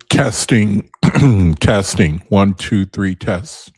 Testing, testing. 1, 2, 3, test.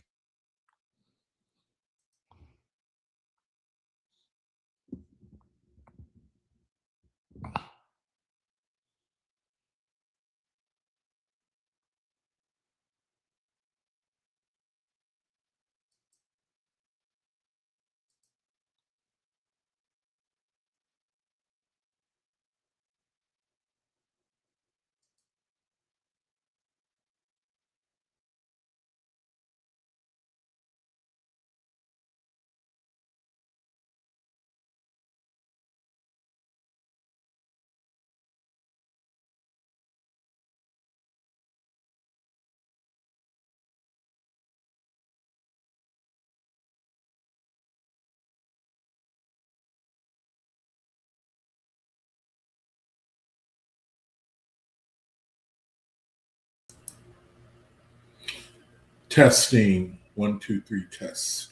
Testing. 1, 2, 3 tests.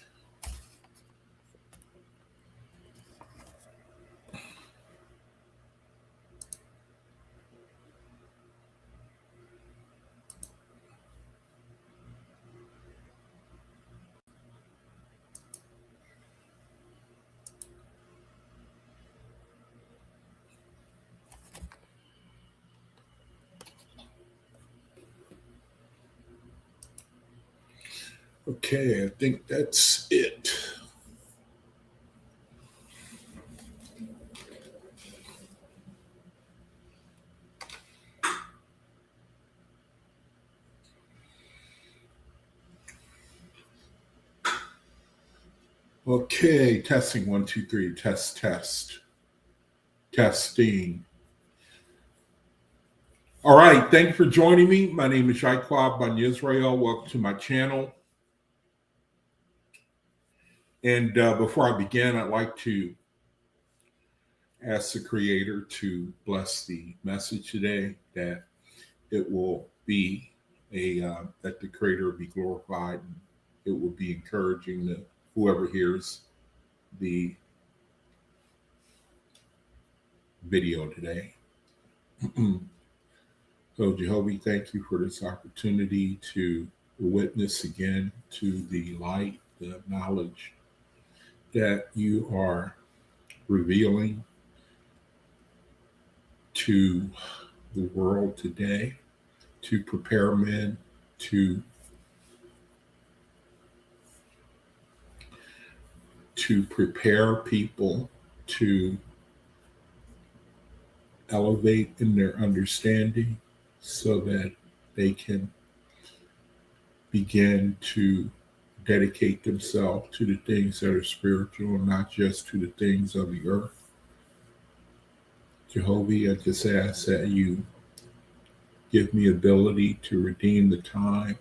Okay, I think that's it. Okay, testing. 1, 2, 3. Test. Testing. All right, thank you for joining me. My name is Yaikwab Ban Israel. Welcome to my channel. And before I begin, I'd like to ask the Creator to bless the message today, that it will be that the Creator will be glorified, and it will be encouraging to whoever hears the video today. So, Jehovah, thank you for this opportunity to witness again to the light, the knowledge that you are revealing to the world today, to prepare men to prepare people to elevate in their understanding, so that they can begin to dedicate themselves to the things that are spiritual, not just to the things of the earth. Jehovah, I just ask that you give me ability to redeem the time,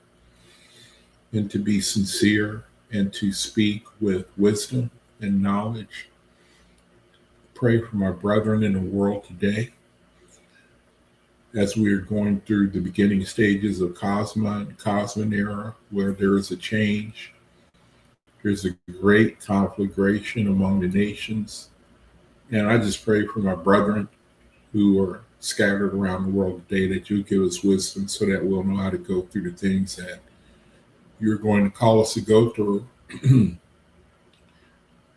and to be sincere, and to speak with wisdom and knowledge. Pray for my brethren in the world today, as we are going through the beginning stages of Cosman era, where there is a change. There's a great conflagration among the nations. And I just pray for my brethren who are scattered around the world today, that you give us wisdom, so that we'll know how to go through the things that you're going to call us to go through.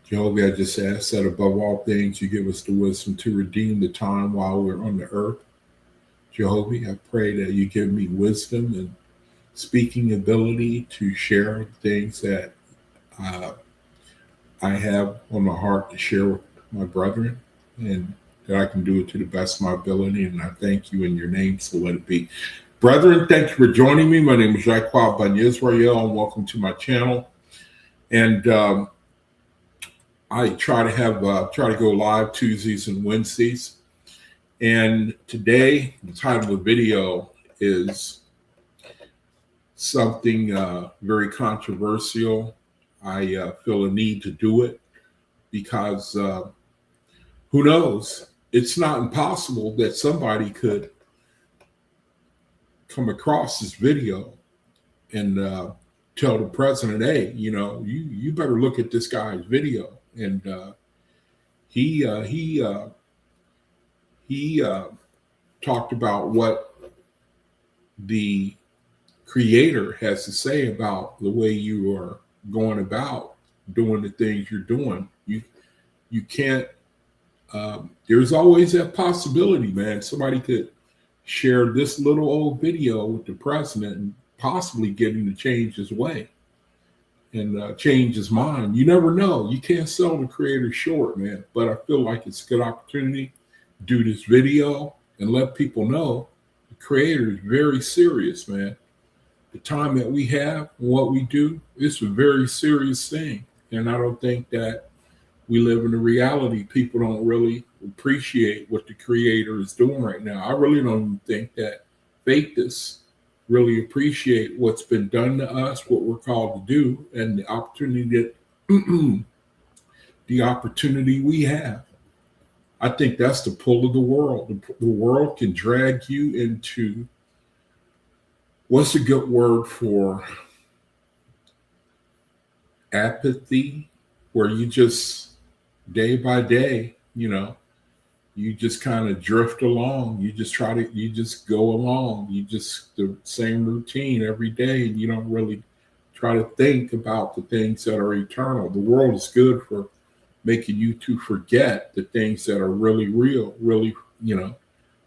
Jehovah, I just ask that above all things, you give us the wisdom to redeem the time while we're on the earth. Jehovah, I pray that you give me wisdom and speaking ability to share things that I have on my heart to share with my brethren, and that I can do it to the best of my ability. And I thank you in your name, so let it be. Brethren, thank you for joining me. My name is Yaikwab Ban Israel, and welcome to my channel. And I try to go live Tuesdays and Wednesdays. And today, the title of the video is something very controversial. I feel a need to do it because who knows? It's not impossible that somebody could come across this video and tell the president, hey, you better look at this guy's video. And he talked about what the Creator has to say about the way you are going about doing the things you're doing. You can't. There's always that possibility, man. Somebody could share this little old video with the president and possibly get him to change his way and change his mind. You never know. You can't sell the Creator short, man. But I feel like it's a good opportunity to do this video and let people know the Creator is very serious, man. The time that we have and what we do, it's a very serious thing. And I don't think that we live in a reality. People don't really appreciate what the Creator is doing right now. I really don't think that faithists really appreciate what's been done to us, what we're called to do, and the opportunity that the opportunity we have. I think that's the pull of the world. The world can drag you into, what's a good word for apathy where you just day by day, you just kind of drift along. You just go along. You just the same routine every day, and you don't really try to think about the things that are eternal. The world is good for making you to forget the things that are really real, really,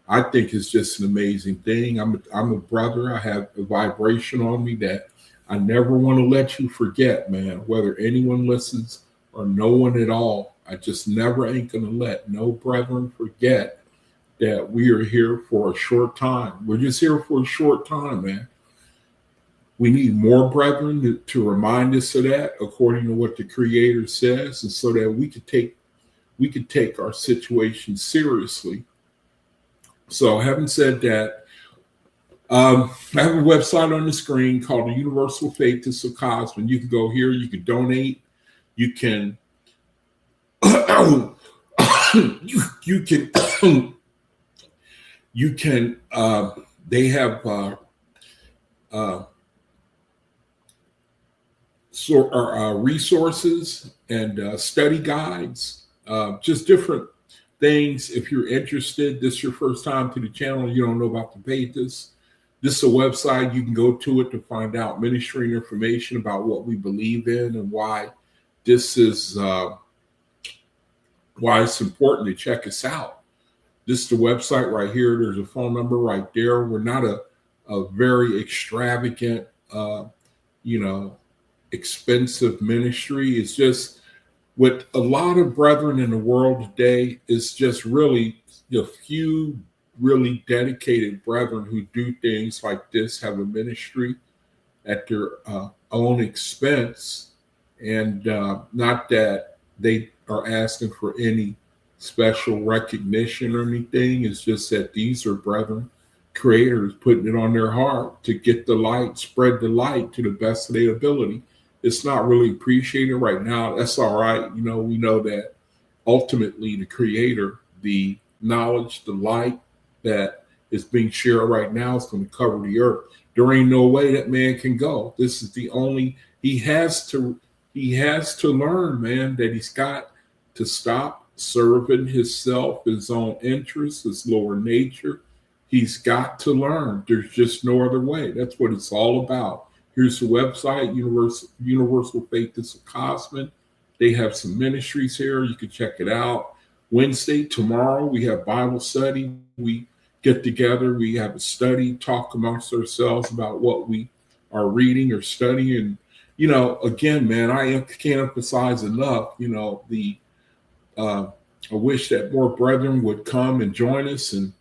I think it's just an amazing thing. I'm a brother. I have a vibration on me that I never want to let you forget, man, whether anyone listens or no one at all. I just never ain't going to let no brethren forget that we are here for a short time. We're just here for a short time, man. We need more brethren to remind us of that, according to what the Creator says, and so that we could take our situation seriously. So, having said that, I have a website on the screen called the Universal Faith of OAHSPE. You can go here. You can donate. You can. you can. They have. Resources and study guides, just different things. If you're interested, this is your first time to the channel, you don't know about the pages. This is a website. You can go to it to find out ministry information about what we believe in and why this is why it's important to check us out. This is the website right here. There's a phone number right there. We're not a very extravagant, expensive ministry. It's just what a lot of brethren in the world today is just really a few really dedicated brethren who do things like this, have a ministry at their own expense, and not that they are asking for any special recognition or anything. It's just that these are brethren, creators putting it on their heart to get the light, spread the light to the best of their ability. It's not really appreciated right now. That's all right. We know that ultimately the Creator, the knowledge, the light that is being shared right now is going to cover the earth. There ain't no way that man can go. This is the only, he has to learn, man, that he's got to stop serving himself, his own interests, his lower nature. He's got to learn. There's just no other way. That's what it's all about. Here's the website, Universal Faith of OAHSPE. They have some ministries here. You can check it out. Wednesday, tomorrow, we have Bible study. We get together. We have a study, talk amongst ourselves about what we are reading or studying. Again, man, I can't emphasize enough, I wish that more brethren would come and join us. And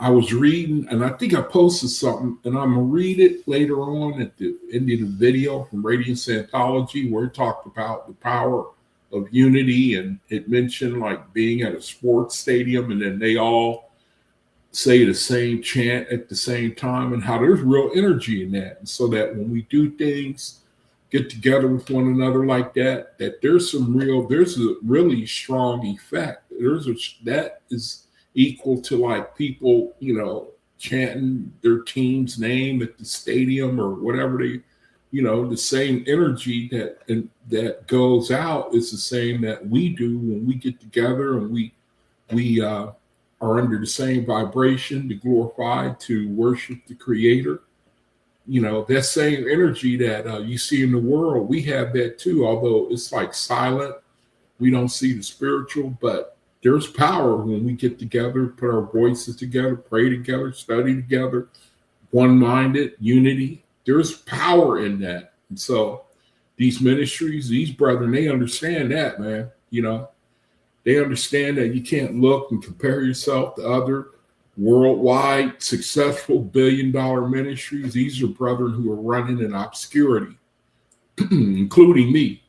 I was reading, and I think I posted something, and I'm going to read it later on at the end of the video from Radiance Anthology, where it talked about the power of unity, and it mentioned like being at a sports stadium, and then they all say the same chant at the same time, and how there's real energy in that. And so that when we do things, get together with one another like that, that there's a really strong effect. That is equal to like people, chanting their team's name at the stadium or whatever the same energy that goes out is the same that we do when we get together and we are under the same vibration to glorify, to worship the Creator. That same energy that you see in the world, we have that too, although it's like silent. We don't see the spiritual, but there's power when we get together, put our voices together, pray together, study together, one-minded, unity. There's power in that. And so these ministries, these brethren, they understand that, man. They understand that you can't look and compare yourself to other worldwide successful billion-dollar ministries. These are brethren who are running in obscurity, including me.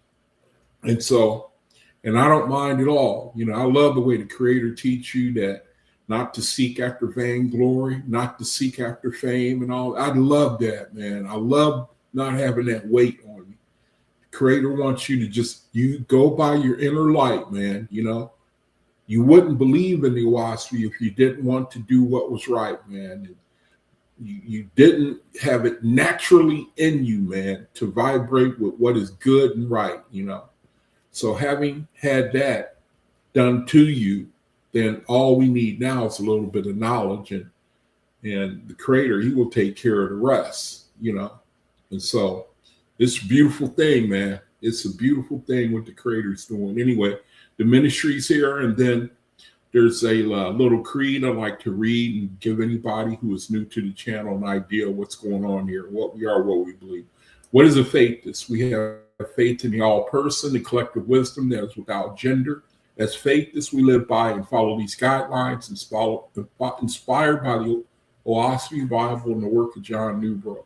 And I don't mind at all. I love the way the Creator teach you that not to seek after vainglory, not to seek after fame and all. I love that, man. I love not having that weight on me. The Creator wants you to you go by your inner light, man. You wouldn't believe in the OAHSPE if you didn't want to do what was right, man. you didn't have it naturally in you, man, to vibrate with what is good and right, So having had that done to you, then all we need now is a little bit of knowledge, and the Creator, He will take care of the rest, And so it's a beautiful thing, man. It's a beautiful thing what the Creator's doing. Anyway, the ministry's here, and then there's a little creed I like to read and give anybody who is new to the channel an idea of what's going on here, what we are, what we believe. What is a faithless? We have faith in the all-person, the collective wisdom that is without gender. As faithless, we live by and follow these guidelines inspired by the OAHSPE Bible and the work of John Newbrough.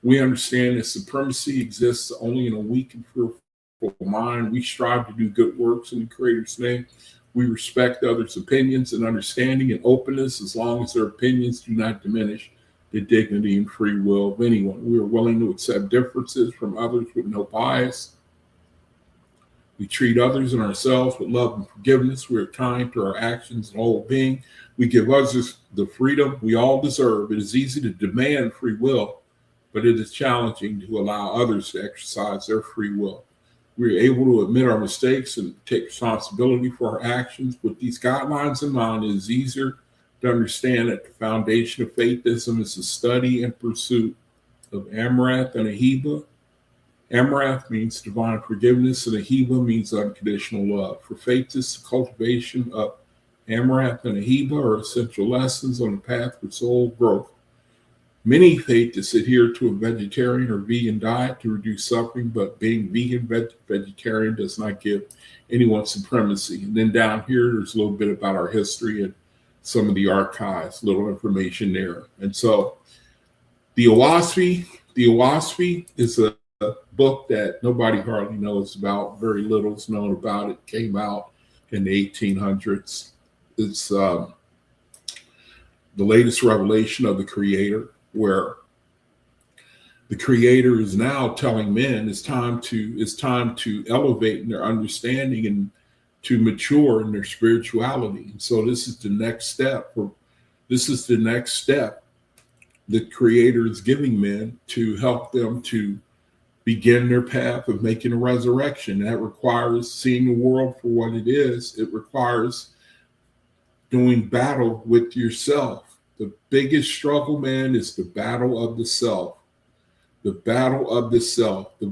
We understand that supremacy exists only in a weak and fearful mind. We strive to do good works in the Creator's name. We respect others' opinions and understanding and openness as long as their opinions do not diminish the dignity and free will of anyone. We are willing to accept differences from others with no bias. We treat others and ourselves with love and forgiveness. We are kind to our actions and whole being. We give others the freedom we all deserve. It is easy to demand free will, but it is challenging to allow others to exercise their free will. We are able to admit our mistakes and take responsibility for our actions. With these guidelines in mind, it is easier to understand that the foundation of faithism is the study and pursuit of Amarath and Ahiba. Amarath means divine forgiveness, and Ahiba means unconditional love. For faithists, the cultivation of Amarath and Ahiba are essential lessons on the path for soul growth. Many faithists adhere to a vegetarian or vegan diet to reduce suffering, but being vegan, vegetarian does not give anyone supremacy. And then down here, there's a little bit about our history and some of the archives, little information there. And so the OAHSPE is a book that nobody hardly knows about. Very little is known about it. Came out in the 1800s. It's the latest revelation of the Creator, where the Creator is now telling men it's time to elevate in their understanding and to mature in their spirituality. And so this is the next step. The Creator is giving men to help them to begin their path of making a resurrection. That requires seeing the world for what it is. It requires doing battle with yourself. The biggest struggle, man, is the battle of the self. The battle of the self, the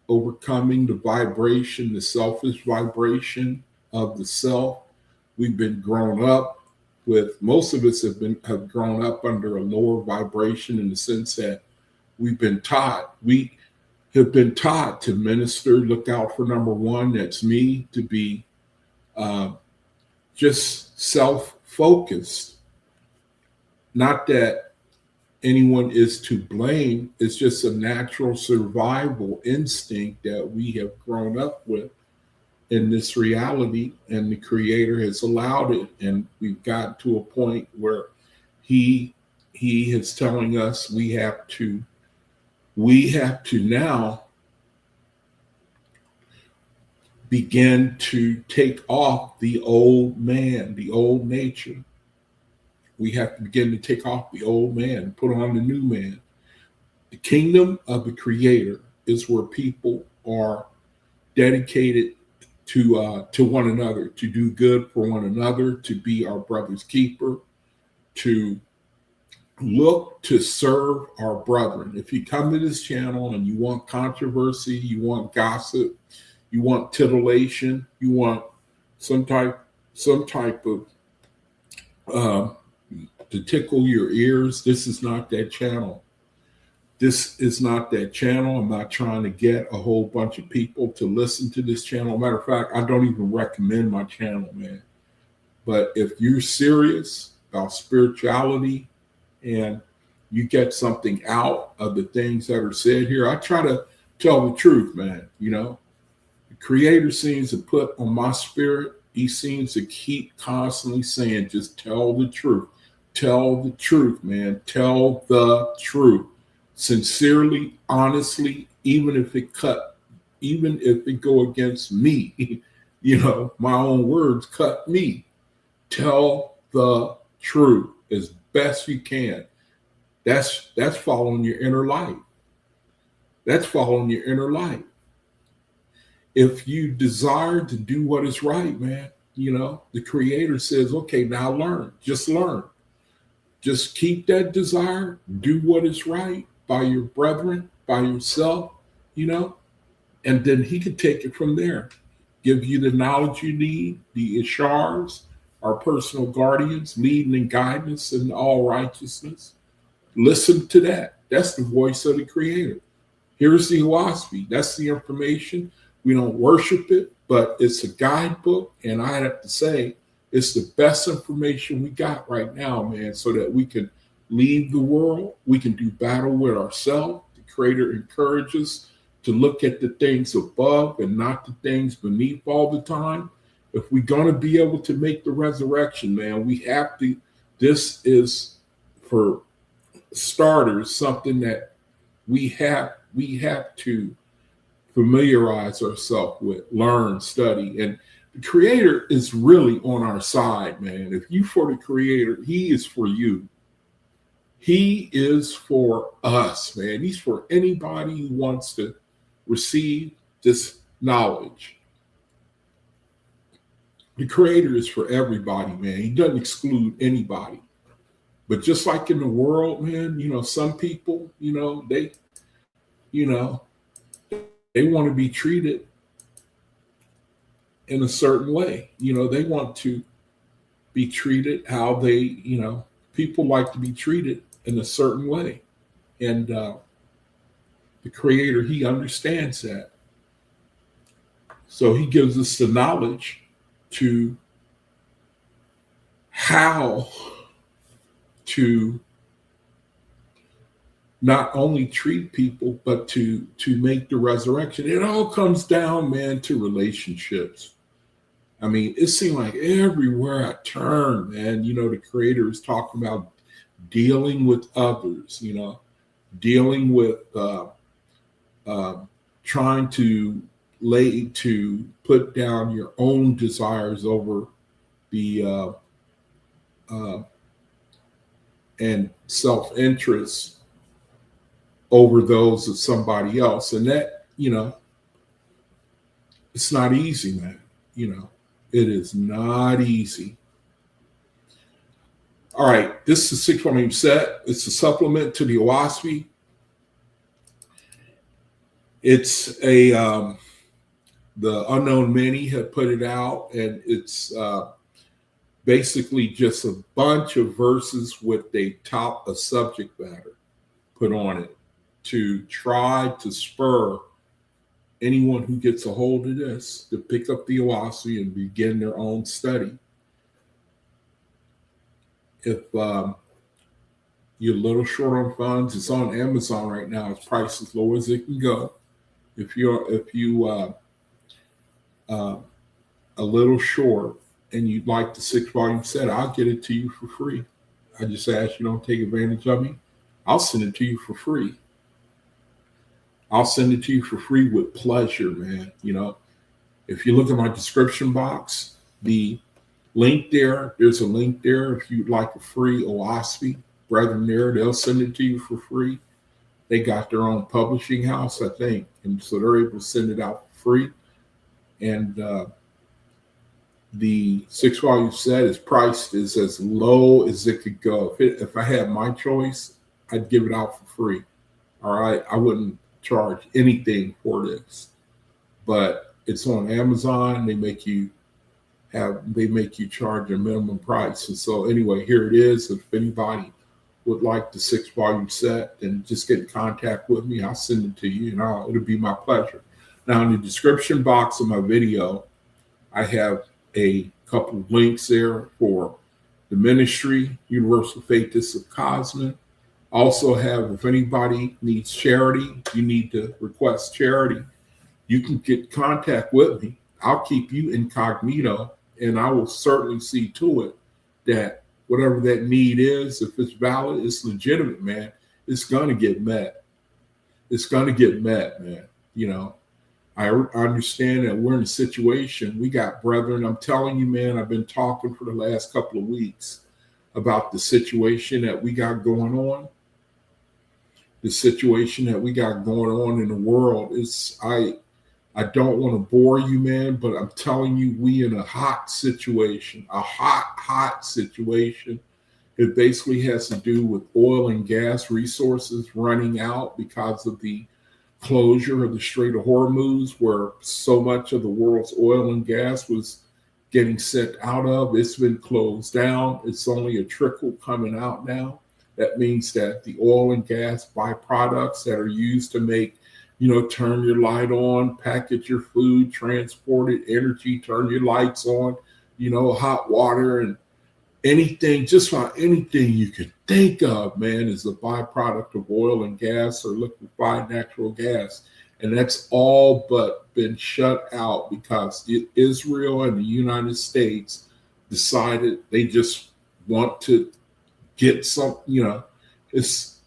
overcoming the vibration, the selfish vibration of the self. We've been grown up with, most of us have grown up under a lower vibration, in the sense that we have been taught to minister, look out for number one, that's me, to be just self-focused. Not that anyone is to blame. It's just a natural survival instinct that we have grown up with in this reality, and the Creator has allowed it. And we've got to a point where he is telling us we have to now begin to take off the old man, the old nature. We have to begin to take off the old man, put on the new man. The kingdom of the Creator is where people are dedicated to one another, to do good for one another, to be our brother's keeper, to look to serve our brethren. If you come to this channel and you want controversy, you want gossip, you want titillation, you want some type of to tickle your ears, this is not that channel. This is not that channel. I'm not trying to get a whole bunch of people to listen to this channel. Matter of fact, I don't even recommend my channel, man. But if you're serious about spirituality and you get something out of the things that are said here, I try to tell the truth, man. The Creator seems to put on my spirit, he seems to keep constantly saying, just tell the truth. Tell the truth, man. Tell the truth. Sincerely, honestly, even if it go against me, my own words cut me. Tell the truth as best you can. That's following your inner light. That's following your inner light. If you desire to do what is right, man, the Creator says, okay, now learn. Just learn. Just keep that desire. Do what is right by your brethren, by yourself, and then He can take it from there. Give you the knowledge you need, the Ishars, our personal guardians, leading and guiding us in all righteousness. Listen to that. That's the voice of the Creator. Here's the OAHSPE. That's the information. We don't worship it, but it's a guidebook. And I have to say, it's the best information we got right now, man, so that we can leave the world. We can do battle with ourselves. The Creator encourages to look at the things above and not the things beneath all the time. If we're going to be able to make the resurrection, man, we have to. This is, for starters, something that we have to familiarize ourselves with, learn, study. And the Creator is really on our side, man. If you for the Creator, He is for you. He is for us, man. He's for anybody who wants to receive this knowledge. The Creator is for everybody, man. He doesn't exclude anybody. But just like in the world, man, some people, they want to be treated in a certain way. They want to be treated how they, people like to be treated in a certain way. And the Creator, He understands that. So He gives us the knowledge to how to not only treat people, but to make the resurrection. It all comes down, man, to relationships. I mean, it seemed like everywhere I turn, man, the Creator is talking about dealing with others, dealing with trying to put down your own desires over the and self-interest over those of somebody else. And that, it's not easy, man. It is not easy. All right, this is a 6 volume set. It's a supplement to the OAHSPE. It's the Unknown Many had put it out, and it's basically just a bunch of verses with a subject matter put on it to try to spur anyone who gets a hold of this to pick up the OAHSPE and begin their own study. If you're a little short on funds, it's on Amazon right now. It's priced as low as it can go. If you a little short and you'd like the 6 volume set, I'll get it to you for free. I just ask you don't take advantage of me. I'll send it to you for free. I'll send it to you for free with pleasure, man. If you look at my description box, the link there's a link there. If you'd like a free OAHSPE, brethren there, they'll send it to you for free. They got their own publishing house, I think. And so they're able to send it out for free. And the 6 volume set is priced as low as it could go. If I had my choice, I'd give it out for free. All right. I wouldn't charge anything for this, but it's on Amazon. They make you charge a minimum price. And so anyway, here it is. If anybody would like the 6 volume set, then just get in contact with me. I'll send it to you, and it'll be my pleasure. Now, in the description box of my video, I have a couple of links there for the ministry, Universal Faithists of Cosmin. Also have, if anybody needs charity, you need to request charity, you can get in contact with me. I'll keep you incognito, and I will certainly see to it that whatever that need is, if it's valid, it's legitimate, man, it's going to get met. It's going to get met, man. I understand that we're in a situation. We got brethren. I'm telling you, man, I've been talking for the last couple of weeks about the situation that we got going on. the situation that we got going on in the world. I don't want to bore you, man, but I'm telling you, we in a hot situation, a hot situation. It basically has to do with oil and gas resources running out because of the closure of the Strait of Hormuz, where so much of the world's oil and gas was getting sent out of. It's been closed down. It's only a trickle coming out now. That means that the oil and gas byproducts that are used to make, turn your light on, package your food, transport it, energy, turn your lights on, hot water and anything, just about anything you could think of, man, is a byproduct of oil and gas or liquefied natural gas. And that's all but been shut out because Israel and the United States decided they just want to get some, it's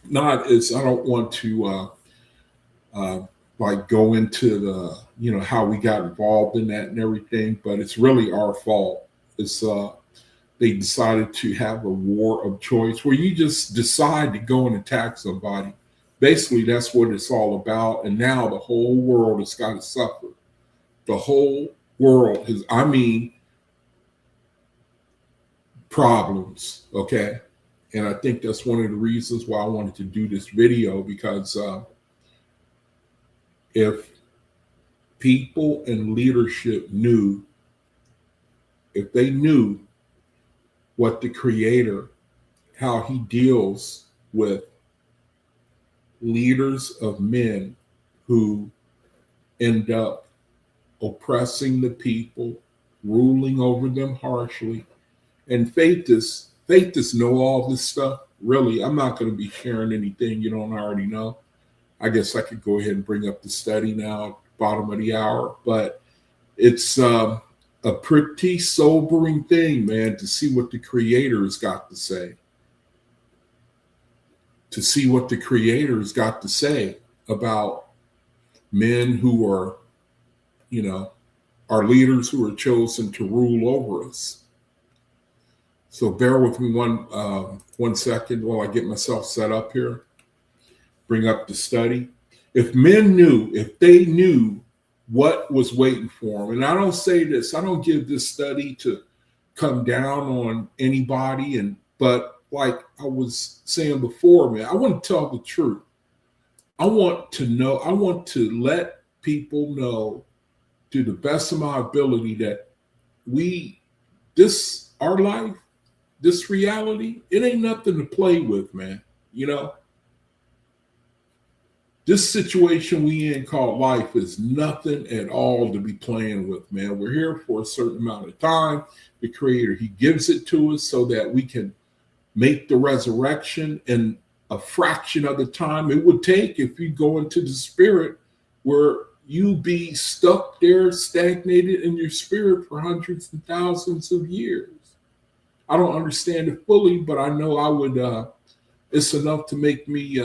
not as, I don't want to like go into the, how we got involved in that and everything, but it's really our fault. It's, they decided to have a war of choice where you just decide to go and attack somebody. Basically, that's what it's all about. And now the whole world has got to suffer. The whole world has, problems, okay? And I think that's one of the reasons why I wanted to do this video, because if people in leadership knew, if they knew what the Creator, how he deals with leaders of men who end up oppressing the people, ruling over them harshly. And faithists know all this stuff. Really, I'm not going to be sharing anything you don't already know. I guess I could go ahead and bring up the study now, bottom of the hour, but it's a pretty sobering thing, man, to see what the Creator has got to say. To see what the Creator has got to say about men who are, our leaders who are chosen to rule over us. So bear with me one second while I get myself set up here. Bring up the study. If they knew what was waiting for them, and I don't say this, I don't give this study to come down on anybody, but like I was saying before, man, I want to tell the truth. I want to let people know to the best of my ability that our life, this reality, it ain't nothing to play with, man. This situation we in called life is nothing at all to be playing with, man. We're here for a certain amount of time. The Creator, he gives it to us so that we can make the resurrection in a fraction of the time it would take if you go into the spirit, where you be stuck there, stagnated in your spirit for hundreds and thousands of years. I don't understand it fully, but I know I would, it's enough to make me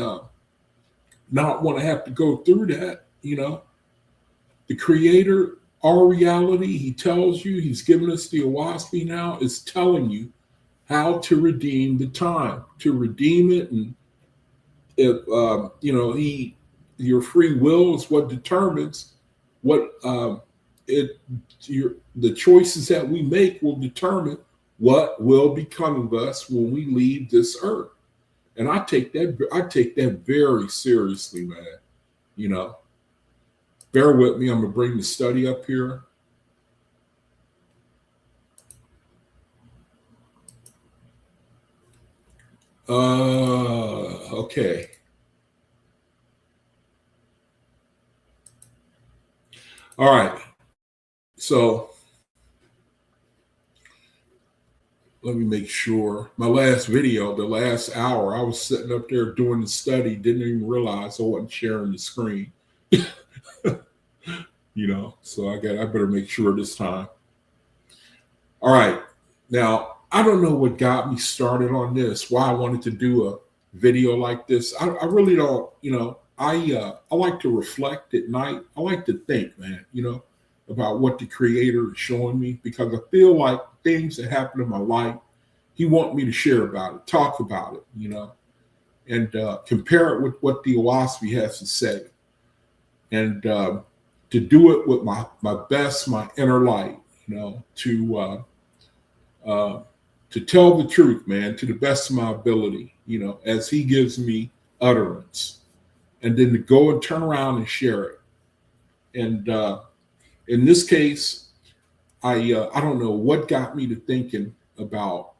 not want to have to go through that, The Creator, our reality, he tells you, he's given us the OAHSPE now, is telling you how to redeem the time, to redeem it. And if, your free will is what determines what the choices that we make will determine what will become of us when we leave this earth. And I take that very seriously, man. Bear with me. I'm going to bring the study up here. Okay. All right. So let me make sure. My last video, the last hour, I was sitting up there doing the study, didn't even realize I wasn't sharing the screen. So I better make sure this time. All right. Now, I don't know what got me started on this, why I wanted to do a video like this. I really don't, I like to reflect at night. I like to think, man, about what the Creator is showing me, because I feel like things that happen in my life, he wants me to share about it, talk about it, and compare it with what the OAHSPE has to say, and to do it with my best, my inner light, to tell the truth, man, to the best of my ability, as he gives me utterance, and then to go and turn around and share it. And in this case, I don't know what got me to thinking about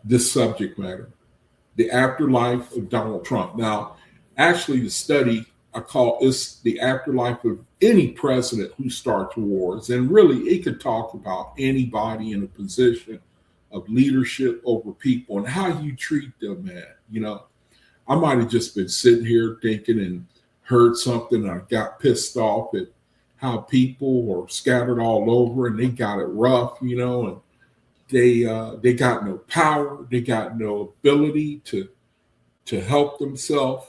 this subject matter, the afterlife of Donald Trump. Now, actually, the study I call this the afterlife of any president who starts wars. And really, it could talk about anybody in a position of leadership over people and how you treat them, man. I might have just been sitting here thinking and heard something, and I got pissed off at how people were scattered all over and they got it rough, and they got no power, they got no ability to help themselves.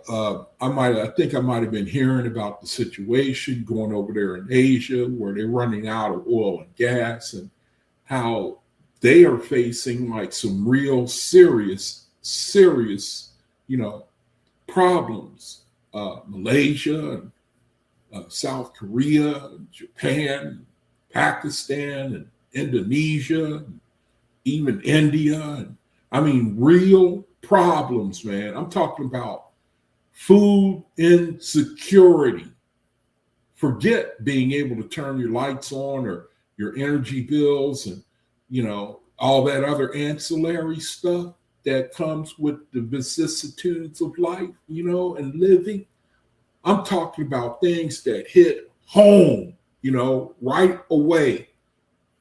I think I might have been hearing about the situation going over there in Asia where they're running out of oil and gas, and how they are facing like some real serious, problems. Malaysia and South Korea, and Japan, Pakistan, and Indonesia, and even India. And I mean, real problems, man. I'm talking about food insecurity. Forget being able to turn your lights on or your energy bills and, all that other ancillary stuff that comes with the vicissitudes of life, and living. I'm talking about things that hit home, right away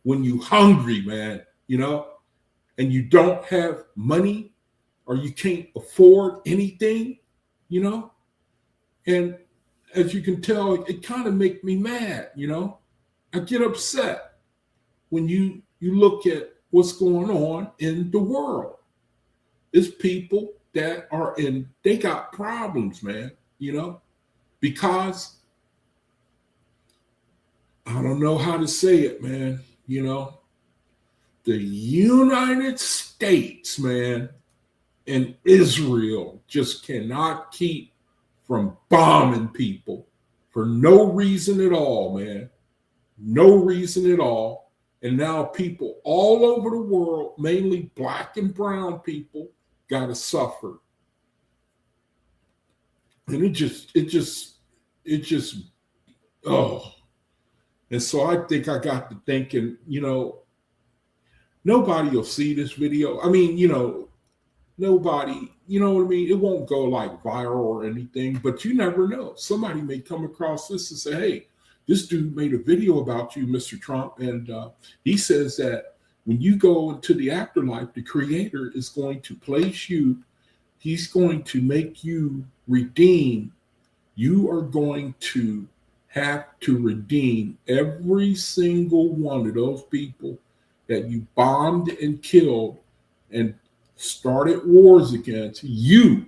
when you're hungry, man, and you don't have money or you can't afford anything, and as you can tell, it kind of makes me mad, I get upset when you look at what's going on in the world. It's people that they got problems, man, because I don't know how to say it, man, the United States, man, and Israel just cannot keep from bombing people for no reason at all, man. No reason at all. And now people all over the world, mainly black and brown people, got to suffer. And it just, oh. And so I think I got to thinking, nobody will see this video. I mean, nobody, you know what I mean? It won't go like viral or anything, but you never know. Somebody may come across this and say, hey, this dude made a video about you, Mr. Trump. And he says that when you go into the afterlife, the Creator is going to place you. He's going to make you redeem. You are going to have to redeem every single one of those people that you bombed and killed and started wars against. You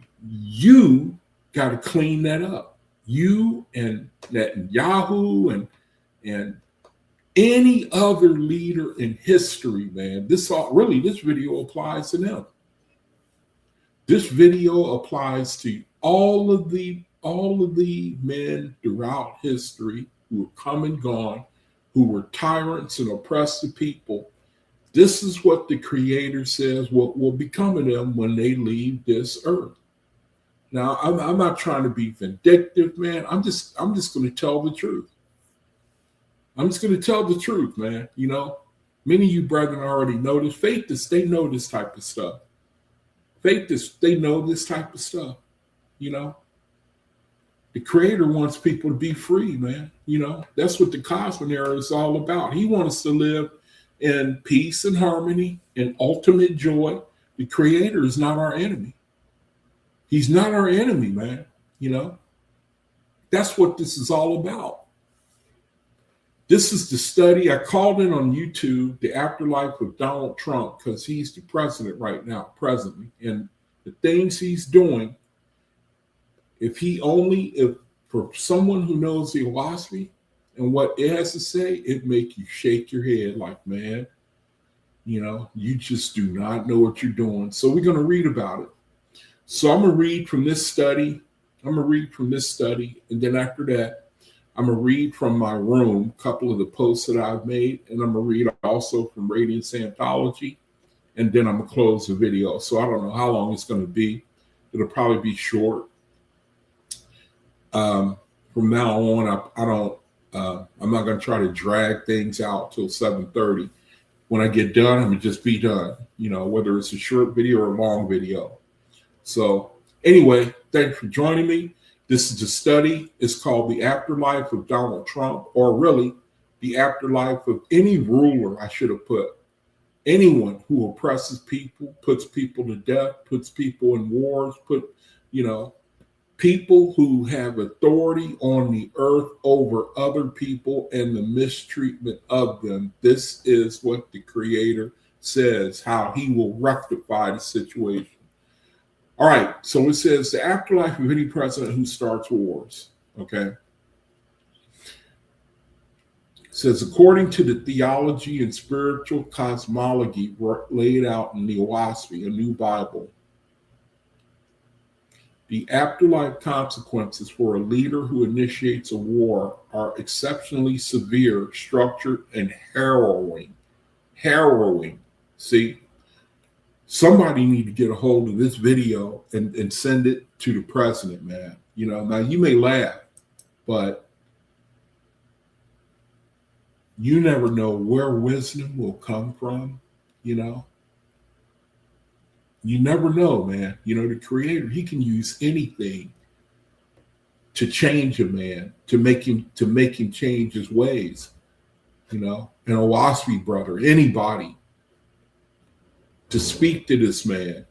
got to clean that up. You and Netanyahu and any other leader in history, man. This video applies to them. This video applies to all of the men throughout history who have come and gone, who were tyrants and oppressed the people. This is what the Creator says what will become of them when they leave this earth. Now, I'm not trying to be vindictive, man. I'm just going to tell the truth. I'm just going to tell the truth, man. Many of you brethren already know this. They know this type of stuff. They know this type of stuff. The Creator wants people to be free, man. That's what the cosmic era is all about. He wants us to live in peace and harmony and ultimate joy. The Creator is not our enemy. He's not our enemy, man. That's what this is all about. This is the study. I called in on YouTube, The Afterlife of Donald Trump, because he's the president right now, presently. And the things he's doing, if for someone who knows the OAHSPE and what it has to say, it make you shake your head like, man, You just do not know what you're doing. So we're going to read about it. So I'm going to read from this study. And then after that, I'm going to read from my room a couple of the posts that I've made. And I'm going to read also from Radiance Anthology. And then I'm going to close the video. So I don't know how long it's going to be. It'll probably be short. From now on, I'm not going to try to drag things out till 7:30. When I get done, I'm going to just be done, whether it's a short video or a long video. So anyway, thanks for joining me. This is a study. It's called The Afterlife of Donald Trump, or really the afterlife of any ruler, I should have put. Anyone who oppresses people, puts people to death, puts people in wars, people who have authority on the earth over other people and the mistreatment of them. This is what the Creator says, how he will rectify the situation. All right, so it says the afterlife of any president who starts wars, okay? It says, according to the theology and spiritual cosmology laid out in the OAHSPE, a new Bible, the afterlife consequences for a leader who initiates a war are exceptionally severe, structured, and harrowing. See, somebody need to get a hold of this video and send it to the president, man. Now you may laugh, but you never know where wisdom will come from, You never know, man. The Creator, he can use anything to change a man, to make him change his ways. An OAHSPE brother, anybody, to speak to this man.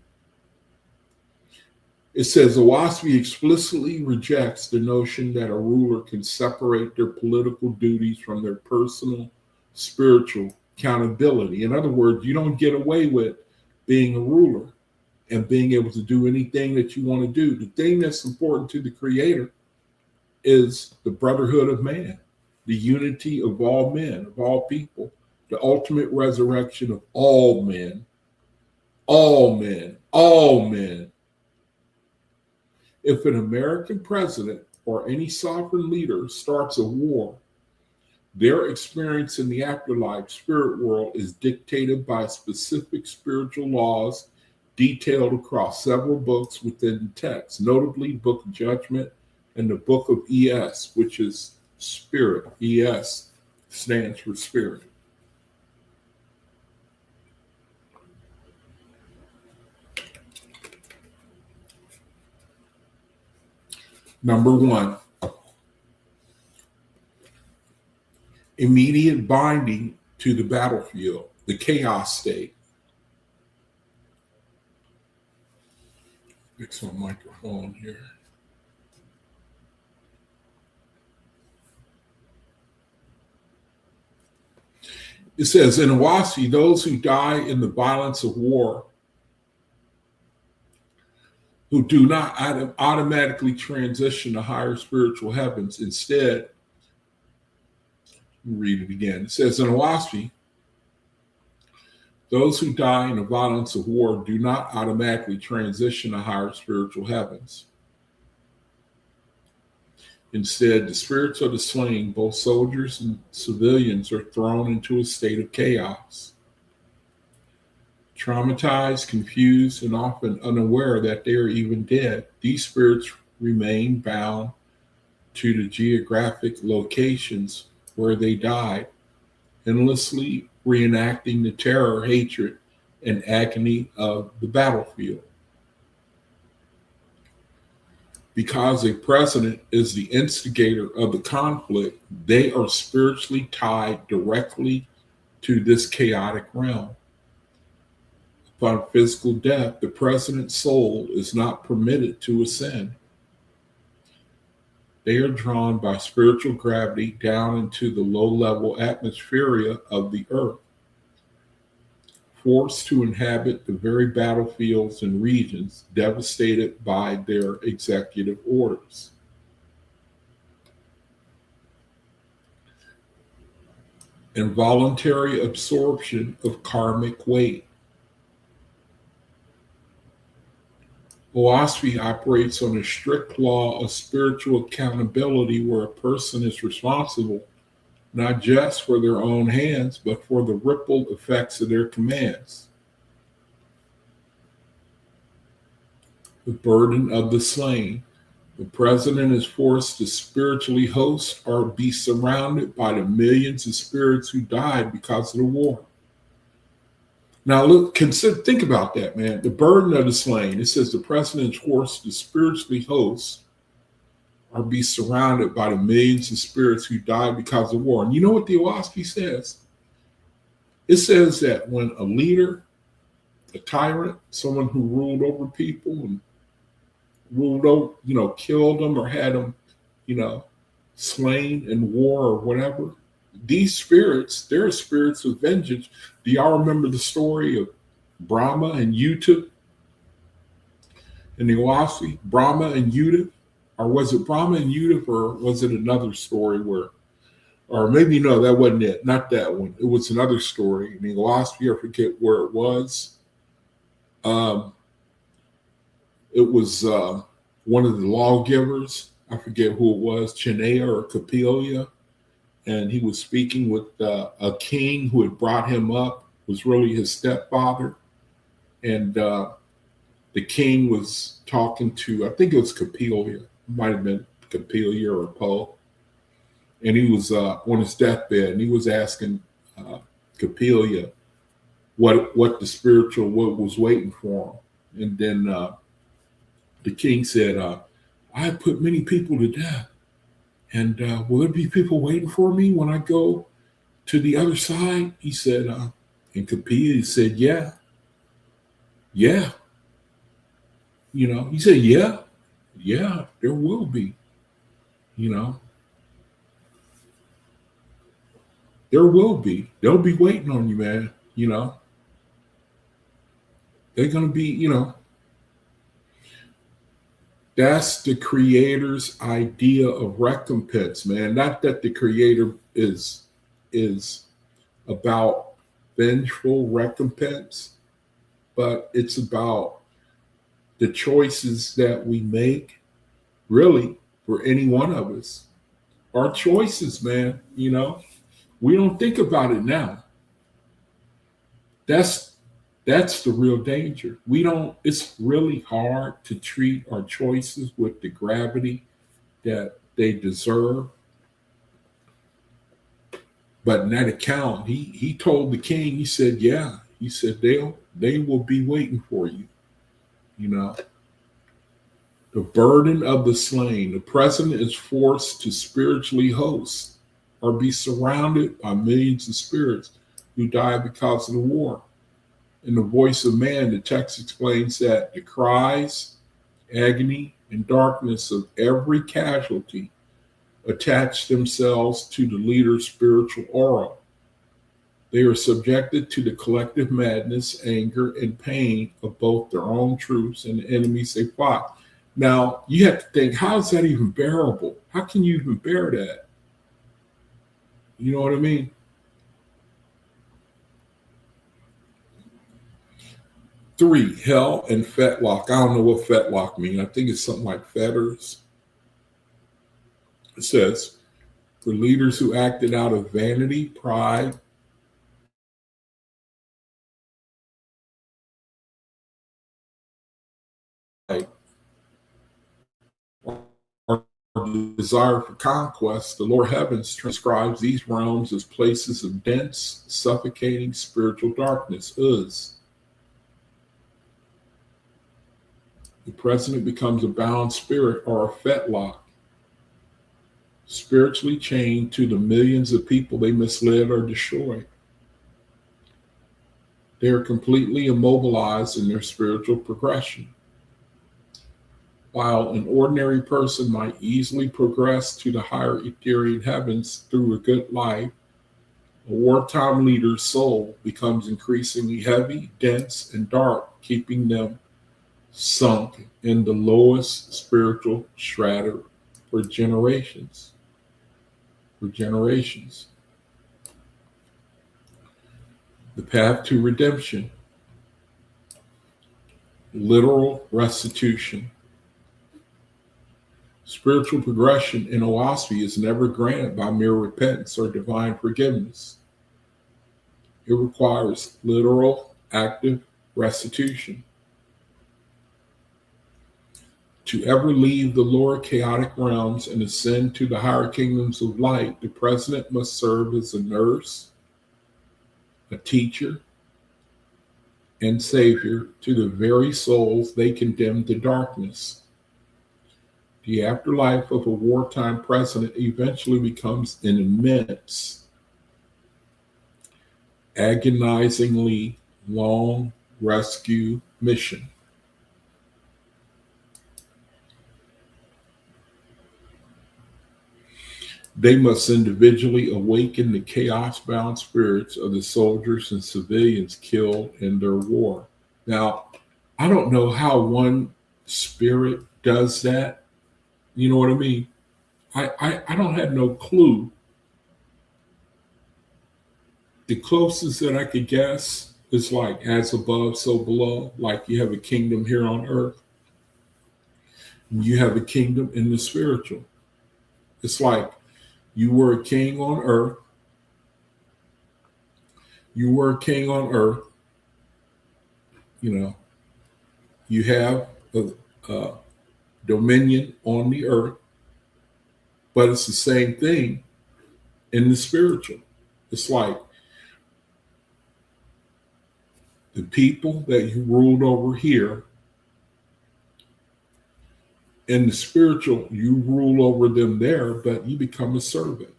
It says OAHSPE explicitly rejects the notion that a ruler can separate their political duties from their personal spiritual accountability. In other words, you don't get away with being a ruler and being able to do anything that you want to do. The thing that's important to the Creator is the brotherhood of man, the unity of all men, of all people, the ultimate resurrection of all men, all men, all men. If an American president or any sovereign leader starts a war, their experience in the afterlife spirit world is dictated by specific spiritual laws detailed across several books within the text, notably Book of Judgment and the Book of ES, which is Spirit. ES stands for Spirit. Number 1, immediate binding to the battlefield, the chaos state. Fix my microphone here. It says, in OAHSPE, those who die in the violence of war who do not automatically transition to higher spiritual heavens. Instead, read it again. It says, in OAHSPE, those who die in the violence of war do not automatically transition to higher spiritual heavens. Instead, the spirits of the slain, both soldiers and civilians, are thrown into a state of chaos. Traumatized, confused, and often unaware that they are even dead, these spirits remain bound to the geographic locations where they died, endlessly reenacting the terror, hatred, and agony of the battlefield. Because a president is the instigator of the conflict, they are spiritually tied directly to this chaotic realm. Upon physical death, the president's soul is not permitted to ascend. They are drawn by spiritual gravity down into the low-level atmosphere of the earth, forced to inhabit the very battlefields and regions devastated by their executive orders. and voluntary absorption of karmic weight. OAHSPE operates on a strict law of spiritual accountability where a person is responsible not just for their own hands, but for the ripple effects of their commands. The burden of the slain. The president is forced to spiritually host or be surrounded by the millions of spirits who died because of the war. Now, think about that, man. The burden of the slain. It says the president is forced to spiritually host or be surrounded by the millions of spirits who died because of war. And you know what the OAHSPE says? It says that when a leader, a tyrant, someone who ruled over people and ruled over, killed them or had them, slain in war or whatever, these spirits, they're spirits of vengeance. Do y'all remember the story of Brahma and Yuta in the OAHSPE? Brahma and Yuta? Or was it Brahma and Yuta, or was it another story or maybe no, that wasn't it. Not that one. It was another story in the OAHSPE. I forget where it was. It was one of the lawgivers. I forget who it was, Chinea or Capelia. And he was speaking with a king who had brought him up, was really his stepfather. And the king was talking to, I think it was Capelia. Might have been Capelia or Poe. And he was on his deathbed, and he was asking Capelia what was waiting for him. And then the king said, I have put many people to death. And will there be people waiting for me when I go to the other side? He said, and Capelia said, yeah. He said, yeah, there will be, there will be. They'll be waiting on you, man. They're going to be, that's the creator's idea of recompense, man. Not that the creator is about vengeful recompense, but it's about the choices that we make, really, for any one of us. Our choices, man, we don't think about it now. That's the real danger. It's really hard to treat our choices with the gravity that they deserve. But in that account, he told the king, he said, yeah, he said, they will be waiting for you. The burden of the slain. The president is forced to spiritually host or be surrounded by millions of spirits who died because of the war. In the voice of man, the text explains that the cries, agony, and darkness of every casualty attach themselves to the leader's spiritual aura. They are subjected to the collective madness, anger, and pain of both their own troops and the enemies they fought. Now, you have to think, how is that even bearable? How can you even bear that? You know what I mean? Three, hell and fetlock. I don't know what fetlock means. I think it's something like fetters. It says, for leaders who acted out of vanity, pride, or desire for conquest, the lower heavens transcribes these realms as places of dense, suffocating spiritual darkness. The president becomes a bound spirit or a fetlock, spiritually chained to the millions of people they misled or destroyed. They are completely immobilized in their spiritual progression. While an ordinary person might easily progress to the higher ethereal heavens through a good life, a wartime leader's soul becomes increasingly heavy, dense, and dark, keeping them sunk in the lowest spiritual strata for generations. The path to redemption, literal restitution. Spiritual progression in OAHSPE is never granted by mere repentance or divine forgiveness. It requires literal, active restitution. To ever leave the lower chaotic realms and ascend to the higher kingdoms of light, the president must serve as a nurse, a teacher, and savior to the very souls they condemn to darkness. The afterlife of a wartime president eventually becomes an immense, agonizingly long rescue mission. They must individually awaken the chaos-bound spirits of the soldiers and civilians killed in their war. Now, I don't know how one spirit does that. You know what I mean? I don't have no clue. The closest that I could guess is like as above, so below. Like you have a kingdom here on earth. You have a kingdom in the spiritual. It's like you were a king on earth. You were a king on earth. You know, you have a dominion on the earth, but it's the same thing in the spiritual. It's like the people that you ruled over here, in the spiritual, you rule over them there, but you become a servant.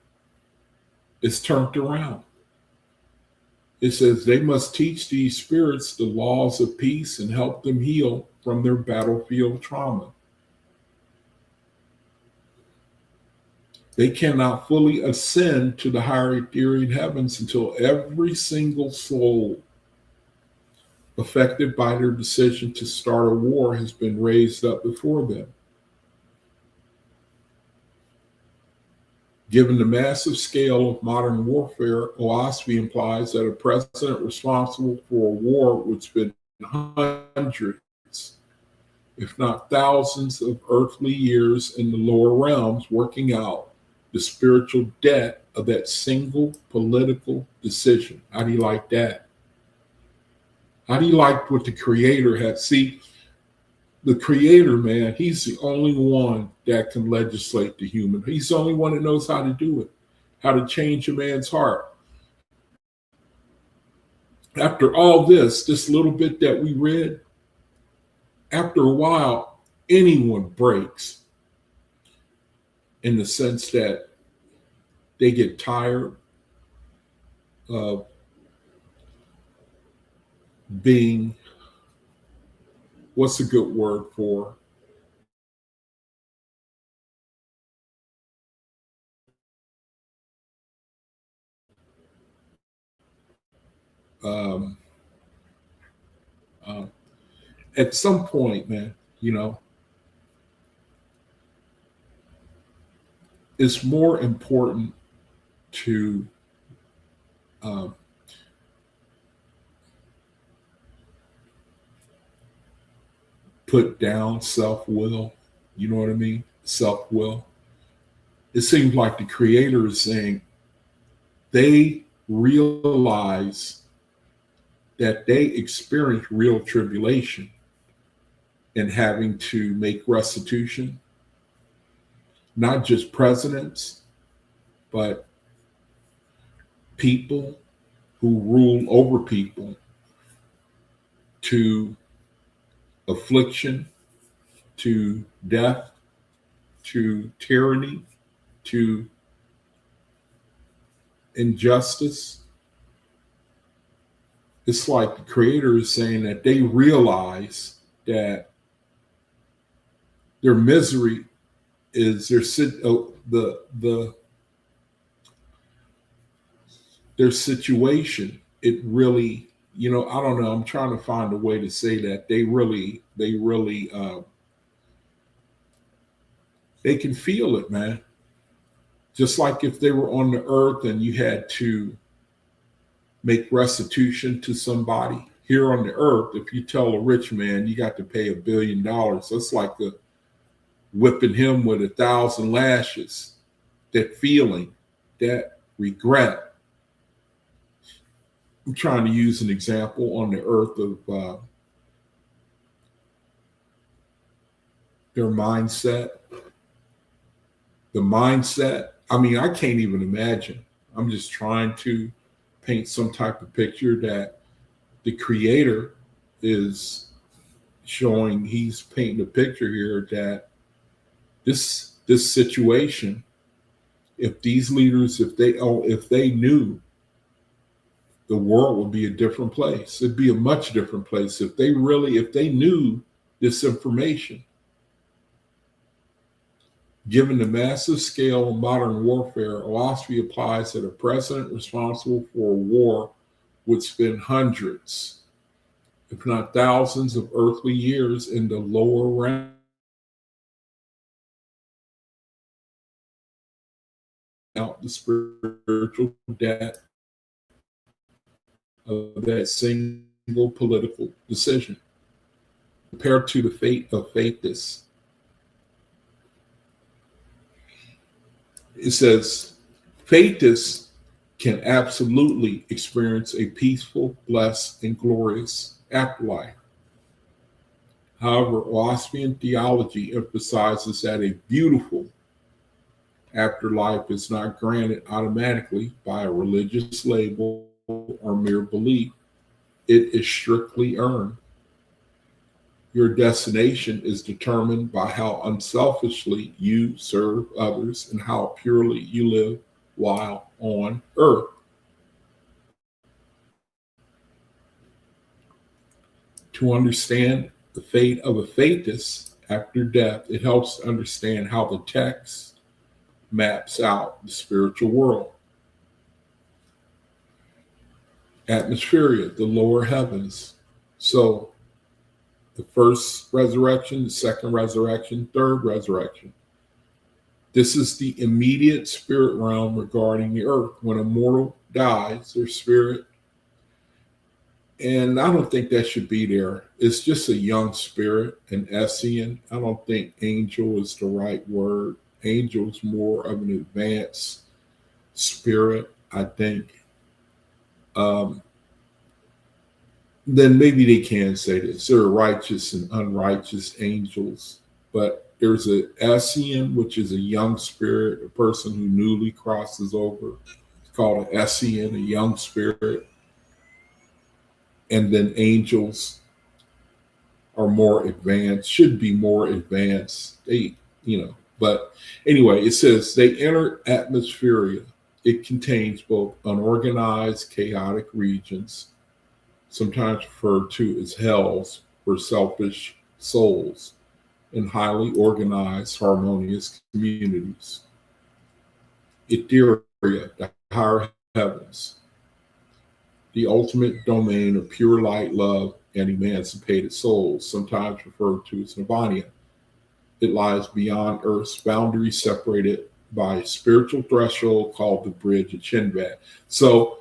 It's turned around. It says they must teach these spirits the laws of peace and help them heal from their battlefield trauma. They cannot fully ascend to the higher ethereal heavens until every single soul affected by their decision to start a war has been raised up before them. Given the massive scale of modern warfare, OAHSPE implies that a president responsible for a war would spend hundreds, if not thousands, of earthly years in the lower realms working out the spiritual debt of that single political decision. How do you like that? How do you like what the Creator had? See, the Creator, man, he's the only one that can legislate the human. He's the only one that knows how to do it, how to change a man's heart. After all this little bit that we read, after a while, anyone breaks in the sense that they get tired of being, what's a good word for? At some point, man, you know, it's more important to put down self-will. You know what I mean? Self-will. It seems like the Creator is saying they realize that they experience real tribulation and having to make restitution, not just presidents, but people who rule over people, to affliction, to death, to tyranny, to injustice. It's like the Creator is saying that they realize that their misery is their situation. It really, you know, I don't know. I'm trying to find a way to say that they can feel it, man. Just like if they were on the earth and you had to make restitution to somebody. Here on the earth, if you tell a rich man you got to pay $1 billion, that's like whipping him with 1,000 lashes. That feeling, that regret. I'm trying to use an example on the earth of their mindset. The mindset, I mean, I can't even imagine. I'm just trying to paint some type of picture that the creator is showing. He's painting a picture here that this situation, if these leaders, if they knew, the world would be a different place. It'd be a much different place if they knew this information. Given the massive scale of modern warfare, OAHSPE applies that a president responsible for a war would spend hundreds, if not thousands, of earthly years in the lower realm. Out the spiritual debt of that single political decision, compared to the fate of faithists. It says, faithists can absolutely experience a peaceful, blessed, and glorious afterlife. However, OAHSPE theology emphasizes that a beautiful afterlife is not granted automatically by a religious label or mere belief. It is strictly earned. Your destination is determined by how unselfishly you serve others and how purely you live while on earth. To understand the fate of a faithist after death, it helps to understand how the text maps out the spiritual world. Atmosphere, the lower heavens. So the first resurrection, the second resurrection, third resurrection. This is the immediate spirit realm regarding the earth. When a mortal dies, their spirit, and I don't think that should be there. It's just a young spirit, an Essene. I don't think angel is the right word. Angel is more of an advanced spirit, I think. Then maybe they can say this. There are righteous and unrighteous angels, but there's an Essene, which is a young spirit, a person who newly crosses over. It's called an Essene, a young spirit. And then angels are more advanced, should be more advanced. But anyway, it says they enter atmosphere. It contains both unorganized, chaotic regions, sometimes referred to as hells for selfish souls, and highly organized, harmonious communities. Etheria, the higher heavens, the ultimate domain of pure light, love, and emancipated souls, sometimes referred to as Nirvana. It lies beyond Earth's boundaries, separated by a spiritual threshold called the Bridge of Chinvat. So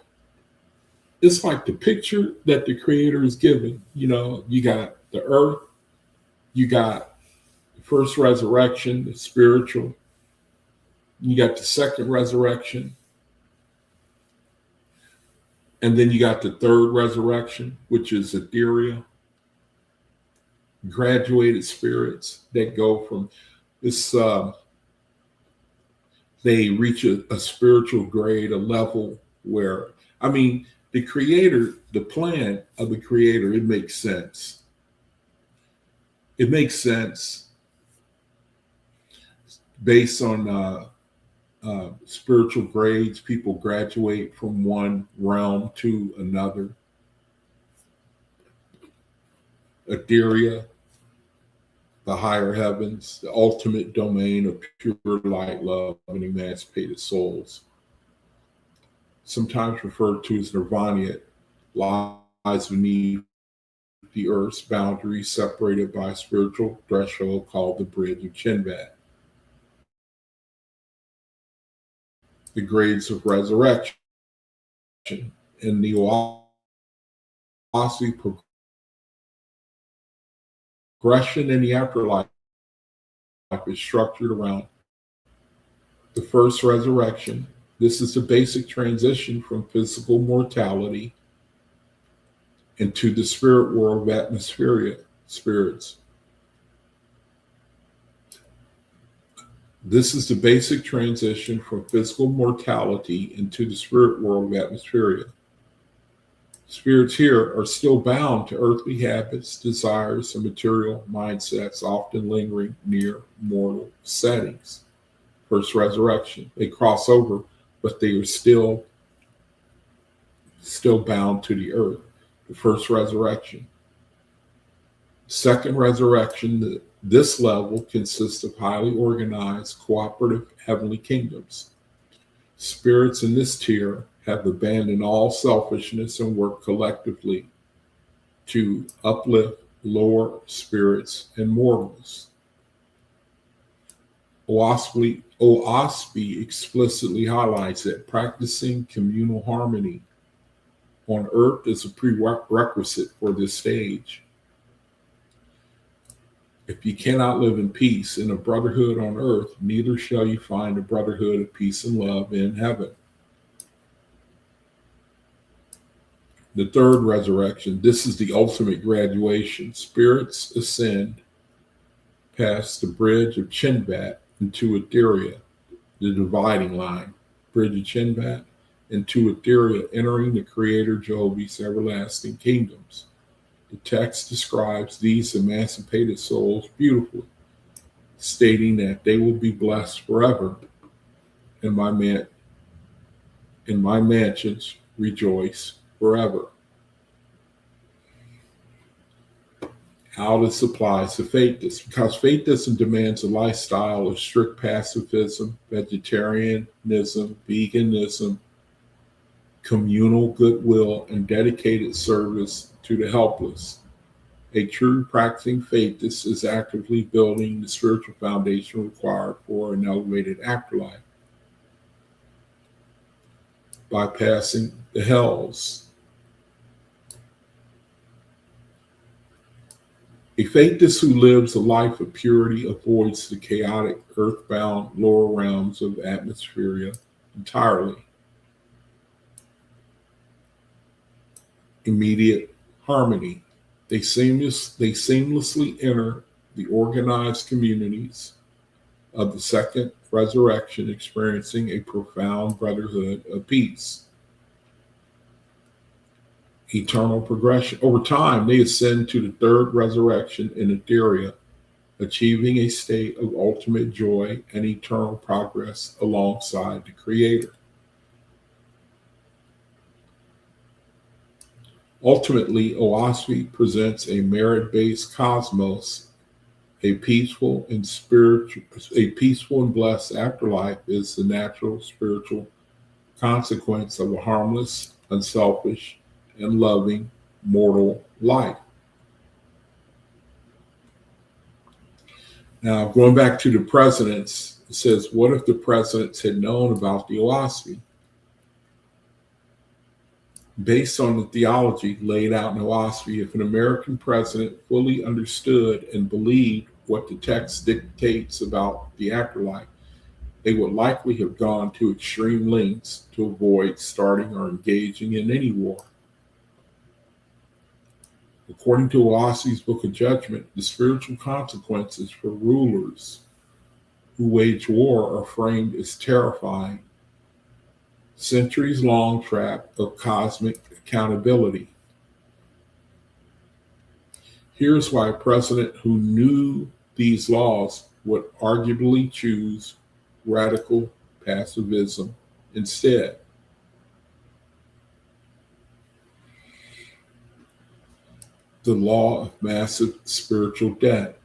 it's like the picture that the Creator is giving. You got the earth, you got the first resurrection, the spiritual, you got the second resurrection, and then you got the third resurrection, which is ethereal, graduated spirits that go from this, they reach a spiritual grade, a level where, the Creator, the plan of the Creator, it makes sense. It makes sense based on spiritual grades. People graduate from one realm to another. Etheria, the higher heavens, the ultimate domain of pure light, love, and emancipated souls. Sometimes referred to as Nirvana, lies beneath the earth's boundaries, separated by a spiritual threshold called the Bridge of Chinvat. The grades of resurrection. And the OAHSPE progression in the afterlife is structured around the first resurrection. This is the basic transition from physical mortality into the spirit world of atmosphere spirits. This is the basic transition from physical mortality into the spirit world of atmosphere. Spirits here are still bound to earthly habits, desires, and material mindsets, often lingering near mortal settings. First resurrection, they cross over, but they are still bound to the earth. The first resurrection. Second resurrection, this level consists of highly organized, cooperative heavenly kingdoms. Spirits in this tier have abandoned all selfishness and work collectively to uplift lower spirits and mortals. OAHSPE explicitly highlights that practicing communal harmony on earth is a prerequisite for this stage. If you cannot live in peace in a brotherhood on earth, neither shall you find a brotherhood of peace and love in heaven. The third resurrection, this is the ultimate graduation. Spirits ascend past the bridge of Chinvat into Etheria, the dividing line. Bridge of Chinvat into Etheria, entering the Creator Jehovah's everlasting kingdoms. The text describes these emancipated souls beautifully, stating that they will be blessed forever. In my mansions rejoice forever. How this applies to faithists, because faithism demands a lifestyle of strict pacifism, vegetarianism, veganism, communal goodwill, and dedicated service to the helpless. A true practicing faithist is actively building the spiritual foundation required for an elevated afterlife, bypassing the hells. A faithist who lives a life of purity avoids the chaotic, earthbound lower realms of atmosphere entirely. Immediate harmony. They seamlessly enter the organized communities of the second resurrection, experiencing a profound brotherhood of peace. Eternal progression. Over time, they ascend to the third resurrection in Etheria, achieving a state of ultimate joy and eternal progress alongside the Creator. Ultimately, OAHSPE presents a merit-based cosmos. A peaceful and blessed afterlife is the natural spiritual consequence of a harmless, unselfish, and loving mortal life. Now, going back to the presidents, it says, what if the presidents had known about the OAHSPE? Based on the theology laid out in OAHSPE, if an American president fully understood and believed what the text dictates about the afterlife, they would likely have gone to extreme lengths to avoid starting or engaging in any war. According to OAHSPE's Book of Judgment, the spiritual consequences for rulers who wage war are framed as terrifying, centuries-long trap of cosmic accountability. Here's why a president who knew these laws would arguably choose radical pacifism instead. The law of massive spiritual debt.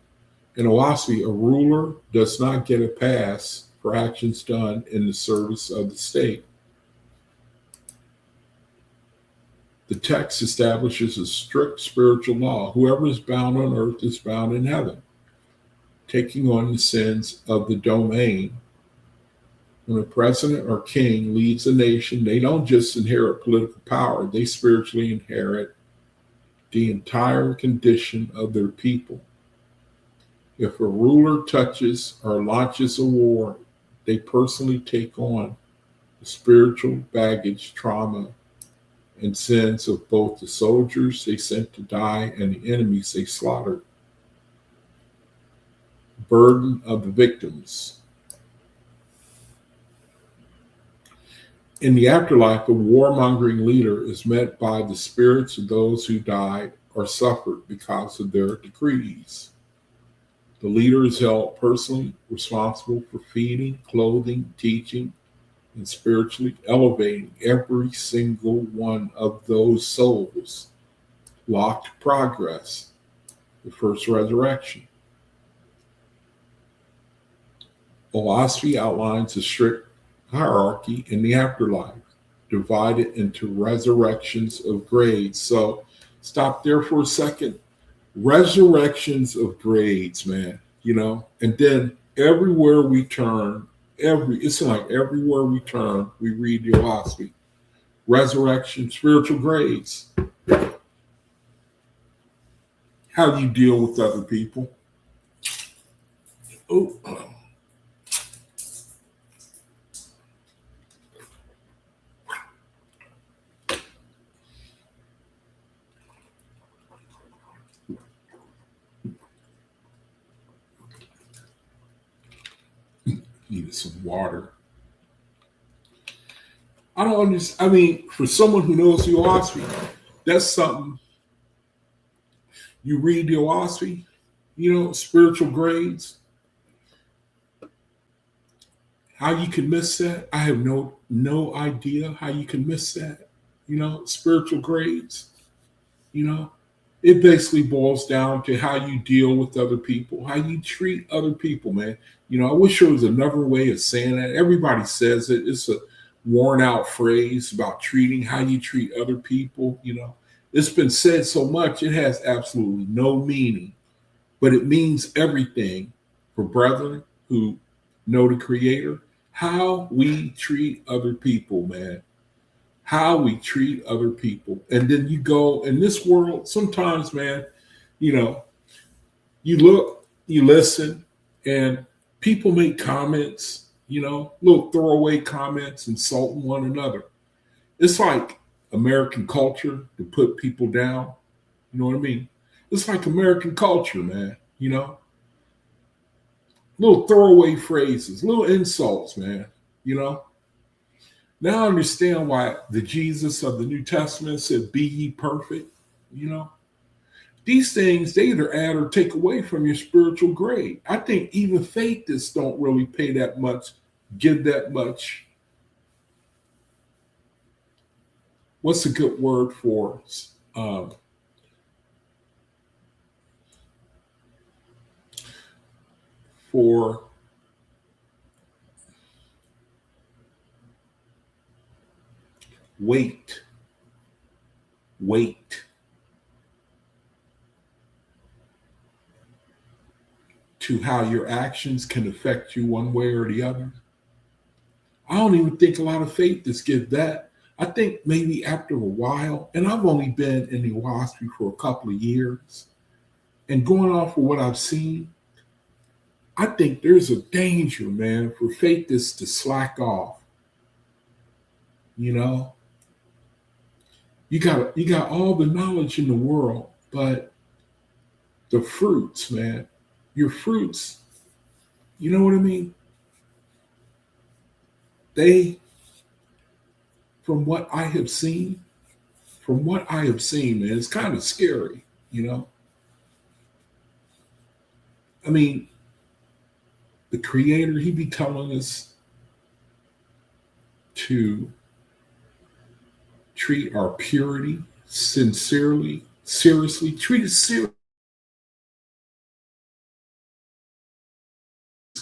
In OAHSPE, a ruler does not get a pass for actions done in the service of the state. The text establishes a strict spiritual law. Whoever is bound on earth is bound in heaven, taking on the sins of the domain When a president or king leads a nation, they don't just inherit political power, they spiritually inherit the entire condition of their people. If a ruler touches or launches a war, they personally take on the spiritual baggage, trauma, and sins of both the soldiers they sent to die and the enemies they slaughtered. Burden of the victims. In the afterlife, a warmongering leader is met by the spirits of those who died or suffered because of their decrees. The leader is held personally responsible for feeding, clothing, teaching, and spiritually elevating every single one of those souls locked to progress, the first resurrection. OAHSPE outlines a strict hierarchy in the afterlife, divided into resurrections of grades. So stop there for a second. Resurrections of grades, man, and then everywhere we turn, it's like everywhere we turn, we read the OAHSPE. Resurrection, spiritual grades. How you deal with other people. Oh, needed some water. I don't understand. I mean, for someone who knows the OAHSPE, that's something. You read the OAHSPE, spiritual grades. How you can miss that? I have no idea how you can miss that. Spiritual grades. It basically boils down to how you deal with other people, how you treat other people, man. I wish there was another way of saying that. Everybody says it. It's a worn out phrase about treating, how you treat other people. It's been said so much, it has absolutely no meaning, but it means everything for brethren who know the Creator. How we treat other people, man. How we treat other people. And then you go in this world, sometimes, man, you look, you listen, and people make comments, little throwaway comments, insulting one another. It's like American culture to put people down. You know what I mean? It's like American culture, man, little throwaway phrases, little insults, man, Now I understand why the Jesus of the New Testament said, be ye perfect. These things, they either add or take away from your spiritual grade. I think even faithists don't really pay that much, give that much. What's a good word for weight to how your actions can affect you one way or the other? I don't even think a lot of faithists give that. I think maybe after a while, and I've only been in the OAHSPE for a couple of years, and going off of what I've seen, I think there's a danger, man, for faithists to slack off. You got all the knowledge in the world, but the fruits, man, your fruits, you know what I mean? They, from what I have seen, man, it's kind of scary, I mean, the Creator, he be telling us to treat our purity sincerely, seriously, treat it seriously,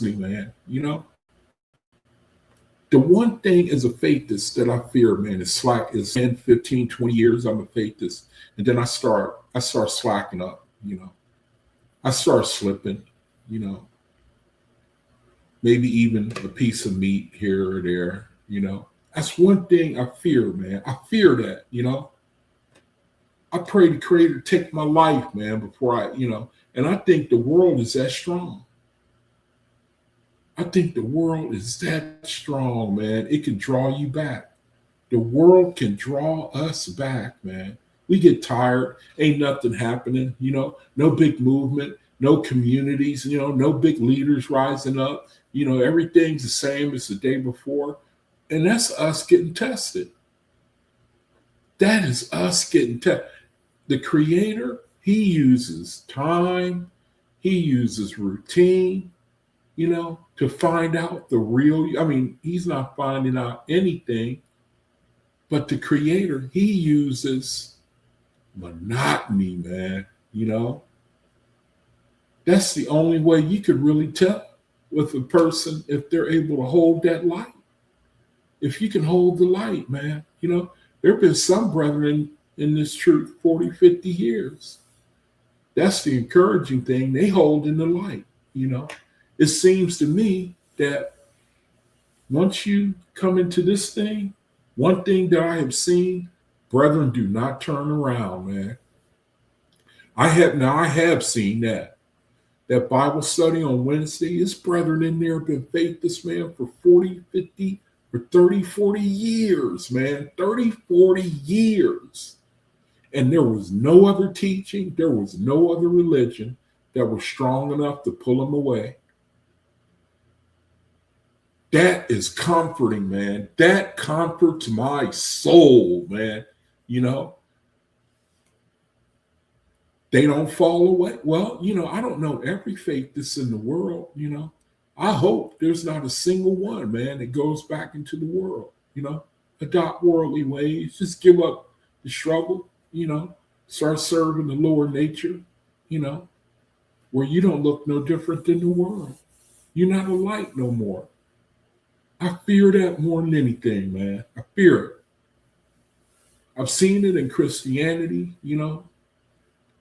man, The one thing as a faithist that I fear, man, is slack. Is 10, 15, 20 years I'm a faithist, and then I start slacking up, I start slipping, maybe even a piece of meat here or there, That's one thing I fear, man. I fear that. I pray the Creator take my life, man, before and I think the world is that strong. I think the world is that strong, man. It can draw you back. The world can draw us back, man. We get tired. Ain't nothing happening, no big movement, no communities, no big leaders rising up. Everything's the same as the day before. And that's us getting tested. That is us getting tested. The Creator, he uses time, he uses routine, to find out the real. I mean, he's not finding out anything, but the Creator, he uses monotony, man. That's the only way you could really tell with a person if they're able to hold that light. If you can hold the light, man, there have been some brethren in this truth 40, 50 years. That's the encouraging thing. They hold in the light, It seems to me that once you come into this thing, one thing that I have seen, brethren do not turn around, man. I have seen that Bible study on Wednesday. His brethren in there have been faithless, man, for 40, 50, for 30, 40 years, man. 30, 40 years. And there was no other teaching, there was no other religion that was strong enough to pull them away. That is comforting, man. That comforts my soul, man. They don't fall away. Well, I don't know every faith that's in the world, I hope there's not a single one, man, that goes back into the world, adopt worldly ways, just give up the struggle, start serving the lower nature, where you don't look no different than the world. You're not a light no more. I fear that more than anything, man. I fear it. I've seen it in Christianity,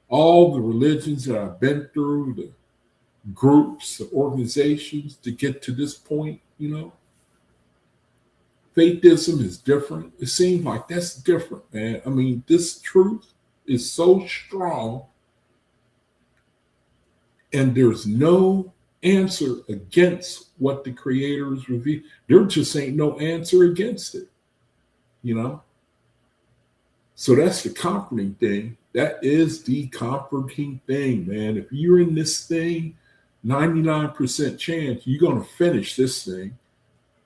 all the religions that I've been through, the groups, the organizations to get to this point, Faithism is different. It seems like that's different, man. I mean, this truth is so strong, and there's no answer against what the Creator has revealed. There just ain't no answer against it, So that's the comforting thing. That is the comforting thing, man. If you're in this thing, 99% chance you're going to finish this thing.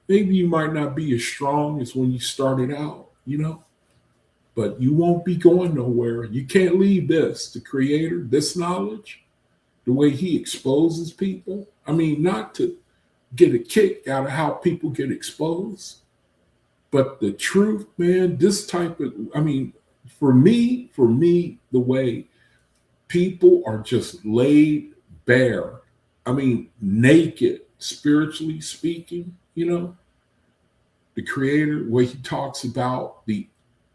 Maybe you might not be as strong as when you started out, but you won't be going nowhere. You can't leave this, the Creator, this knowledge, the way he exposes people. I mean, not to get a kick out of how people get exposed, but the truth, man, this type of, for me, the way people are just laid bare, naked, spiritually speaking, the Creator, where he talks about the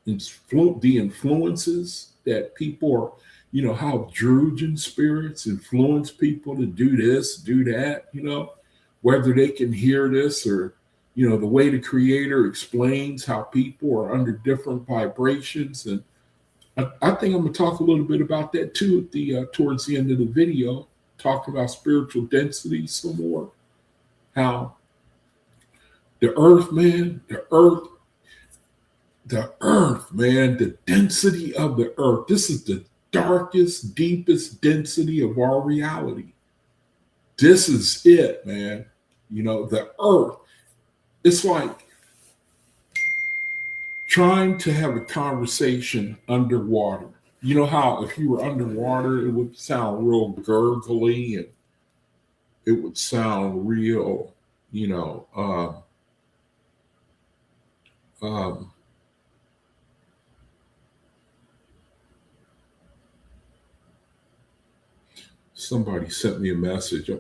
influences that people are, how Druidian spirits influence people to do this, do that, whether they can hear this or, the way the Creator explains how people are under different vibrations. And I think I'm going to talk a little bit about that too at the towards the end of the video, talk about spiritual density some more, how the earth, man, the density of the earth. This is the darkest, deepest density of our reality. This is it, man. The earth. It's like trying to have a conversation underwater. You know how if you were underwater, it would sound real gurgly and it would sound real, somebody sent me a message.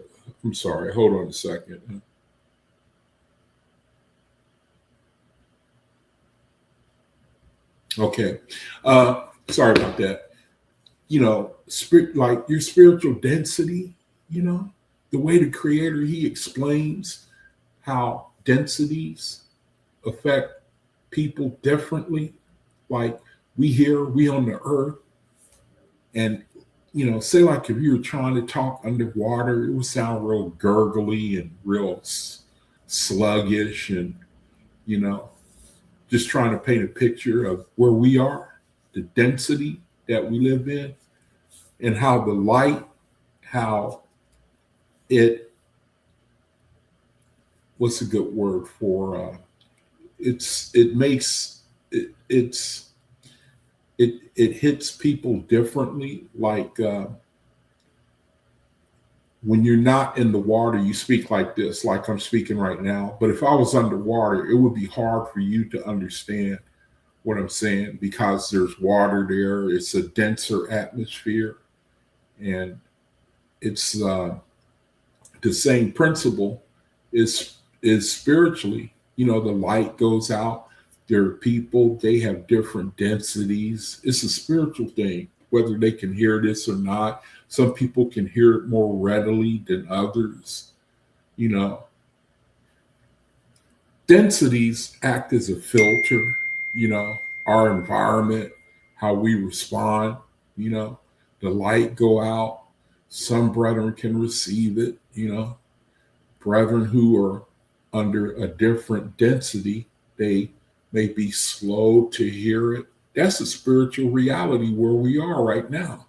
I'm sorry. Hold on a second. Okay. Sorry about that. Like your spiritual density, the way the Creator, he explains how densities affect people differently. Like we on the earth, and say like if you were trying to talk underwater, it would sound real gurgly and real sluggish, and you know, just trying to paint a picture of where we are, the density that we live in, and how the light, how it, what's a good word for it makes it hits people differently. Like when you're not in the water, you speak like this, like I'm speaking right now. But if I was underwater, it would be hard for you to understand what I'm saying because there's water there. It's a denser atmosphere, and it's the same principle is spiritually. The light goes out. There are people, they have different densities. It's a spiritual thing, whether they can hear this or not. Some people can hear it more readily than others. You know, densities act as a filter, our environment, how we respond, the light go out. Some brethren can receive it, brethren who are under a different density, they may be slow to hear it. That's a spiritual reality where we are right now.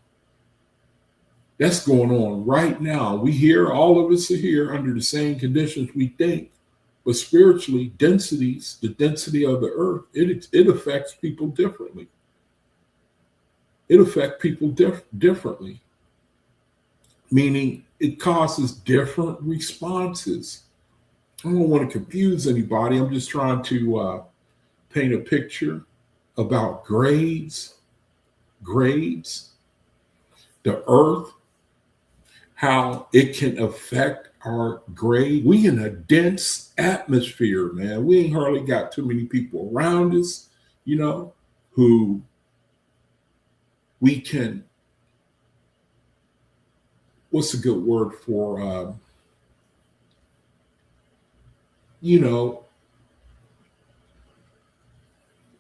That's going on right now. We hear, all of us are here under the same conditions we think, but spiritually, densities, the density of the earth, it affects people differently. It affects people differently, meaning it causes different responses. I don't want to confuse anybody. I'm just trying to paint a picture about grades, the earth, how it can affect our grade. We in a dense atmosphere, man. We ain't hardly got too many people around us, who we can, what's a good word for,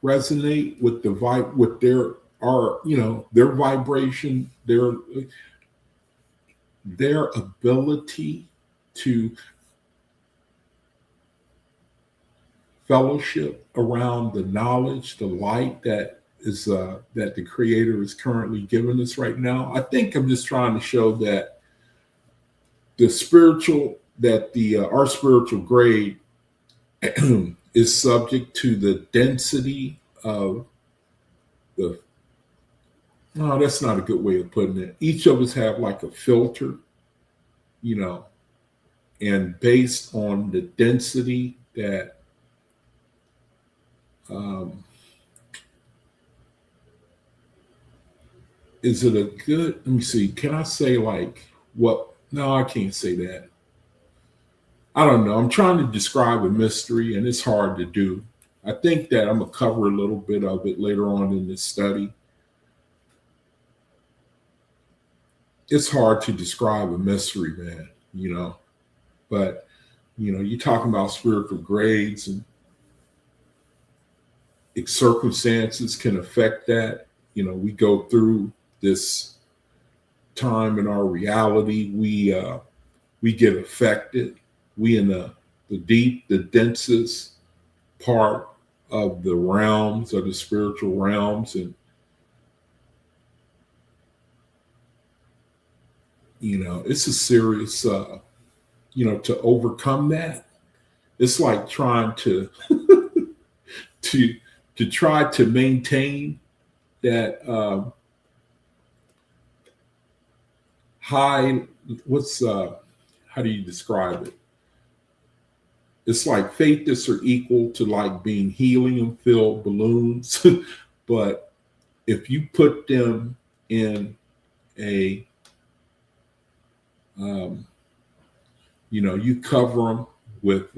resonate with the vibe, with their vibration, their ability to fellowship around the knowledge, the light that is that the Creator is currently giving us right now. I think I'm just trying to show that our spiritual grade is subject to the density of the. No, that's not a good way of putting it. Each of us have like a filter, and based on the density that is it a good, let me see, can I say like what? No, I can't say that. I don't know. I'm trying to describe a mystery and it's hard to do. I think that I'm going to cover a little bit of it later on in this study. It's hard to describe a mystery, man, but, you're talking about spiritual grades, and circumstances can affect that. We go through this time in our reality. We get affected. We in the densest part of the realms, of the spiritual realms, and it's a serious to overcome that. It's like trying to to try to maintain that high, how do you describe it? It's like faiths are equal to like being helium-filled balloons. But if you put them in a, you cover them with,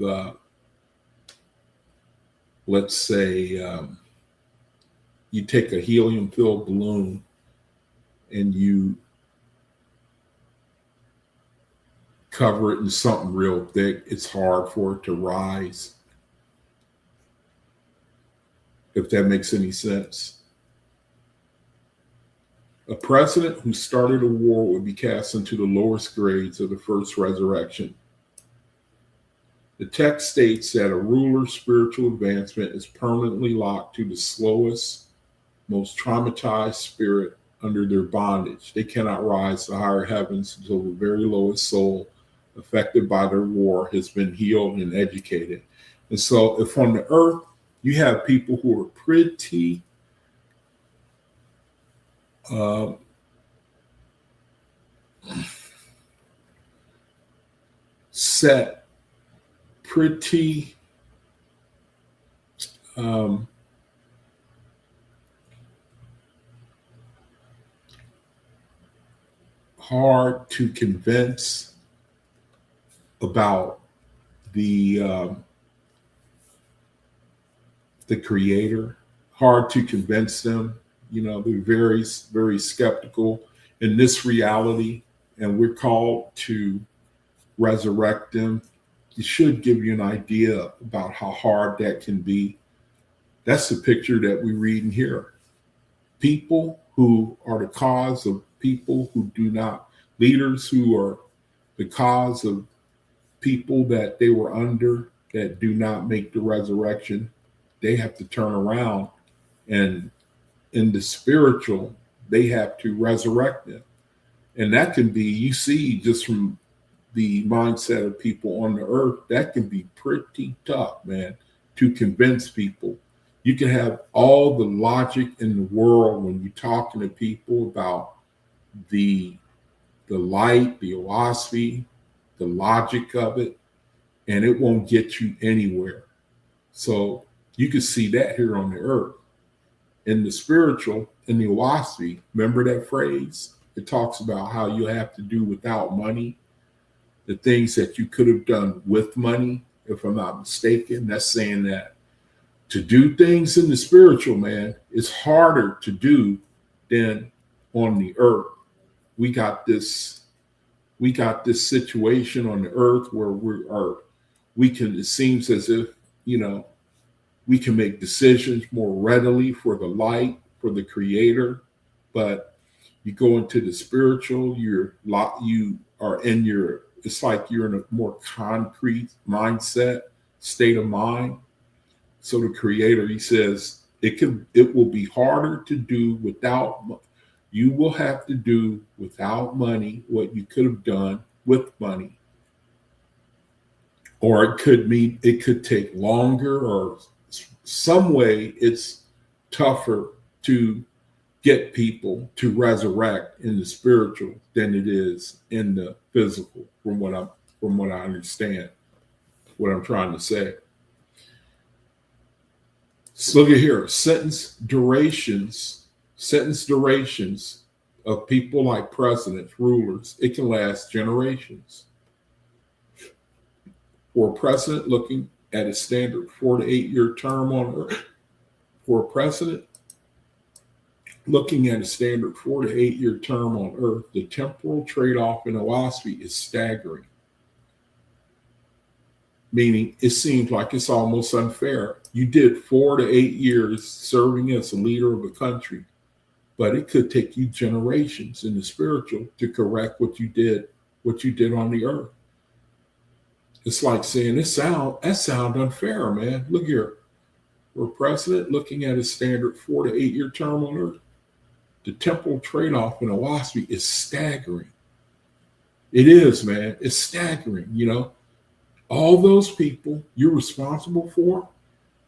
let's say, you take a helium-filled balloon and you cover it in something real thick, it's hard for it to rise, if that makes any sense. A president who started a war would be cast into the lowest grades of the first resurrection. The text states that a ruler's spiritual advancement is permanently locked to the slowest, most traumatized spirit under their bondage. They cannot rise to higher heavens until the very lowest soul affected by their war has been healed and educated. And so if on the earth you have people who are pretty set, pretty hard to convince about the creator, hard to convince them. They're very, very skeptical in this reality, and we're called to resurrect them. It should give you an idea about how hard that can be. That's the picture that we read in here. People who are the cause of people who do not, leaders who are the cause of people that they were under that do not make the resurrection, they have to turn around, and in the spiritual, they have to resurrect them. And that can be, you see, just from the mindset of people on the earth, that can be pretty tough, man, to convince people. You can have all the logic in the world when you're talking to people about the light, the OAHSPE, the logic of it, and it won't get you anywhere. So you can see that here on the earth. In the spiritual, in the OAHSPE, remember that phrase? It talks about how you have to do without money, the things that you could have done with money, if I'm not mistaken. That's saying that to do things in the spiritual, man, is harder to do than on the earth. We got this situation on the earth where it seems as if, we can make decisions more readily for the light, for the creator. But you go into the spiritual, it's like you're in a more concrete mindset, state of mind. So the creator, he says, it will be harder to do without, you will have to do without money what you could have done with money. Or it could take longer, or some way it's tougher to get people to resurrect in the spiritual than it is in the physical, from what I understand, what I'm trying to say. So look at here, sentence durations of people like presidents, rulers, it can last generations. For a president looking at a standard 4 to 8 year term on earth, the temporal trade-off in OAHSPE is staggering. Meaning it seems like it's almost unfair. You did 4 to 8 years serving as a leader of a country, but it could take you generations in the spiritual to correct what you did on the earth. It's like saying that sound unfair, man. Look here. For a president looking at a standard 4 to 8 year term on earth, the temporal trade-off in OAHSPE is staggering. It is, man. It's staggering, All those people you're responsible for,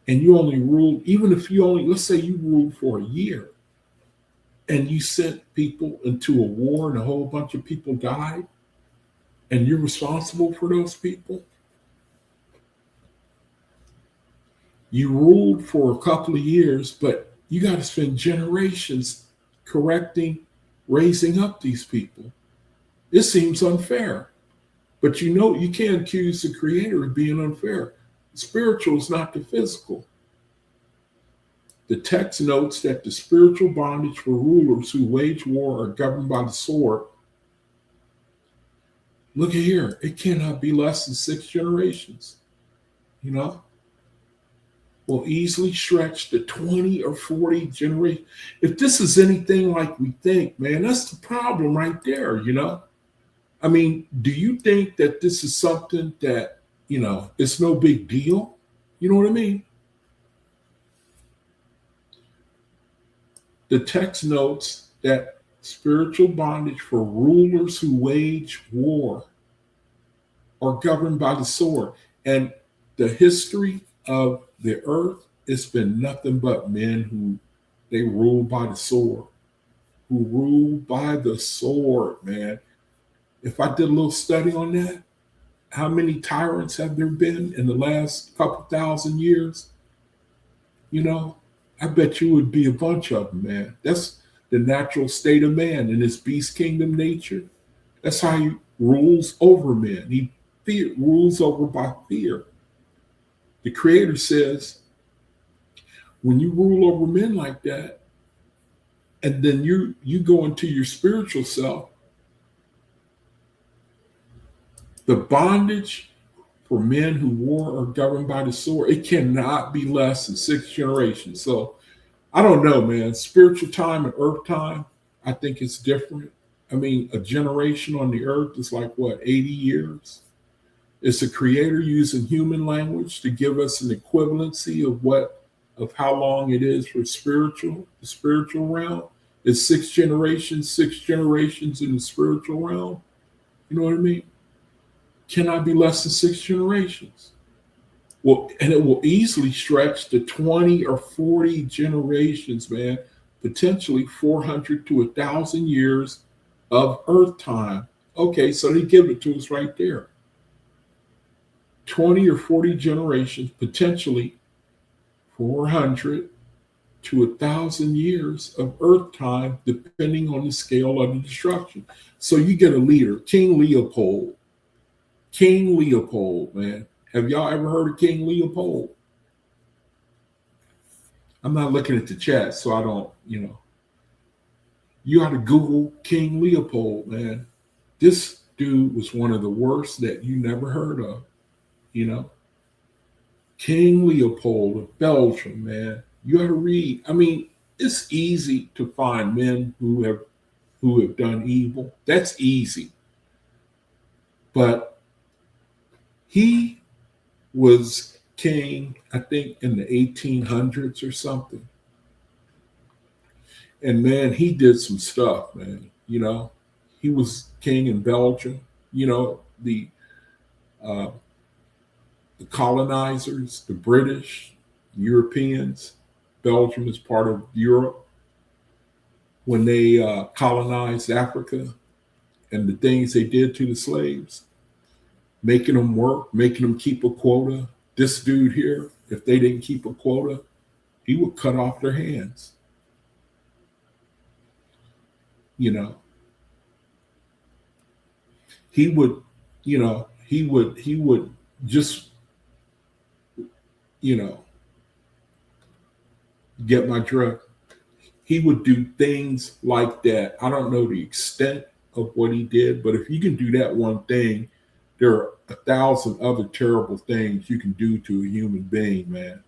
and you only ruled, let's say you ruled for a year, and you sent people into a war and a whole bunch of people died, and you're responsible for those people. You ruled for a couple of years, but you got to spend generations correcting, raising up these people. It seems unfair. But you can't accuse the creator of being unfair. The spiritual is not the physical. The text notes that the spiritual bondage for rulers who wage war are governed by the sword Look at here. It cannot be less than 6 generations. You know, will easily stretch to 20 or 40 generations. If this is anything like we think, man, that's the problem right there, you know? I mean, do you think that this is something that, it's no big deal? You know what I mean? The text notes that spiritual bondage for rulers who wage war are governed by the sword. And the history of the earth, it's been nothing but men who they rule by the sword, who rule by the sword, man. If I did a little study on that, how many tyrants have there been in the last couple thousand years? I bet you would be a bunch of them, man. That's the natural state of man in his beast kingdom nature. That's how he rules over men. He rules over by fear. The Creator says, when you rule over men like that, and then you go into your spiritual self, the bondage for men who war are governed by the sword, it cannot be less than 6 generations. So I don't know, man. Spiritual time and earth time, I think it's different. I mean, a generation on the earth is like what, 80 years? It's the Creator using human language to give us an equivalency of how long it is for the spiritual realm. It's 6 generations in the spiritual realm. You know what I mean? Cannot be less than 6 generations. Well, and it will easily stretch to 20 or 40 generations, man, potentially 400 to 1,000 years of earth time. Okay, so they give it to us right there. 20 or 40 generations, potentially 400 to 1,000 years of earth time, depending on the scale of the destruction. So you get a leader, King Leopold. King Leopold, man. Have y'all ever heard of King Leopold? I'm not looking at the chat, so I don't, You ought to Google King Leopold, man. This dude was one of the worst that you never heard of, King Leopold of Belgium, man. You ought to read. I mean, it's easy to find men who have done evil. That's easy. But he was king, I think, in the 1800s or something. And man, he did some stuff, man. He was king in Belgium. The colonizers, the British, Europeans. Belgium is part of Europe. When they colonized Africa and the things they did to the slaves, making them work, making them keep a quota. This dude here, if they didn't keep a quota, he would cut off their hands. He would just, get my drift. He would do things like that. I don't know the extent of what he did, but if you can do that one thing, there are 1,000 other terrible things you can do to a human being, man.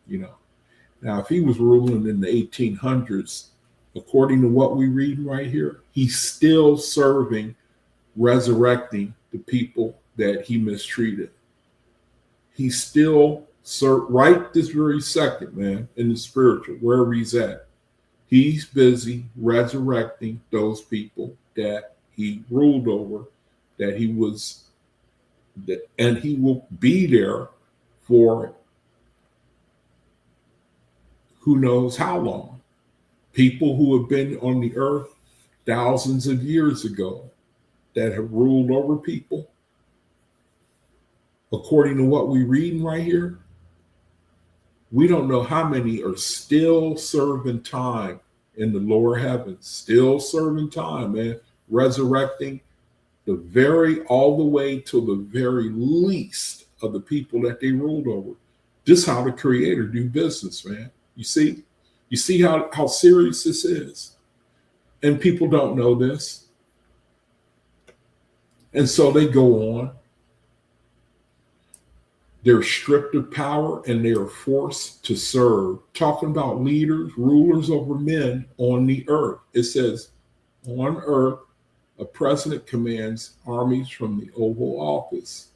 Now, if he was ruling in the 1800s, according to what we read right here, he's still serving, resurrecting the people that he mistreated. He's still right this very second, man, in the spiritual, wherever he's at. He's busy resurrecting those people that he ruled over, that he was, and he will be there for who knows how long. People who have been on the earth thousands of years ago that have ruled over people. According to what we're reading right here, we don't know how many are still serving time in the lower heavens, still serving time, man, resurrecting all the way to the very least of the people that they ruled over. This is how the Creator do business, man. You see how serious this is. And people don't know this. And so they go on. They're stripped of power and they are forced to serve. Talking about leaders, rulers over men on the earth. It says, on earth, a president commands armies from the Oval Office.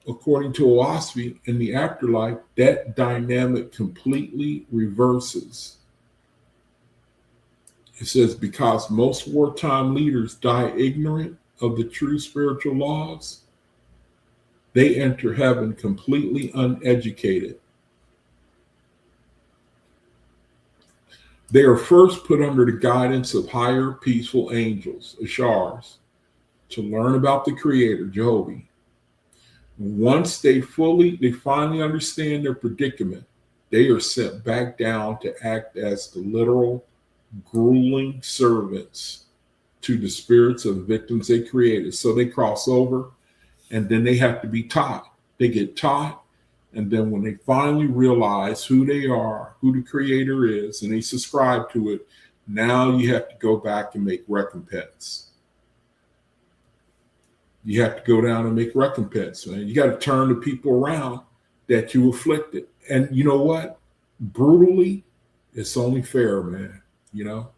According to OAHSPE, in the afterlife, that dynamic completely reverses. It says, because most wartime leaders die ignorant of the true spiritual laws, they enter heaven completely uneducated. They are first put under the guidance of higher peaceful angels, Ashars, to learn about the Creator, Jehovah. Once they finally understand their predicament, they are sent back down to act as the literal, grueling servants to the spirits of the victims they created. So they cross over, and then they have to be taught. They get taught, and then when they finally realize who they are, who the Creator is, and they subscribe to it, now you have to go back and make recompense. You have to go down and make recompense, man. You got to turn the people around that you afflicted. And you know what? Brutally, it's only fair, man. You know?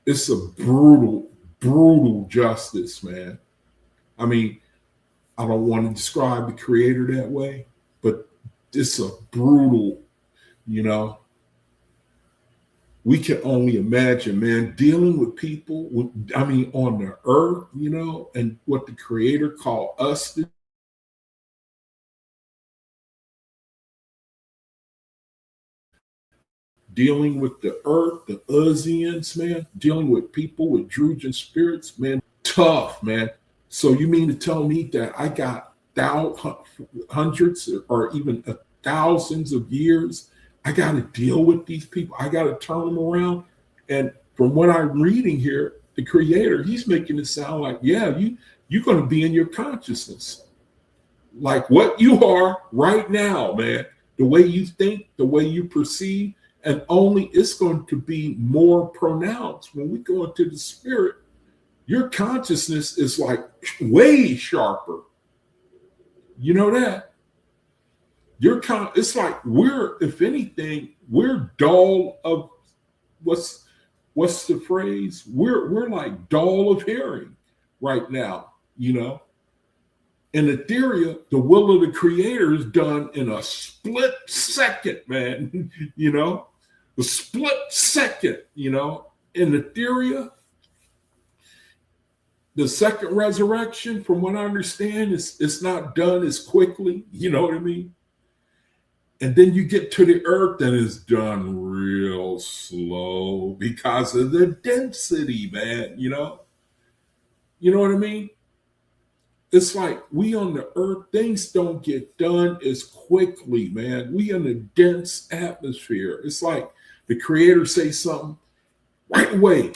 It's a brutal justice, man. I mean, I don't want to describe the Creator that way, but it's a brutal, you know. We can only imagine, man, dealing with people, on the earth, you know, and what the Creator called us to dealing with the earth, the Uzians, man, dealing with people with Druidian spirits, man, tough, man. So you mean to tell me that I got hundreds or even thousands of years I got to deal with these people. I got to turn them around. And from what I'm reading here, the Creator, he's making it sound like, yeah, you're going to be in your consciousness. Like what you are right now, man. The way you think, the way you perceive, and only it's going to be more pronounced. When we go into the spirit, your consciousness is like way sharper. You know that? It's like if anything, we're dull of what's the phrase? We're like dull of hearing right now, you know. In Etheria, the will of the Creator is done in a split second, man. You know, a split second, you know. In Etheria, the second resurrection, from what I understand, it's not done as quickly. You know what I mean? And then you get to the earth and it's done real slow because of the density, man, you know? You know what I mean? It's like we on the earth, things don't get done as quickly, man. We in a dense atmosphere. It's like the Creator say something right away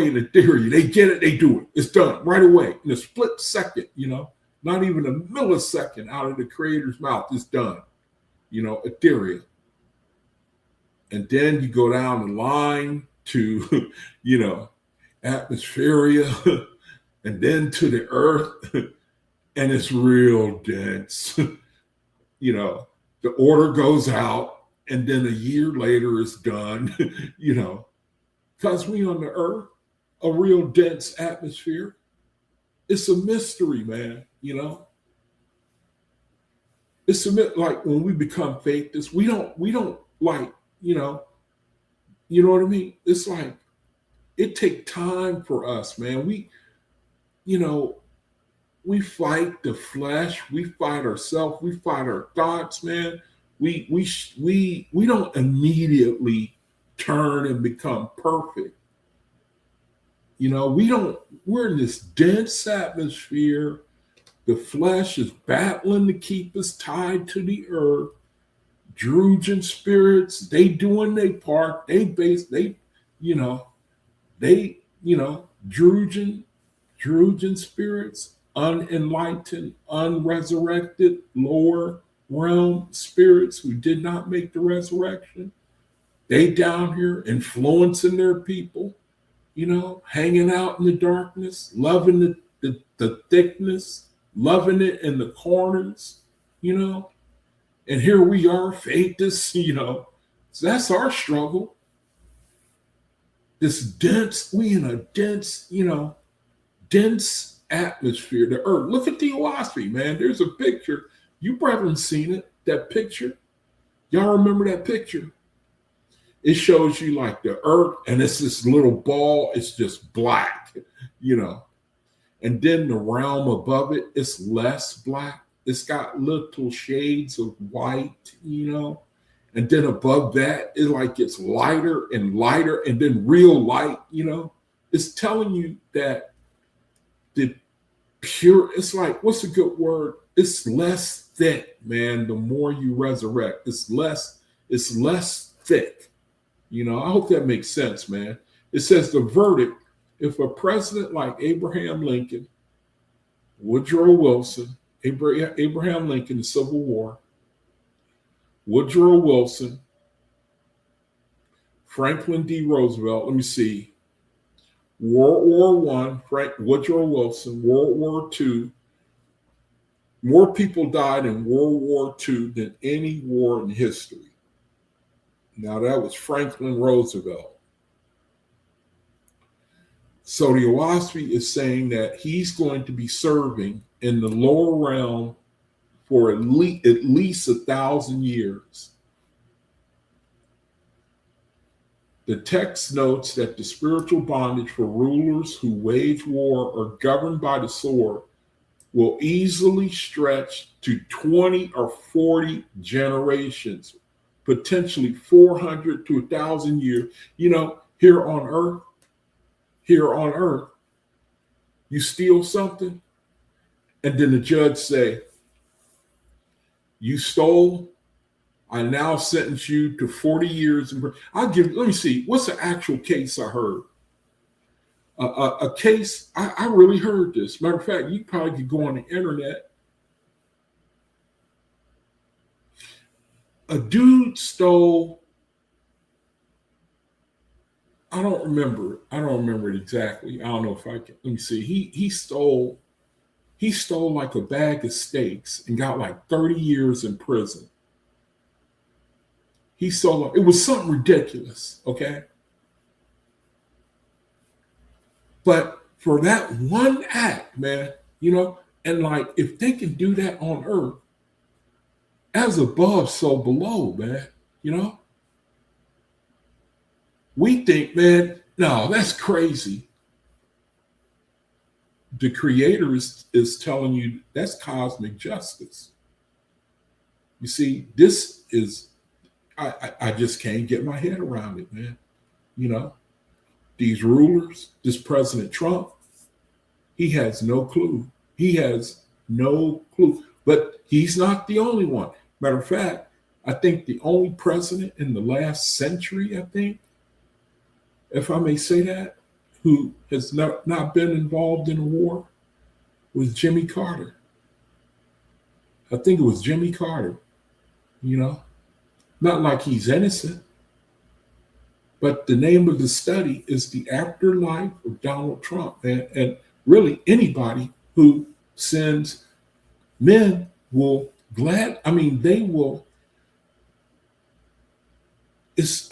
in the theory. They get it, they do it. It's done right away in a split second, you know? Not even a millisecond out of the Creator's mouth, it's done. You know, Ethereum. And then you go down the line to, you know, atmospheria, and then to the earth, and it's real dense. You know, the order goes out, and then a year later it's done, you know, because we on the earth, a real dense atmosphere. It's a mystery, man, you know. It's like when we become faithists, we don't like, you know what I mean? It's like it takes time for us, man. We fight the flesh, we fight ourselves, we fight our thoughts, man. We don't immediately turn and become perfect. You know, we're in this dense atmosphere. The flesh is battling to keep us tied to the earth. Druidian spirits, they doing their part. Druidian spirits, unenlightened, unresurrected, lower realm spirits who did not make the resurrection. They down here influencing their people, hanging out in the darkness, loving the thickness, loving it in the corners, you know. And here we are, faith is, so that's our struggle. We in a dense atmosphere, the earth. Look at the OAHSPE, man. There's a picture. You brethren seen it, that picture. Y'all remember that picture? It shows you like the earth, and it's this little ball. It's just black, And then the realm above it, it's less black. It's got little shades of white, And then above that, it like gets lighter and lighter, and then real light, It's telling you that the pure, it's like, what's a good word? It's less thick, man. The more you resurrect, it's less thick. I hope that makes sense, man. It says the verdict, if a president like Abraham Lincoln, Woodrow Wilson, Abraham Lincoln, the Civil War, Woodrow Wilson, Franklin D. Roosevelt, let me see, World War I, Woodrow Wilson, World War II, more people died in World War II than any war in history. Now, that was Franklin Roosevelt. So the OAHSPE is saying that he's going to be serving in the lower realm for at least 1,000 years. The text notes that the spiritual bondage for rulers who wage war or governed by the sword will easily stretch to 20 or 40 generations, potentially 400 to 1,000 years. Here on earth, you steal something, and then the judge say, you stole, I now sentence you to 40 years. Let me see, what's the actual case I heard? A case, I really heard this. Matter of fact, you probably could go on the internet. A dude stole, I don't remember it exactly. I don't know if I can, let me see. He stole like a bag of steaks and got like 30 years in prison. He stole, it was something ridiculous, okay? But for that one act, man, and like if they can do that on earth, as above, so below, man, We think, man, no, that's crazy. The Creator is telling you that's cosmic justice. You see, this is, I just can't get my head around it, man. These rulers, this President Trump, he has no clue. He has no clue. But he's not the only one. Matter of fact, I think the only president in the last century, if I may say that, who has not been involved in a war was Jimmy Carter. I think it was Jimmy Carter, Not like he's innocent, but the name of the study is The Afterlife of Donald Trump. And really anybody who sins, men will they will,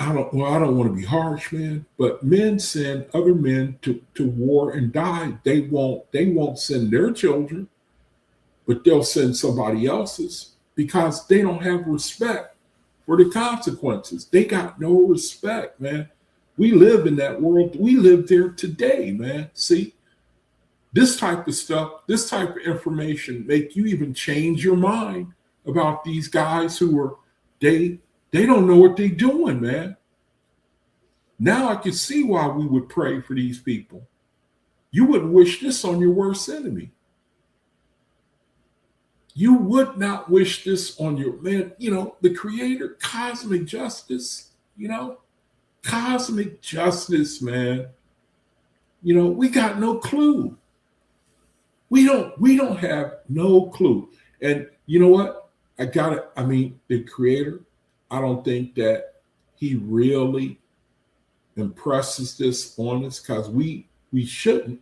I don't want to be harsh, man, but men send other men to war and die. They won't send their children, but they'll send somebody else's because they don't have respect for the consequences. They got no respect, man. We live in that world. We live there today, man. See, this type of stuff, this type of information make you even change your mind about these guys who are, they don't know what they're doing, man. Now I can see why we would pray for these people. You wouldn't wish this on your worst enemy. You would not wish this on your, man, the Creator, cosmic justice, cosmic justice, man. We got no clue. We don't have no clue. And you know what? The Creator, I don't think that he really impresses this on us because we shouldn't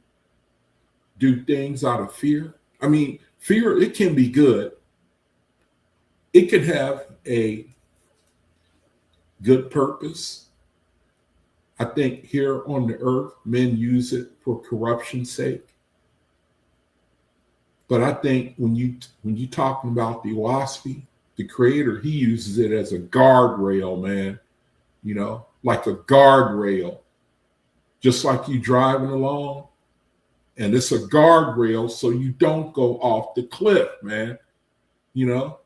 do things out of fear. I mean, fear, it can be good. It can have a good purpose. I think here on the earth, men use it for corruption's sake. But I think when you talking about the OAHSPE, the creator, he uses it as a guardrail, man. You know, like a guardrail. Just like you driving along, and it's a guardrail so you don't go off the cliff, man. You know,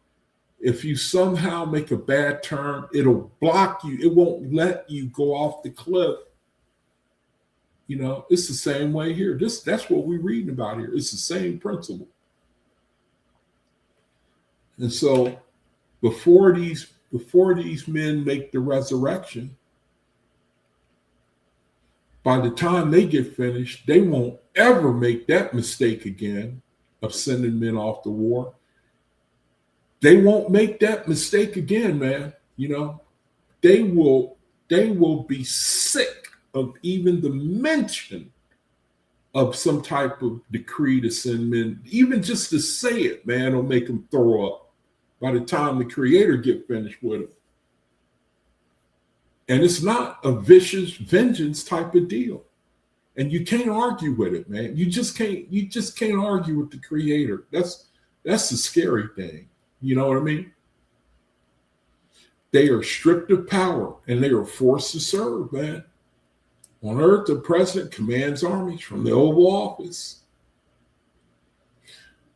if you somehow make a bad turn, it'll block you. It won't let you go off the cliff. You know, it's the same way here. That's what we're reading about here. It's the same principle. And so before these men make the resurrection, by the time they get finished, they won't ever make that mistake again of sending men off to war. They won't make that mistake again, man. You know, they will be sick of even the mention of some type of decree to send men. Even just to say it, man, will make them throw up by the time the creator get finished with them. And it's not a vicious vengeance type of deal. And you can't argue with it, man. You just can't argue with the creator. That's the scary thing. You know what I mean? They are stripped of power and they are forced to serve, man. On earth, the president commands armies from the Oval Office.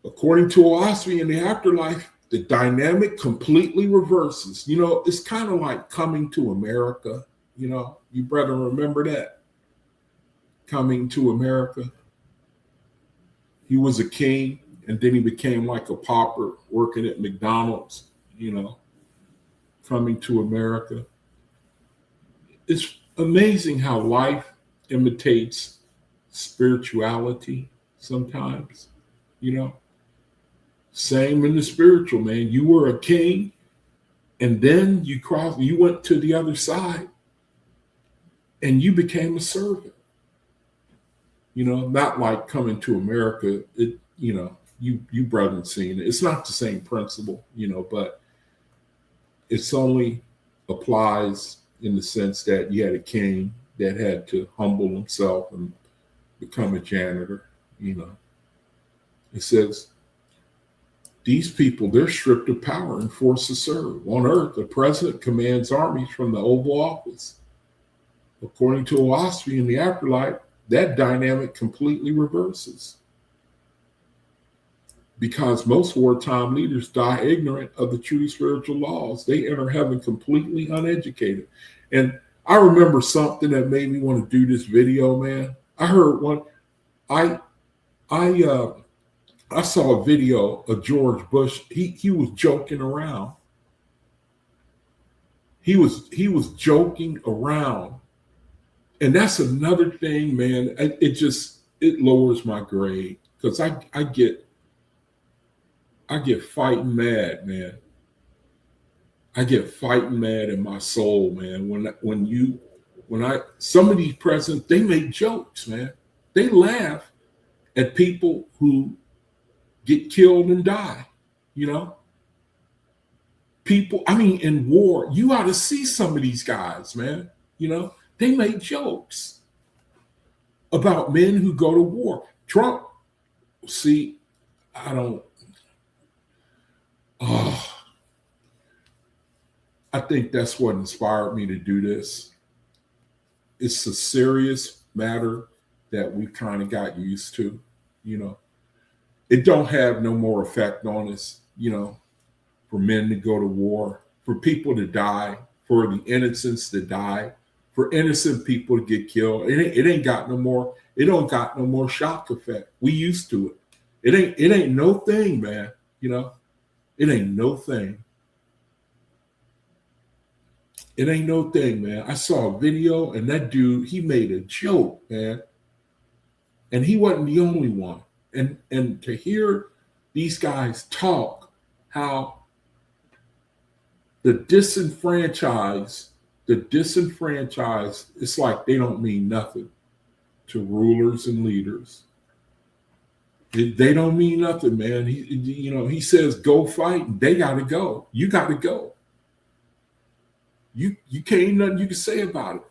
According to OAHSPE in the afterlife, the dynamic completely reverses. You know, it's kind of like Coming to America. You know, you better remember that. Coming to America. He was a king, and then he became like a pauper working at McDonald's, you know, Coming to America. It's amazing how life imitates spirituality sometimes, you know. Same in the spiritual, man. You were a king, and then you went to the other side, and you became a servant. You know, not like Coming to America. It, you know, you brethren seen it. It's not the same principle, you know, but it's only applies in the sense that you had a king that had to humble himself and become a janitor, you know. It says, these people, they're stripped of power and forced to serve. On earth, the president commands armies from the Oval Office. According to OAHSPE in the afterlife, that dynamic completely reverses. Because most wartime leaders die ignorant of the true spiritual laws. They enter heaven completely uneducated. And I remember something that made me want to do this video, man. I heard one. I saw a video of George Bush. He was joking around. He was joking around. And that's another thing, man. It lowers my grade because I get fighting mad, man. I get fighting mad in my soul, man. Some of these presidents, they make jokes, man. They laugh at people who get killed and die, you know? People, I mean, in war, you ought to see some of these guys, man. You know, they make jokes about men who go to war. Trump, see, I think that's what inspired me to do this. It's a serious matter that we kind of got used to, you know. It don't have no more effect on us, you know, for men to go to war, for people to die, for the innocents to die, for innocent people to get killed. It ain't got no more. It don't got no more shock effect. We used to it. It ain't no thing, man. You know, it ain't no thing. It ain't no thing, man. I saw a video and that dude, he made a joke, man. And he wasn't the only one. And to hear these guys talk how the disenfranchised The disenfranchised, it's like they don't mean nothing to rulers and leaders. They don't mean nothing, man. He says, go fight. They got to go. You got to go. You can't nothing you can say about it.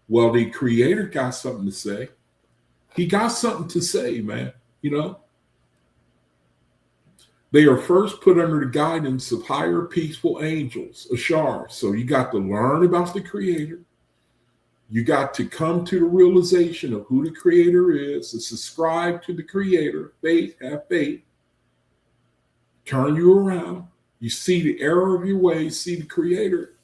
Well, the creator got something to say. He got something to say, man. They are first put under the guidance of higher peaceful angels, ashar. So you got to learn about the creator. You got to come to the realization of who the creator is and subscribe to the creator. Have faith. Turn you around. You see the error of your ways, see the creator.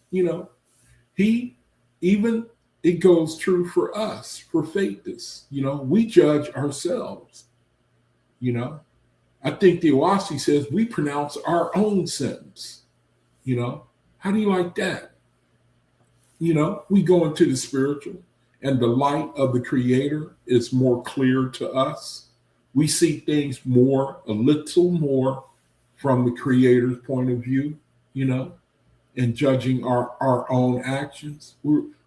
It goes true for us, for faithists. We judge ourselves. I think the OAHSPE says we pronounce our own sentence. How do you like that? We go into the spiritual and the light of the creator is more clear to us. We see things a little more from the creator's point of view, and judging our own actions.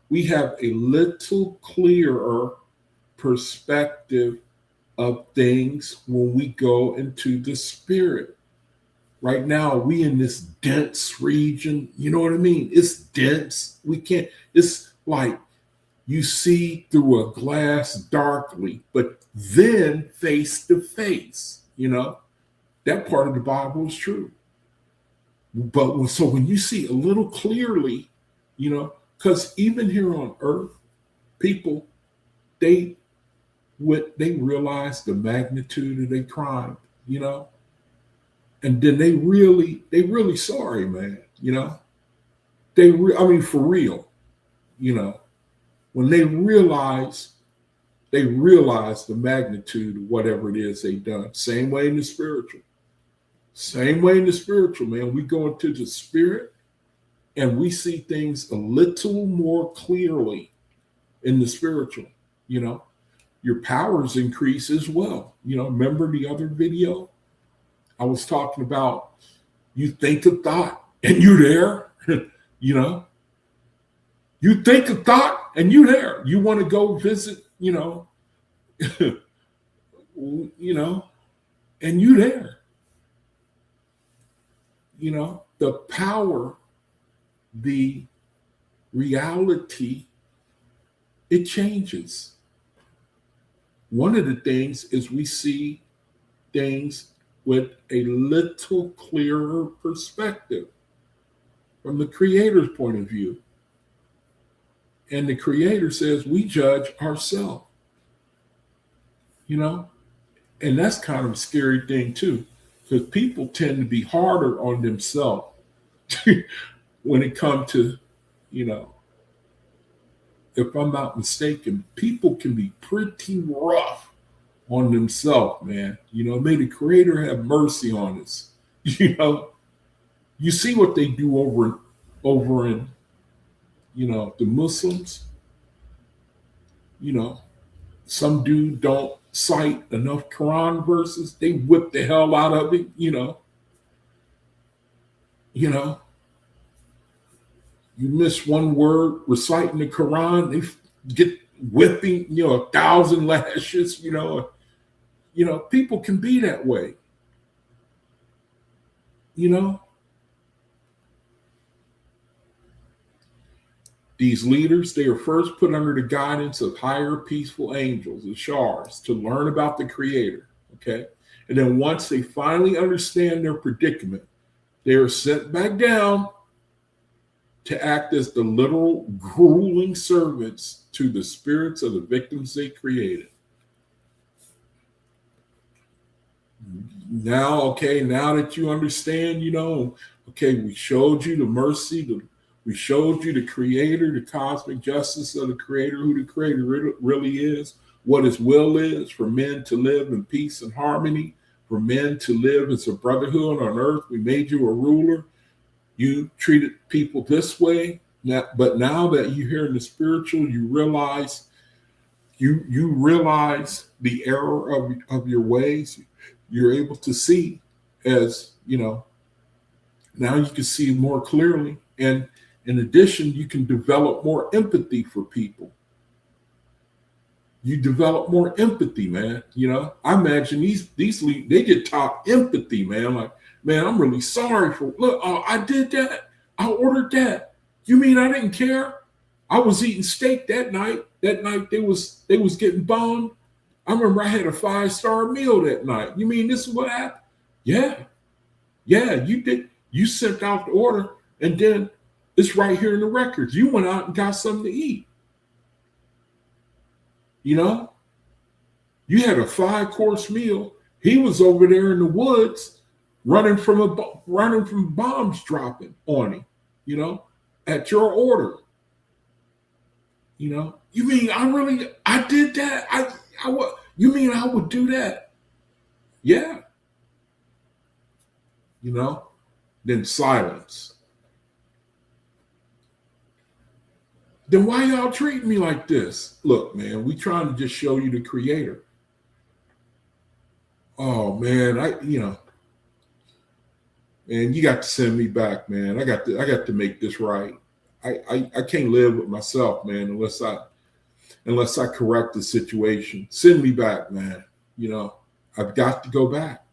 We have a little clearer perspective of things when we go into the spirit. Right now, we in this dense region, you know what I mean? It's dense. It's like you see through a glass darkly, but then face to face, that part of the Bible is true. But so when you see a little clearly, because even here on earth, people, they realize the magnitude of their crime, and then they really sorry, man, for real, when they realize the magnitude of whatever it is they've done. Same way in the spiritual, man. We go into the spirit and we see things a little more clearly in the spiritual, your powers increase as well. Remember the other video? I was talking about you think a thought and you're there, You think a thought and you're there. You want to go visit, and you're there. The power, the reality, it changes. One of the things is we see things with a little clearer perspective from the creator's point of view. And the creator says we judge ourselves, and that's kind of a scary thing too, because people tend to be harder on themselves when it comes to, if I'm not mistaken, people can be pretty rough on themselves, man. May the creator have mercy on us. You see what they do over in, the Muslims. Some dude don't cite enough Quran verses. They whip the hell out of it, You miss one word reciting the Quran, they get whipping, 1,000 lashes, people can be that way. These leaders, they are first put under the guidance of higher peaceful angels, the Ashars, to learn about the creator. Okay. And then once they finally understand their predicament, they are sent back down to act as the literal grueling servants to the spirits of the victims they created. Now that you understand, we showed you the mercy, we showed you the creator, the cosmic justice of the creator, who the creator really is, what his will is for men to live in peace and harmony, for men to live as a brotherhood on earth. We made you a ruler. You treated people this way, but now that you're here in the spiritual, you realize the error of your ways. You're able to see, as now you can see more clearly, and In addition, you can develop more empathy for people. You develop more empathy, man. I imagine these leaders, they get taught empathy, man. Like, man, I'm really sorry for, look, I did that. I ordered that. You mean I didn't care? I was eating steak that night. That night they was getting bombed. I remember I had a 5-star meal that night. You mean this is what happened? Yeah, you did. You sent out the order, and then it's right here in the records. You went out and got something to eat. You had a 5-course meal. He was over there in the woods running from bombs dropping on him, at your order. You mean I did that? You mean I would do that? Yeah. Then silence. Then why y'all treating me like this? Look, man, we trying to just show you the Creator. Oh man, man, you got to send me back, man. I got to make this right. I can't live with myself, man, unless I correct the situation. Send me back, man. I've got to go back.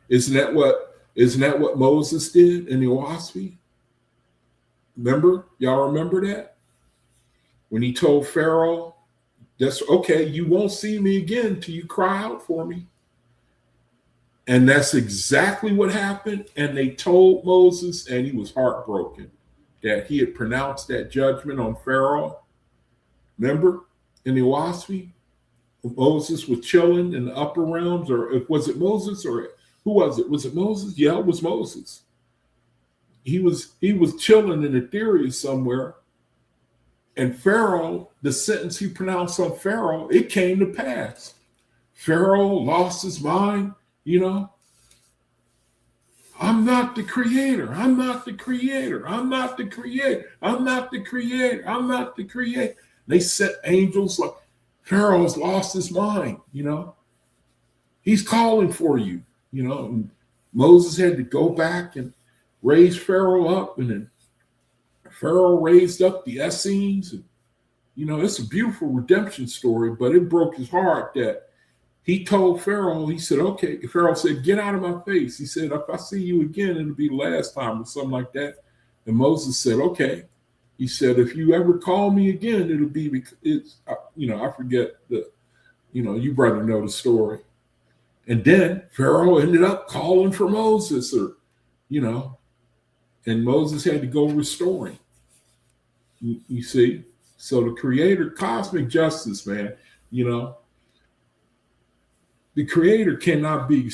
Isn't that what Moses did in the OAHSPE? Y'all remember that? When he told Pharaoh, that's okay, you won't see me again till you cry out for me. And that's exactly what happened. And they told Moses, and he was heartbroken that he had pronounced that judgment on Pharaoh. Remember in the OAHSPE? Moses was chilling in the upper realms, or was it Moses, or who was it? Was it Moses? Yeah, it was Moses. He was chilling in Etheria somewhere. And Pharaoh, the sentence he pronounced on Pharaoh, it came to pass. Pharaoh lost his mind, I'm not the Creator. I'm not the Creator. I'm not the Creator. I'm not the Creator. I'm not the Creator. They sent angels like, Pharaoh's lost his mind, He's calling for you, And Moses had to go back and raise Pharaoh up, and then Pharaoh raised up the Essenes. And, it's a beautiful redemption story, but it broke his heart that he told Pharaoh, he said, okay. Pharaoh said, get out of my face. He said, if I see you again, it'll be the last time, or something like that. And Moses said, okay. He said, if you ever call me again, it'll be, I forget you brother know the story. And then Pharaoh ended up calling for Moses, and Moses had to go restore him. You see? So the Creator, cosmic justice, man, the Creator cannot be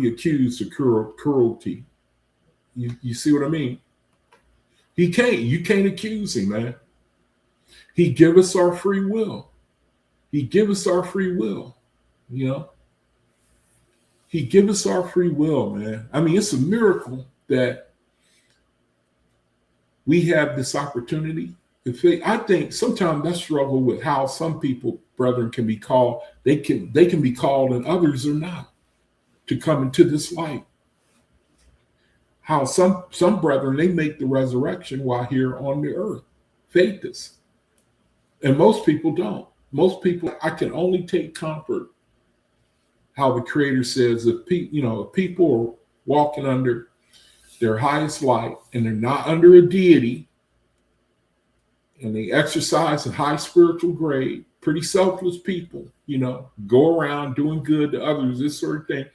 accused of cruelty. You see what I mean? You can't accuse him, man. He give us our free will. He give us our free will, He give us our free will, man. I mean, it's a miracle that we have this opportunity. I think sometimes I struggle with how some people, brethren, can be called. They can be called and others are not to come into this light. How some brethren, they make the resurrection while here on the earth. Faith is. And most people don't. Most people, I can only take comfort how the Creator says if people are walking under their highest light and they're not under a deity and they exercise a high spiritual grade, pretty selfless people, go around doing good to others, this sort of thing.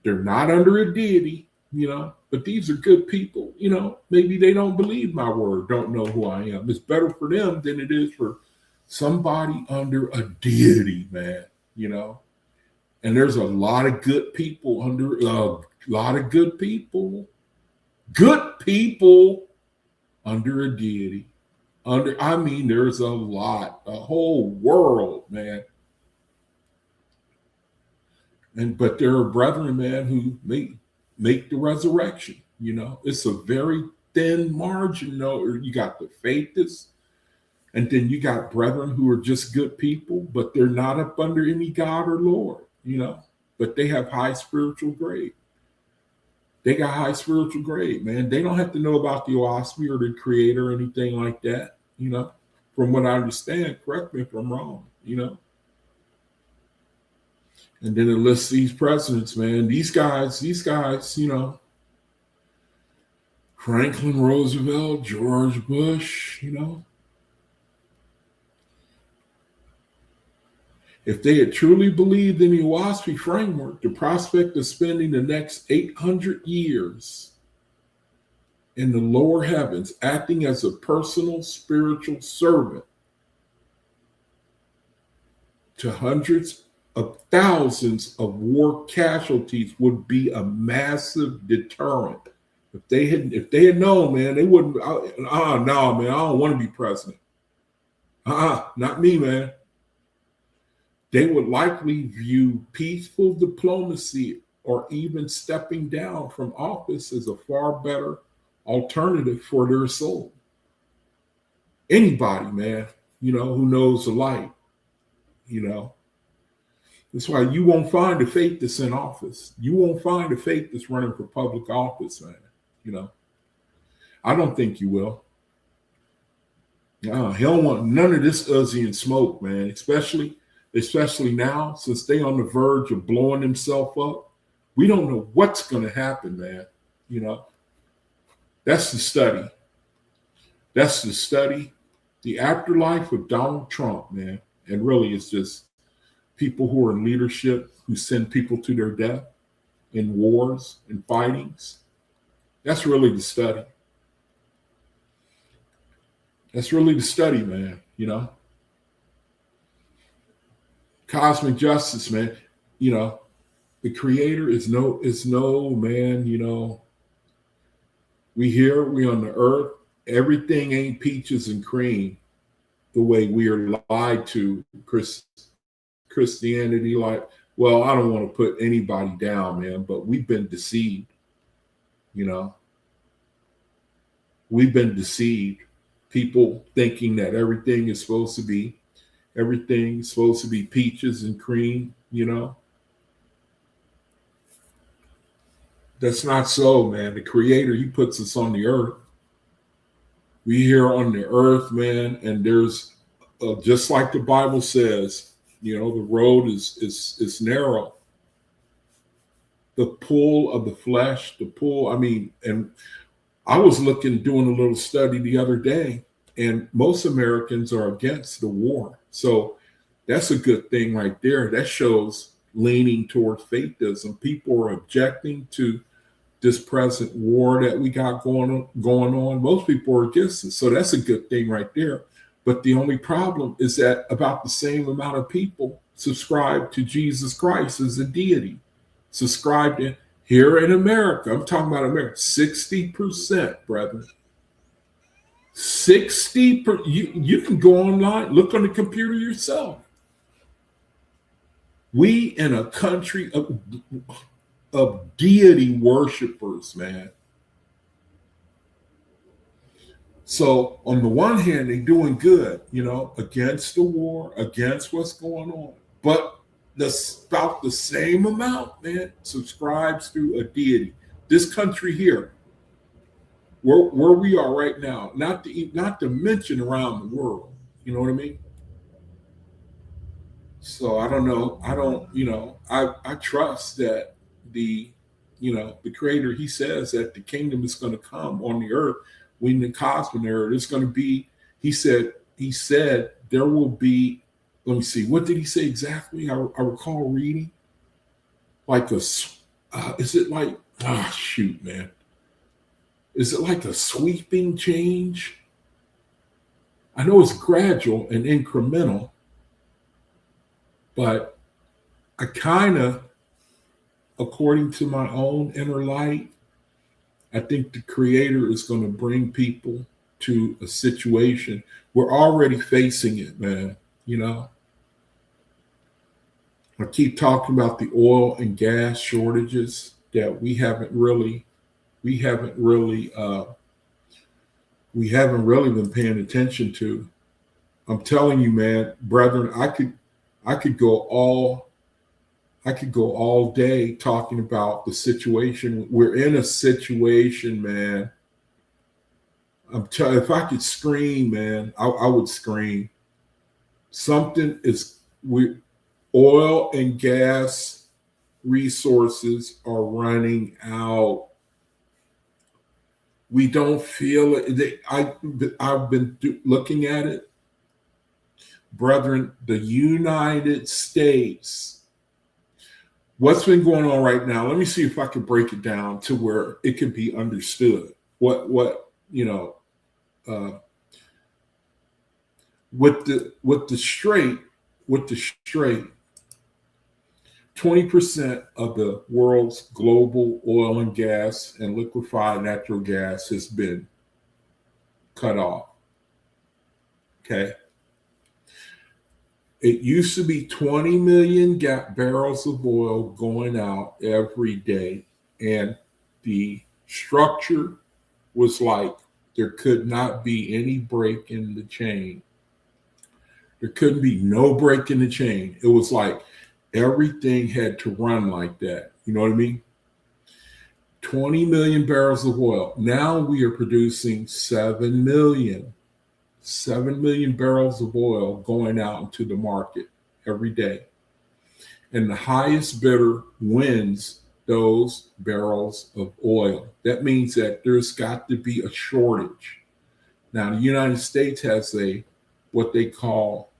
They're not under a deity, but these are good people, maybe they don't believe my word, don't know who I am. It's better for them than it is for somebody under a deity, man, And there's a lot of good people under a lot of good people under a deity. There's a lot, a whole world, man. But there are brethren, man, who make the resurrection. It's a very thin margin. You got the faithists, and then you got brethren who are just good people, but they're not up under any God or Lord. But they have high spiritual grade. They got high spiritual grade, man. They don't have to know about the OAHSPE or the creator or anything like that, from what I understand. Correct me if I'm wrong. And then it lists these presidents, man. These guys, Franklin Roosevelt, George Bush, If they had truly believed in the OAHSPE framework, the prospect of spending the next 800 years in the lower heavens, acting as a personal spiritual servant to hundreds of thousands of war casualties would be a massive deterrent. If they had known, man, they wouldn't. No, man, I don't want to be president. Not me, man. They would likely view peaceful diplomacy or even stepping down from office as a far better alternative for their soul. Anybody, man, who knows the light, That's why you won't find a fake that's in office. You won't find a fake that's running for public office, man. I don't think you will. He don't want none of this Uzi and smoke, man, especially now, since they on the verge of blowing themselves up. We don't know what's going to happen, man. That's the study. That's the study. The afterlife of Donald Trump, man. And really, it's just people who are in leadership who send people to their death in wars and fightings. That's really the study. That's really the study, man. Cosmic justice, man. The creator is no man, we on the earth. Everything ain't peaches and cream the way we are lied to. Christianity, I don't want to put anybody down, man, but we've been deceived. We've been deceived. People thinking that everything is supposed to be peaches and cream, That's not so, man. The creator, he puts us on the earth. We here on the earth, man, and there's just like the Bible says, the road is narrow. The pull of the flesh, and I was doing a little study the other day, and most Americans are against the war. So that's a good thing right there. That shows leaning towards faithism. People are objecting to this present war that we got going on. Most people are against it. So that's a good thing right there. But the only problem is that about the same amount of people subscribe to Jesus Christ as a deity. Subscribed in here in America. I'm talking about America. 60%, brethren. 60%. You can go online, look on the computer yourself. We in a country of deity worshipers, man. So on the one hand, they're doing good, against the war, against what's going on. But about the same amount, man, subscribes to a deity. This country here, where we are right now, not to mention around the world, you know what I mean? So I don't know. I trust that the creator, he says that the kingdom is going to come on the earth when the cosmic era. It's going to be, he said there will be, let me see, what did he say exactly? I recall reading is it like, shoot, man. Is it like a sweeping change? I know it's gradual and incremental, but I kind of, according to my own inner light, I think the creator is going to bring people to a situation. We're already facing it, man. I keep talking about the oil and gas shortages that we haven't really been paying attention to. I'm telling you, man, brethren, I could go I could go all day talking about the situation. We're in a situation, man. If I could scream, man, I would scream. Something is oil and gas resources are running out. We don't feel it. I've been looking at it, brethren. The United States. What's been going on right now? Let me see if I can break it down to where it can be understood. What with the straight 20% of the world's global oil and gas and liquefied natural gas has been cut off. Okay. It used to be 20 million barrels of oil going out every day. And the structure was like there could not be any break in the chain. There couldn't be no break in the chain. It was like everything had to run like that. You know what I mean? 20 million barrels of oil. Now we are producing 7 million barrels of oil going out into the market every day. And the highest bidder wins those barrels of oil. That means that there's got to be a shortage. Now, the United States has what they call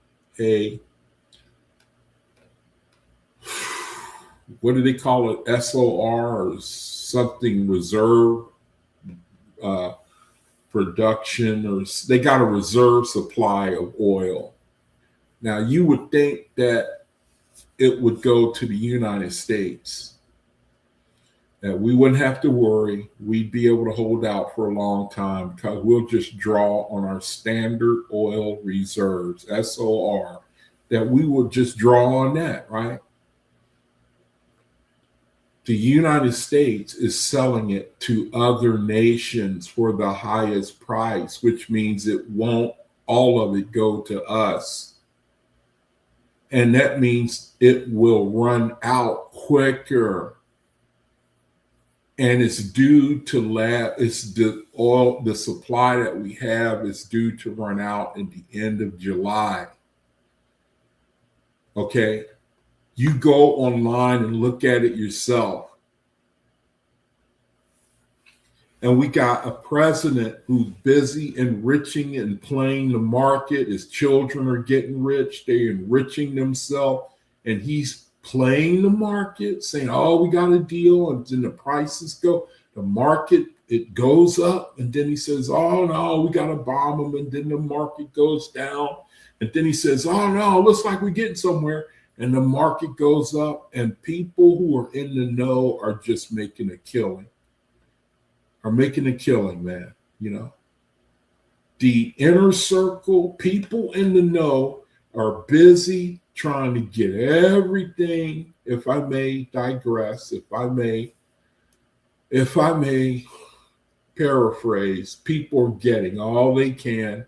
what do they call it? SOR or something, reserve production, or they got a reserve supply of oil. Now, you would think that it would go to the United States, that we wouldn't have to worry. We'd be able to hold out for a long time because we'll just draw on our standard oil reserves, SOR, that we will just draw on that, right? The United States is selling it to other nations for the highest price, which means it won't all of it go to us. And that means it will run out quicker. And it's due to the supply that we have is due to run out at the end of July. Okay. You go online and look at it yourself. And we got a president who's busy enriching and playing the market. His children are getting rich. They're enriching themselves. And he's playing the market, saying, oh, we got a deal. And then the prices go. The market, it goes up. And then he says, oh, no, we got to bomb them. And then the market goes down. And then he says, oh, no, looks like we're getting somewhere. And the market goes up. And people who are in the know are just making a killing. Man, you know. The inner circle, people in the know are busy trying to get everything, if I may digress, if I may paraphrase, people are getting all they can,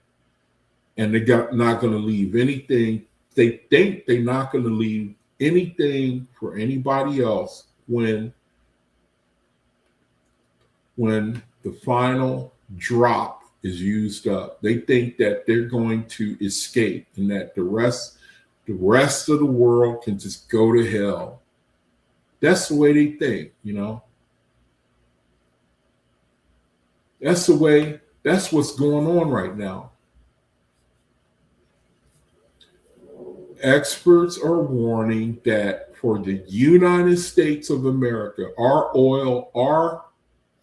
and they're not going to leave anything. They think they're not going to leave anything for anybody else when the final drop is used up. They think that they're going to escape and that the rest of the world can just go to hell. That's the way they think, you know. That's what's going on right now. Experts are warning that for the United States of America, our oil,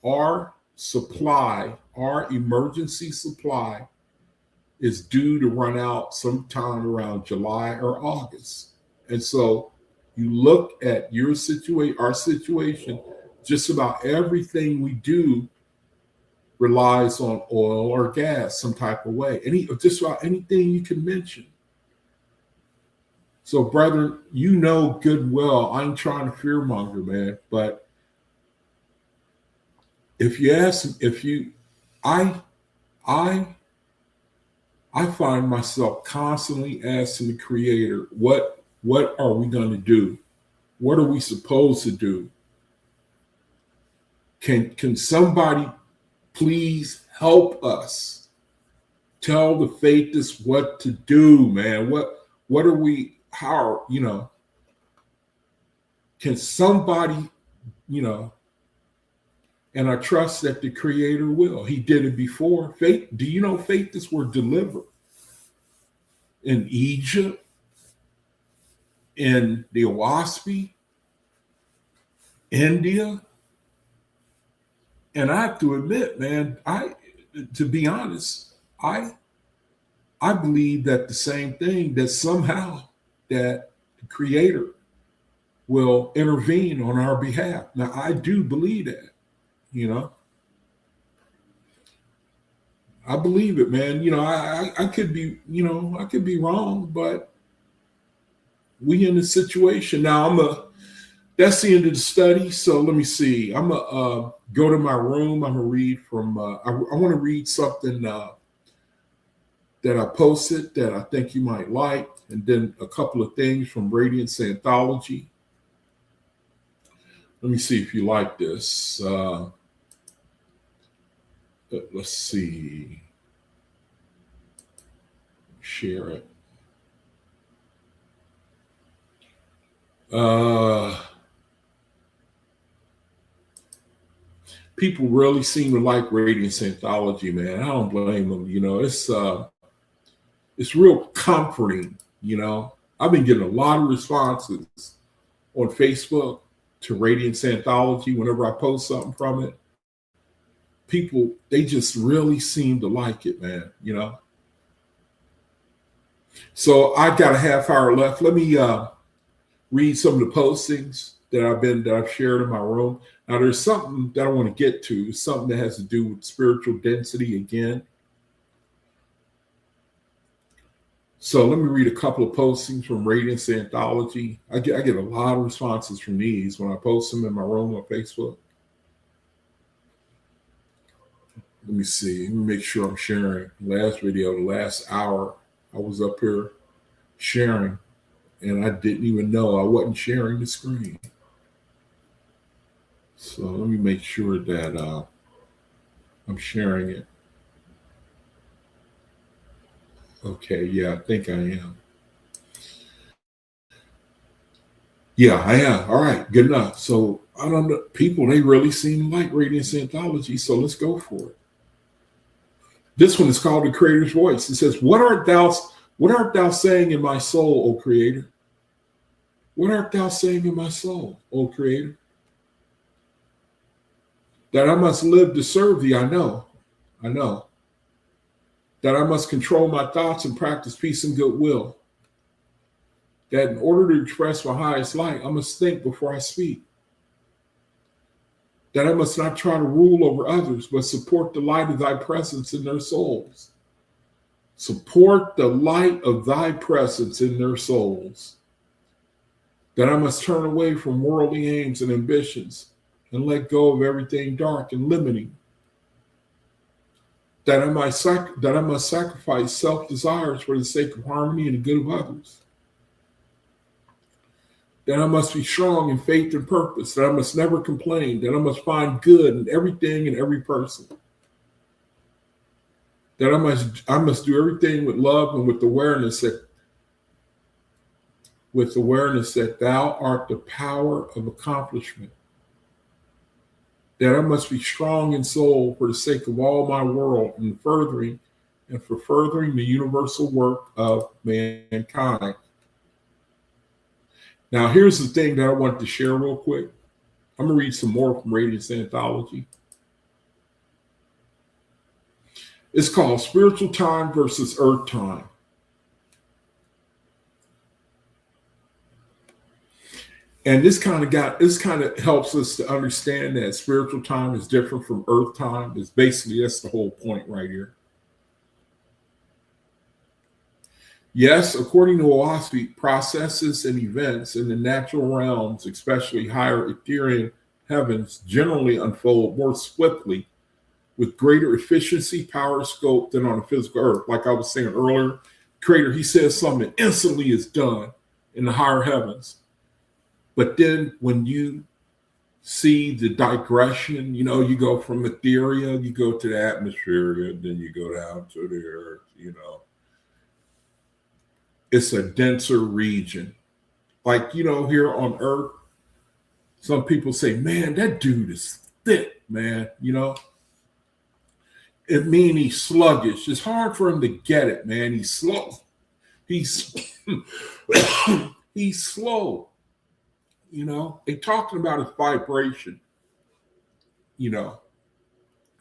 our supply, our emergency supply is due to run out sometime around July or August. And so you look at your situation, our situation, just about everything we do relies on oil or gas some type of way. Just about anything you can mention. So, brother, you know good well, I ain't trying to fearmonger, man, but I find myself constantly asking the Creator, what are we going to do? What are we supposed to do? Can somebody please help us? Tell the faithists what to do, man. What are we, how, can somebody, and I trust that the Creator will. He did it before. Faith, do you know faithists were delivered in Egypt, in the OAHSPE, India? And I have to admit, man, to be honest, I believe that the same thing, that somehow that the Creator will intervene on our behalf. Now, I do believe that, I believe it, man. I could be, I could be wrong, but we in a situation now. That's the end of the study. So let me see. I'm gonna go to my room. I'm gonna read from. I want to read something that I posted that I think you might like, and then a couple of things from Radiance Anthology. Let me see if you like this. Let's see. Share it. People really seem to like Radiance Anthology, man. I don't blame them. It's real comforting. I've been getting a lot of responses on Facebook to Radiance Anthology whenever I post something from it. People, they just really seem to like it, man. So I got a half hour left. Let me read some of the postings that I've shared in my room. Now, there's something that I want to get to, something that has to do with spiritual density again. So let me read a couple of postings from Radiance Anthology. I get a lot of responses from these when I post them in my room on Facebook. Let me see. Let me make sure I'm sharing. Last video, the last hour, I was up here sharing, and I didn't even know I wasn't sharing the screen. So let me make sure that I'm sharing it. Okay, yeah, I think I am. Yeah, I am. All right, good enough. So I don't know. People, they really seem to like Radiance Anthology, so let's go for it. This one is called The Creator's Voice. It says, What art thou saying in my soul, O Creator? What art thou saying in my soul, O Creator? That I must live to serve thee, I know. That I must control my thoughts and practice peace and goodwill. That in order to express my highest light, I must think before I speak. That I must not try to rule over others, but support the light of thy presence in their souls. Support the light of thy presence in their souls. That I must turn away from worldly aims and ambitions and let go of everything dark and limiting. That I must sacrifice self-desires for the sake of harmony and the good of others. That I must be strong in faith and purpose. That I must never complain. That I must find good in everything and every person. That I must do everything with love and with awareness that thou art the power of accomplishment. That I must be strong in soul for the sake of all my world and for furthering the universal work of mankind. Now, here's the thing that I want to share real quick. I'm going to read some more from Radiance Anthology. It's called Spiritual Time versus Earth Time. And this kind of helps us to understand that spiritual time is different from earth time. That's the whole point right here. Yes, according to OAHSPE, processes and events in the natural realms, especially higher ethereal heavens, generally unfold more swiftly with greater efficiency, power, scope than on the physical earth. Like I was saying earlier, Creator, he says something instantly is done in the higher heavens. But then when you see the digression, you go from ethereal, you go to the atmosphere, and then you go down to the earth, It's a denser region. Like, here on earth, some people say, man, that dude is thick, man, It means he's sluggish. It's hard for him to get it, man. He's slow. He's he's slow. They're talking about his vibration,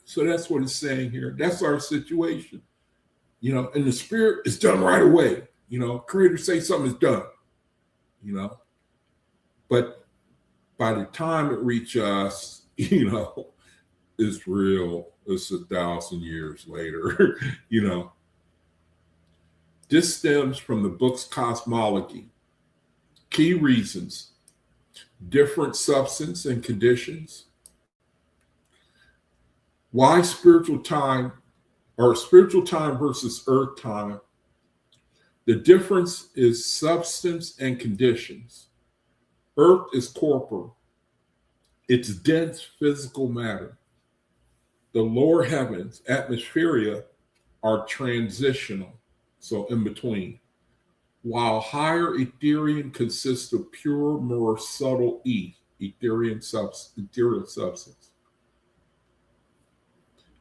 So that's what it's saying here. That's our situation, and the spirit is done right away. Creator say something is done, but by the time it reaches us, it's real. It's 1,000 years later, This stems from the book's cosmology. Key reasons: different substance and conditions. Why spiritual time versus earth time? The difference is substance and conditions. Earth is corporal. It's dense physical matter. The lower heavens, atmospheria, are transitional, so in between, while higher Ethereum consists of pure, more subtle ethereal substance.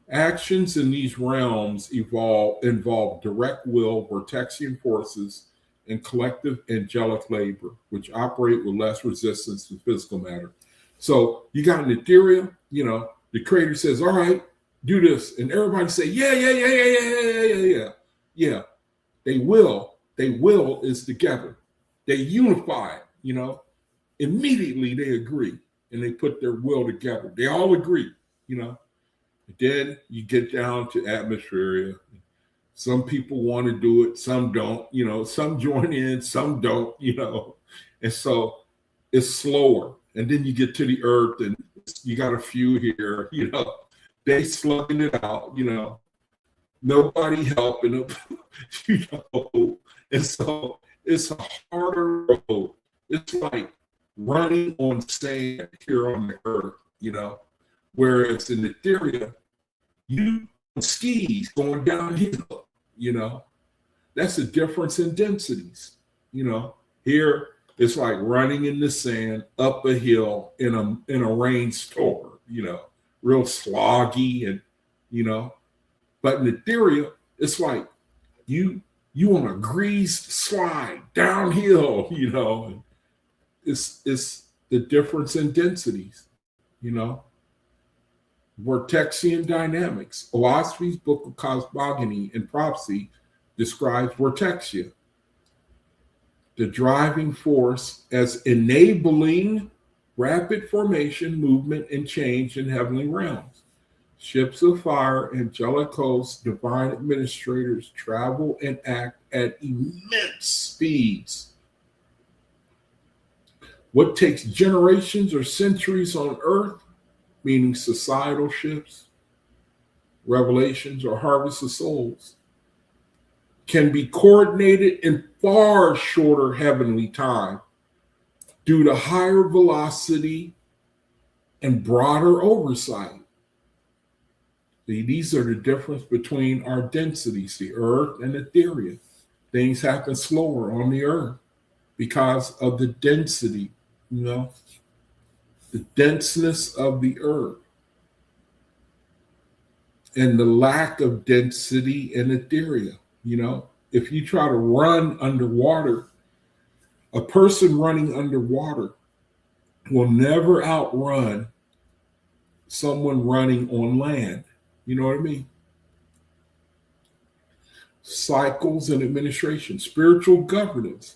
Actions in these realms involve direct will, Vortexian forces, and collective angelic labor, which operate with less resistance to physical matter. So you got an ethereal, the creator says, all right, do this. And everybody say, yeah. They will is together. They unify, Immediately they agree and they put their will together. They all agree, Then you get down to atmosphere. Some people want to do it, some don't, some join in, some don't, And so it's slower. And then you get to the earth and you got a few here, they slugging it out, nobody helping them, And so it's a harder road. It's like running on sand here on the earth, Whereas in ethereal, you on skis going downhill, That's the difference in densities, Here it's like running in the sand up a hill in a rainstorm, real sloggy and But in ethereal, it's like you on a greased slide downhill, It's the difference in densities, Vortexian dynamics. OAHSPE's book of cosmogony and prophecy describes vortexia, the driving force, as enabling rapid formation, movement, and change in heavenly realms. Ships of fire, angelic hosts, divine administrators travel and act at immense speeds. What takes generations or centuries on earth, meaning societal shifts, revelations, or harvest of souls, can be coordinated in far shorter heavenly time due to higher velocity and broader oversight. These are the difference between our densities, the earth and ethereal. Things happen slower on the earth because of the density, the denseness of the earth and the lack of density in ethereal. If you try to run underwater, a person running underwater will never outrun someone running on land. You know what I mean? Cycles and administration, spiritual governance,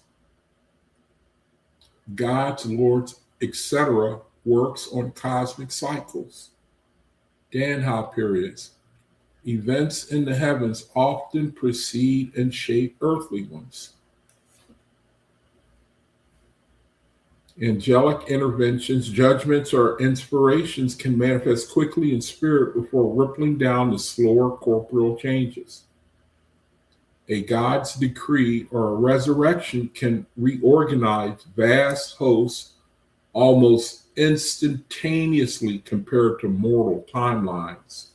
God's, Lord's, etc., works on cosmic cycles, Danha periods. Events in the heavens often precede and shape earthly ones. Angelic interventions, judgments, or inspirations can manifest quickly in spirit before rippling down to slower corporeal changes. A God's decree or a resurrection can reorganize vast hosts almost instantaneously compared to mortal timelines.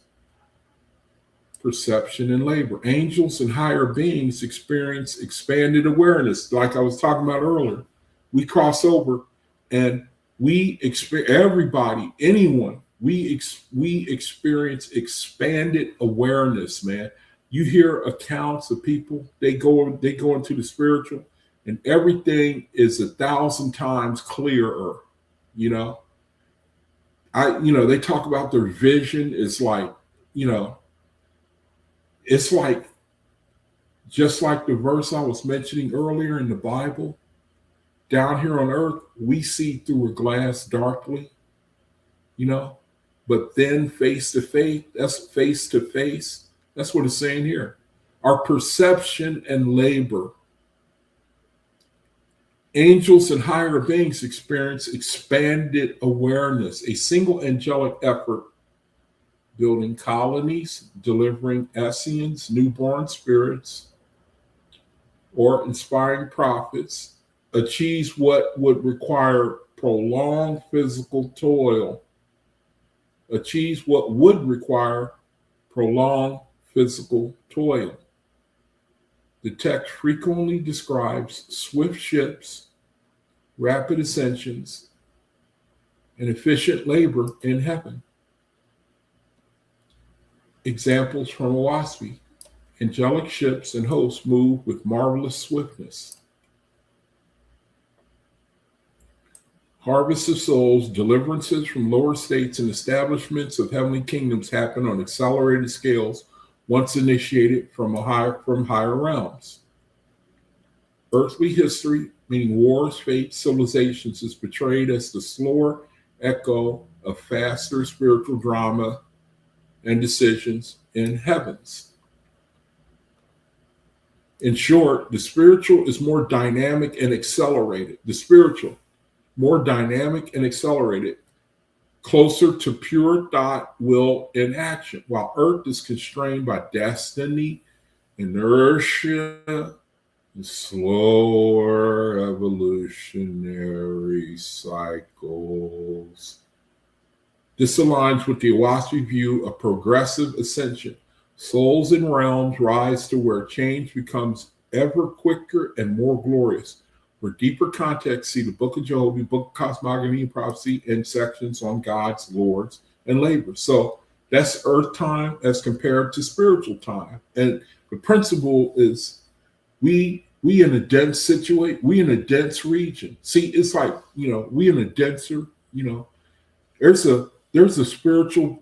Perception and labor. Angels and higher beings experience expanded awareness. Like I was talking about earlier, we cross over and we experience, everybody, anyone, we experience expanded awareness, man. You hear accounts of people, they go into the spiritual and everything is 1,000 times clearer, you know. They talk about their vision is like, it's like, just like the verse I was mentioning earlier in the Bible, down here on earth, we see through a glass darkly, but then face to face, that's what it's saying here. Our perception and labor. Angels and higher beings experience expanded awareness, a single angelic effort building colonies, delivering Essenes, newborn spirits, or inspiring prophets, achieves what would require prolonged physical toil. Achieves what would require prolonged physical toil. The text frequently describes swift ships, rapid ascensions, and efficient labor in heaven. Examples from OAHSPE. Angelic ships and hosts move with marvelous swiftness. Harvest of souls, deliverances from lower states, and establishments of heavenly kingdoms happen on accelerated scales once initiated from higher realms. Earthly history, meaning wars, fates, civilizations, is portrayed as the slower echo of faster spiritual drama and decisions in heavens. In short, the spiritual is more dynamic and accelerated. Closer to pure thought, will, and action, while Earth is constrained by destiny, inertia, and slower evolutionary cycles. This aligns with the OAHSPE view of progressive ascension. Souls and realms rise to where change becomes ever quicker and more glorious. For deeper context, see the Book of Job, the Book of Cosmogony and Prophecy, and sections on gods, lords, and labor. So that's earth time as compared to spiritual time. And the principle is we in a dense situation, we in a dense region. See, it's like, we in a denser, there's a spiritual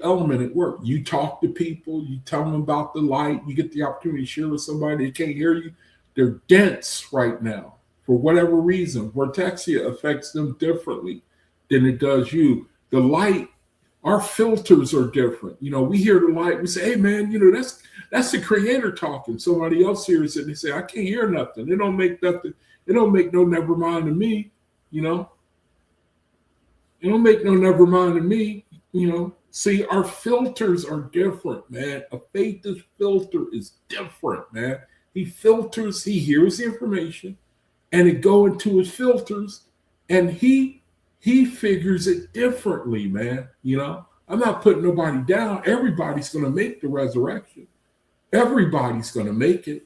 element at work. You talk to people, you tell them about the light, you get the opportunity to share with somebody that can't hear you. They're dense right now for whatever reason. Vortexia affects them differently than it does you. The light, our filters are different. We hear the light, we say, hey man, that's the creator talking. Somebody else hears it and they say, I can't hear nothing. It don't make nothing, it don't make no never mind to me, It don't make no never mind to me, See, our filters are different, man. A faithist filter is different, man. He filters, he hears the information, and it go into his filters, and he figures it differently, man. I'm not putting nobody down. Everybody's going to make the resurrection. Everybody's going to make it,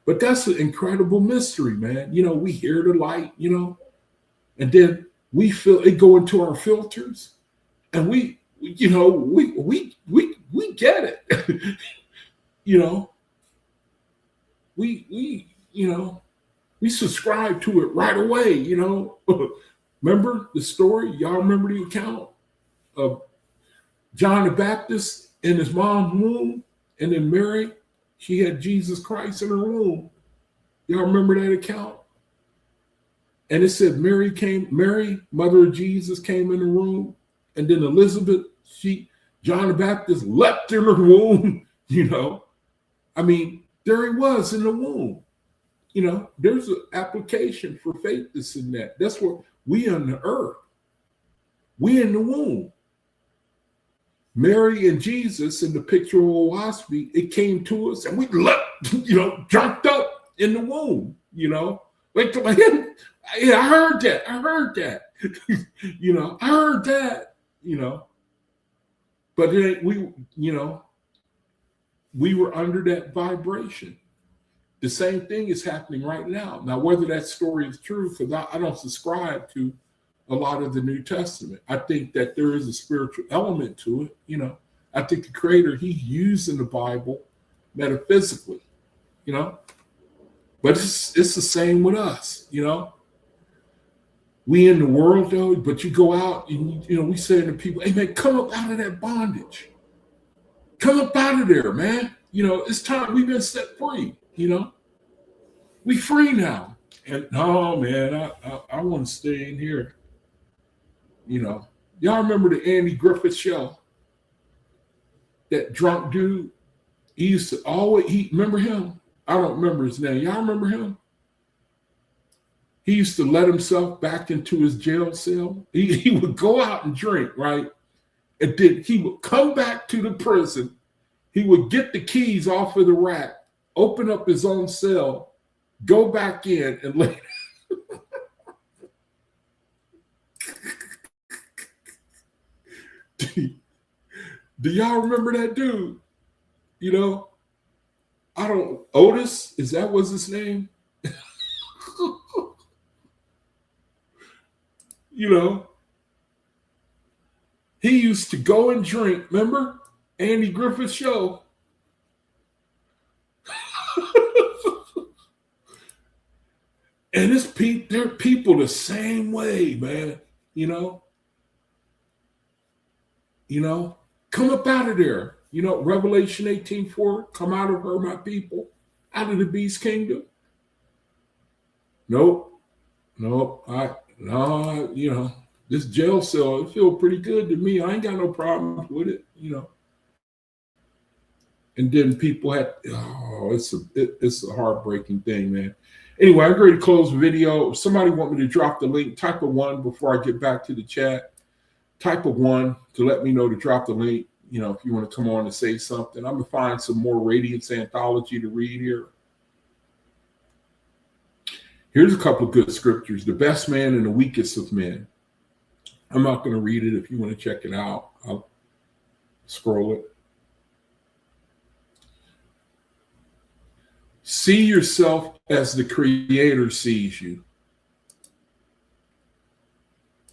But that's an incredible mystery, man. We hear the light, and then we feel it go into our filters, and we get it, we subscribe to it right away, Remember the story? Y'all remember the account of John the Baptist in his mom's womb, and then Mary, she had Jesus Christ in her womb. Y'all remember that account? And it said Mary, mother of Jesus, came in the room, and then Elizabeth, John the Baptist leapt in her womb, there he was in the womb. There's an application for faith that's in that. That's what we on the earth. We in the womb. Mary and Jesus in the picture of OAHSPE, it came to us and we leapt, jumped up in the womb, Like Yeah, I heard that. I heard that. I heard that. But we were under that vibration. The same thing is happening right now. Now, whether that story is true, because I don't subscribe to a lot of the New Testament. I think that there is a spiritual element to it. I think the Creator, He's using the Bible metaphysically, But it's the same with us. We in the world though, but you go out and we say to people, "Hey man, come up out of that bondage. Come up out of there, man. It's time. We've been set free. We free now." And no, man, I want to stay in here. Y'all remember the Andy Griffith show? That drunk dude. He used to always. Remember him? I don't remember his name. Y'all remember him? He used to let himself back into his jail cell. He would go out and drink, right? And then he would come back to the prison. He would get the keys off of the rack, open up his own cell, go back in, and lay. Do y'all remember that dude? Otis, is that was his name? He used to go and drink. Remember Andy Griffith show? And they're people the same way, man. Come up out of there. Revelation 18:4, come out of her, my people, out of the beast kingdom. Nope. This jail cell, it feels pretty good to me. I ain't got no problems with it, And then people it's a heartbreaking thing, man. Anyway, I'm ready to close the video. If somebody want me to drop the link, type a 1 before I get back to the chat. Type a 1 to let me know to drop the link. If you want to come on and say something. I'm going to find some more Radiance Anthology to read here. Here's a couple of good scriptures. The best man and the weakest of men. I'm not going to read it. If you want to check it out, I'll scroll it. See yourself as the Creator sees you.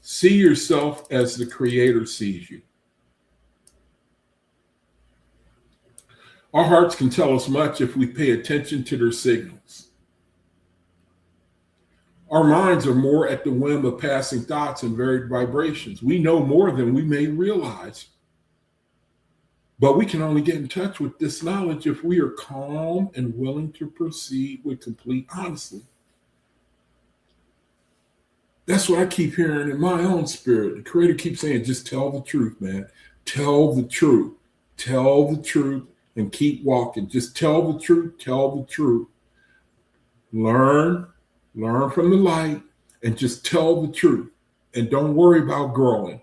See yourself as the Creator sees you. Our hearts can tell us much if we pay attention to their signals. Our minds are more at the whim of passing thoughts and varied vibrations. We know more than we may realize. But we can only get in touch with this knowledge if we are calm and willing to proceed with complete honesty. That's what I keep hearing in my own spirit. The Creator keeps saying, just tell the truth, man. Tell the truth. Tell the truth and keep walking. Just tell the truth. Tell the truth. Learn from the light and just tell the truth. And don't worry about growing,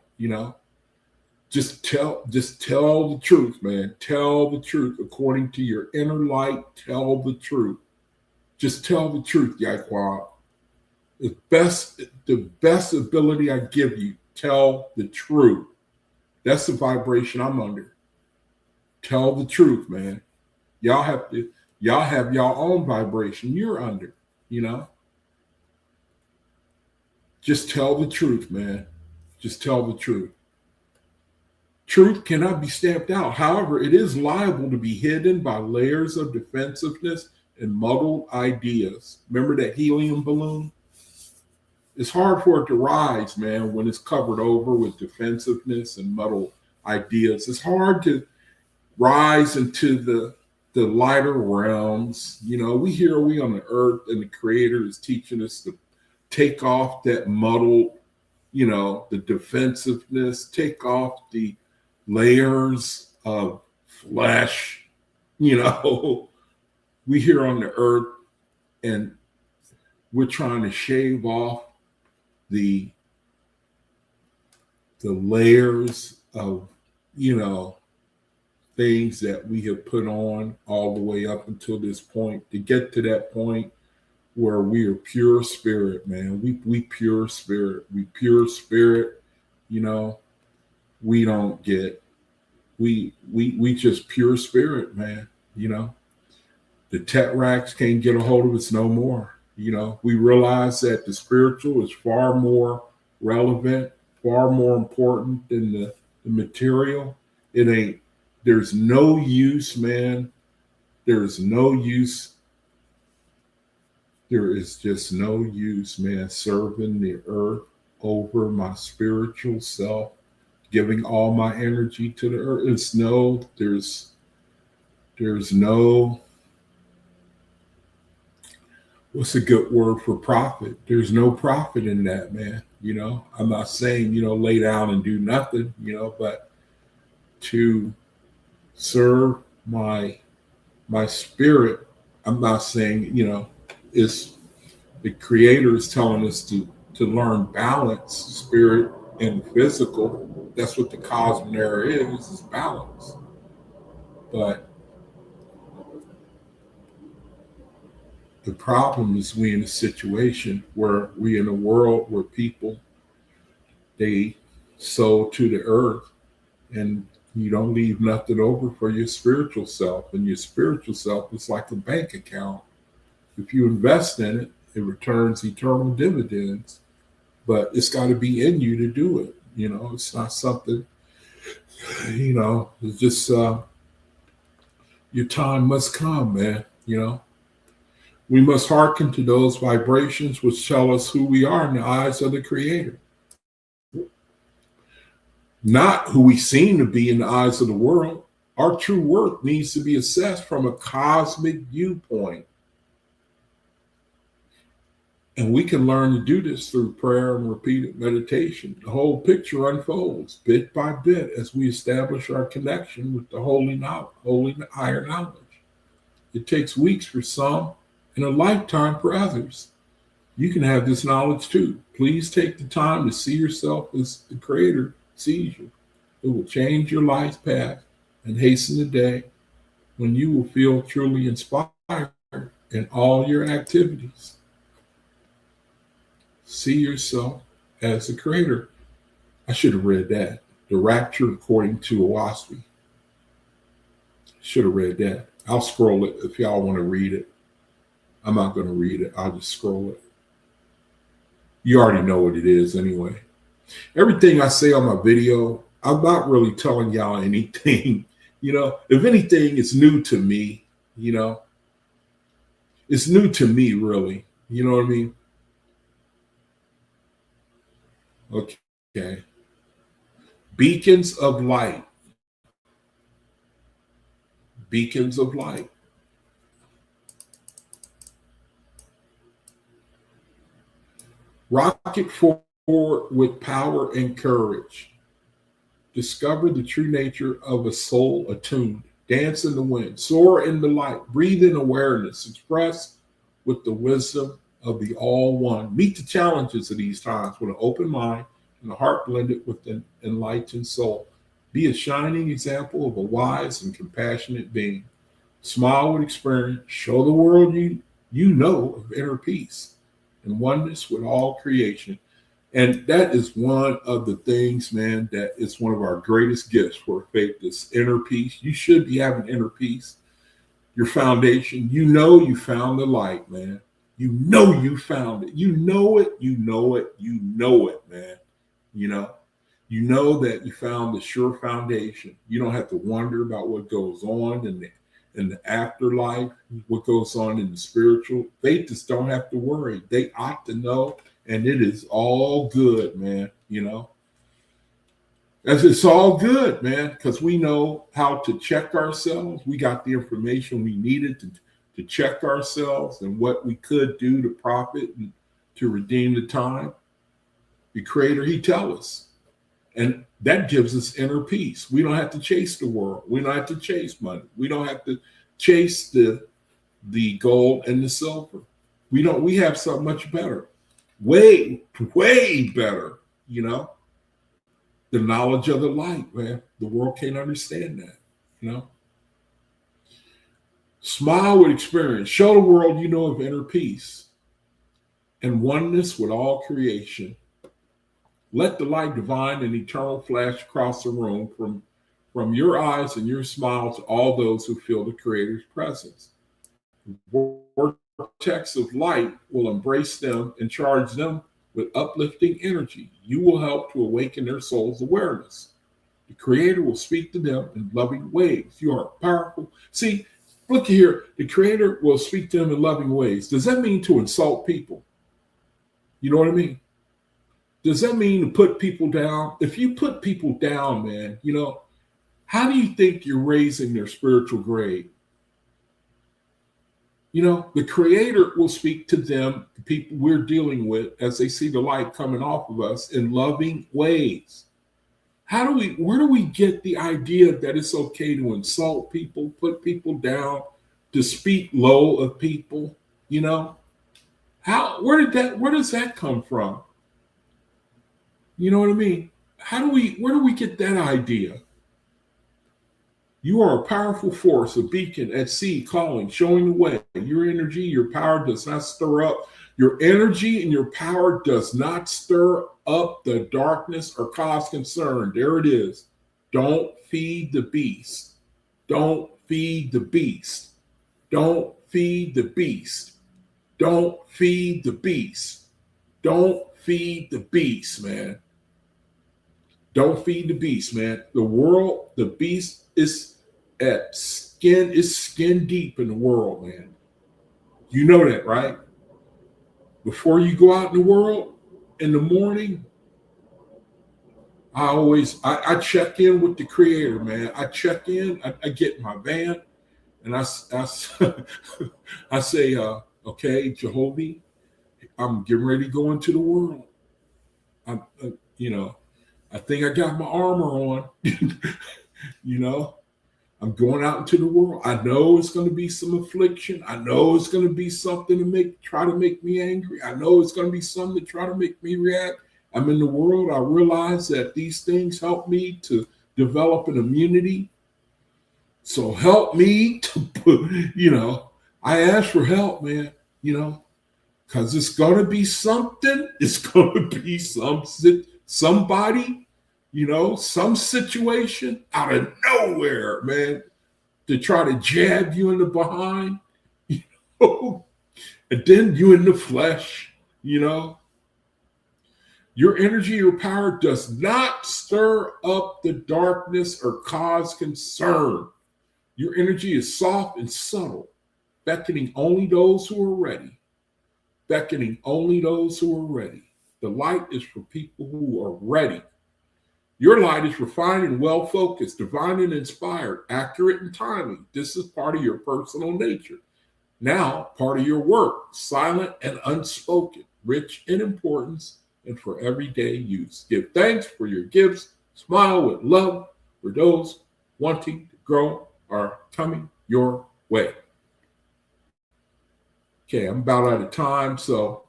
Just tell the truth, man. Tell the truth according to your inner light. Tell the truth. Just tell the truth, Yaquab. The best ability I give you, tell the truth. That's the vibration I'm under. Tell the truth, man. Y'all have your own vibration you're under, Just tell the truth, man. Just tell the truth. Truth cannot be stamped out. However, it is liable to be hidden by layers of defensiveness and muddled ideas. Remember that helium balloon? It's hard for it to rise, man, when it's covered over with defensiveness and muddled ideas. It's hard to rise into the lighter realms. We on the earth, and the Creator is teaching us to take off that muddled, the defensiveness, take off the layers of flesh. We here on the earth, and we're trying to shave off the layers of things that we have put on all the way up until this point. To get to that point, where we are pure spirit, man. We pure spirit. We pure spirit. You know, we don't get we just pure spirit, man. You know, the tetracts can't get a hold of us no more. You know, we realize that the spiritual is far more relevant, far more important than the material. It ain't. There's no use, man. There's no use. There is just no use, man, serving the earth over my spiritual self, giving all my energy to the earth. There's no, what's a good word for profit? There's no profit in that, man. You know, I'm not saying, lay down and do nothing, but to serve my spirit, I'm not saying, it's the creator is telling us to learn balance, spirit and physical. That's what the cosmic era is balance. But the problem is we in a situation where we in a world where people, they sow to the earth and you don't leave nothing over for your spiritual self. And your spiritual self is like a bank account. If you invest in it, it returns eternal dividends. But it's got to be in you to do it. It's not something, it's just your time must come, man. We must hearken to those vibrations which tell us who we are in the eyes of the Creator. Not who we seem to be in the eyes of the world. Our true worth needs to be assessed from a cosmic viewpoint. And we can learn to do this through prayer and repeated meditation. The whole picture unfolds bit by bit as we establish our connection with the holy knowledge, holy higher knowledge. It takes weeks for some and a lifetime for others. You can have this knowledge too. Please take the time to see yourself as the Creator sees you. It will change your life's path and hasten the day when you will feel truly inspired in all your activities. See yourself as the Creator. I should have read that. The Rapture according to OAHSPE. Should have read that. I'll scroll it if y'all want to read it. I'm not going to read it. I'll just scroll it. You already know what it is anyway. Everything I say on my video, I'm not really telling y'all anything. If anything, it's new to me. It's new to me, really. You know what I mean? Okay. Beacons of light. Beacons of light. Rocket forward with power and courage. Discover the true nature of a soul attuned. Dance in the wind. Soar in the light. Breathe in awareness. Express with the wisdom of the All One. Meet the challenges of these times with an open mind and a heart blended with an enlightened soul. Be a shining example of a wise and compassionate being. Smile with experience. Show the world you know of inner peace and oneness with all creation. And that is one of the things, man, that is one of our greatest gifts for faith, this inner peace. You should be having inner peace. Your foundation, you found the light, man. You found it. You know it, man. You know that you found the sure foundation. You don't have to wonder about what goes on in the afterlife, what goes on in the spiritual. Faithists don't have to worry. They ought to know, and it is all good, man. As it's all good, man, because we know how to check ourselves. We got the information we needed to check ourselves and what we could do to profit and to redeem the time. The Creator, He tells us. And that gives us inner peace. We don't have to chase the world. We don't have to chase money. We don't have to chase the gold and the silver. We have something much better. Way, way better, the knowledge of the light, man. The world can't understand that, Smile with experience. Show the world you know of inner peace. and oneness with all creation. Let the light divine and eternal flash across the room from your eyes and your smile to all those who feel the Creator's presence. Vortex of light will embrace them and charge them with uplifting energy. You will help to awaken their soul's awareness. The Creator will speak to them in loving ways. You are powerful. See, look here. The Creator will speak to them in loving ways. Does that mean to insult people? You know what I mean? Does that mean to put people down? If you put people down, man, how do you think you're raising their spiritual grade? The Creator will speak to them, the people we're dealing with, as they see the light coming off of us in loving ways. Where do we get the idea that it's okay to insult people, put people down, to speak low of people? Where does that come from? You know what I mean? Where do we get that idea? You are a powerful force, a beacon at sea calling, showing the way. Your energy, your power does not stir up. Your energy and your power does not stir up the darkness or cause concern. There it is. Don't feed the beast. Don't feed the beast. Don't feed the beast. Don't feed the beast. Don't feed the beast, man. Don't feed the beast, man. The world, the beast is skin deep in the world, man. You know that, right? Before you go out in the world in the morning, I check in with the Creator, man. I check in, I get in my van, and I say, okay, Jehovah, I'm getting ready to go into the world. I think I got my armor on. I'm going out into the world. I know it's going to be some affliction. I know it's going to be something to try to make me angry. I know it's going to be something to try to make me react. I'm in the world. I realize that these things help me to develop an immunity. So help me to, I ask for help, man, because it's going to be something. It's going to be somebody, some situation out of nowhere, man, to try to jab you in the behind, and then you in the flesh, Your energy, your power does not stir up the darkness or cause concern. Your energy is soft and subtle, beckoning only those who are ready. Beckoning only those who are ready. The light is for people who are ready. Your light is refined and well-focused, divine and inspired, accurate and timely. This is part of your personal nature. Now, part of your work, silent and unspoken, rich in importance and for everyday use. Give thanks for your gifts. Smile with love for those wanting to grow are coming your way. Okay, I'm about out of time, so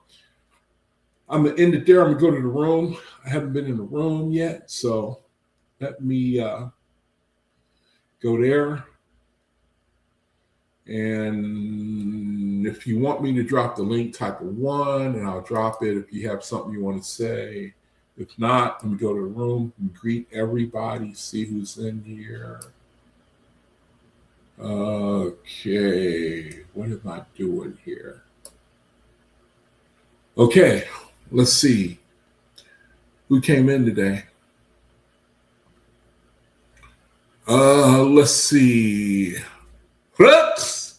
I'm going to end it there. I'm going to go to the room. I haven't been in the room yet, so let me go there. And if you want me to drop the link, type a 1, and I'll drop it if you have something you want to say. If not, let me go to the room and greet everybody, see who's in here. Okay, what am I doing here? Okay, let's see. Who came in today? Let's see. Fritz.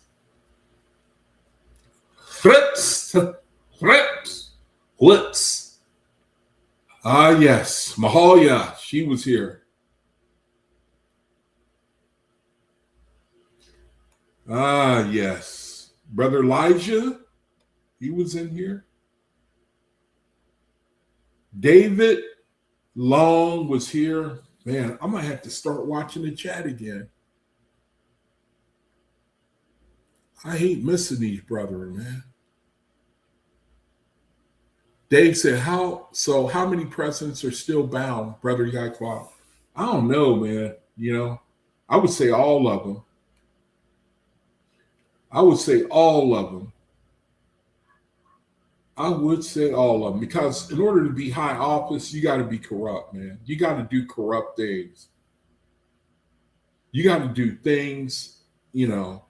Yes, Mahalia, she was here. Yes. Brother Elijah, he was in here. David Long was here. Man, I'm going to have to start watching the chat again. I hate missing these brethren, man. Dave said, how many presidents are still bound, Brother Yaquab? I don't know, man. I would say all of them. I I would say all of them, because in order to be high office, you got to be corrupt, man. You got to do corrupt things. You got to do things, you know.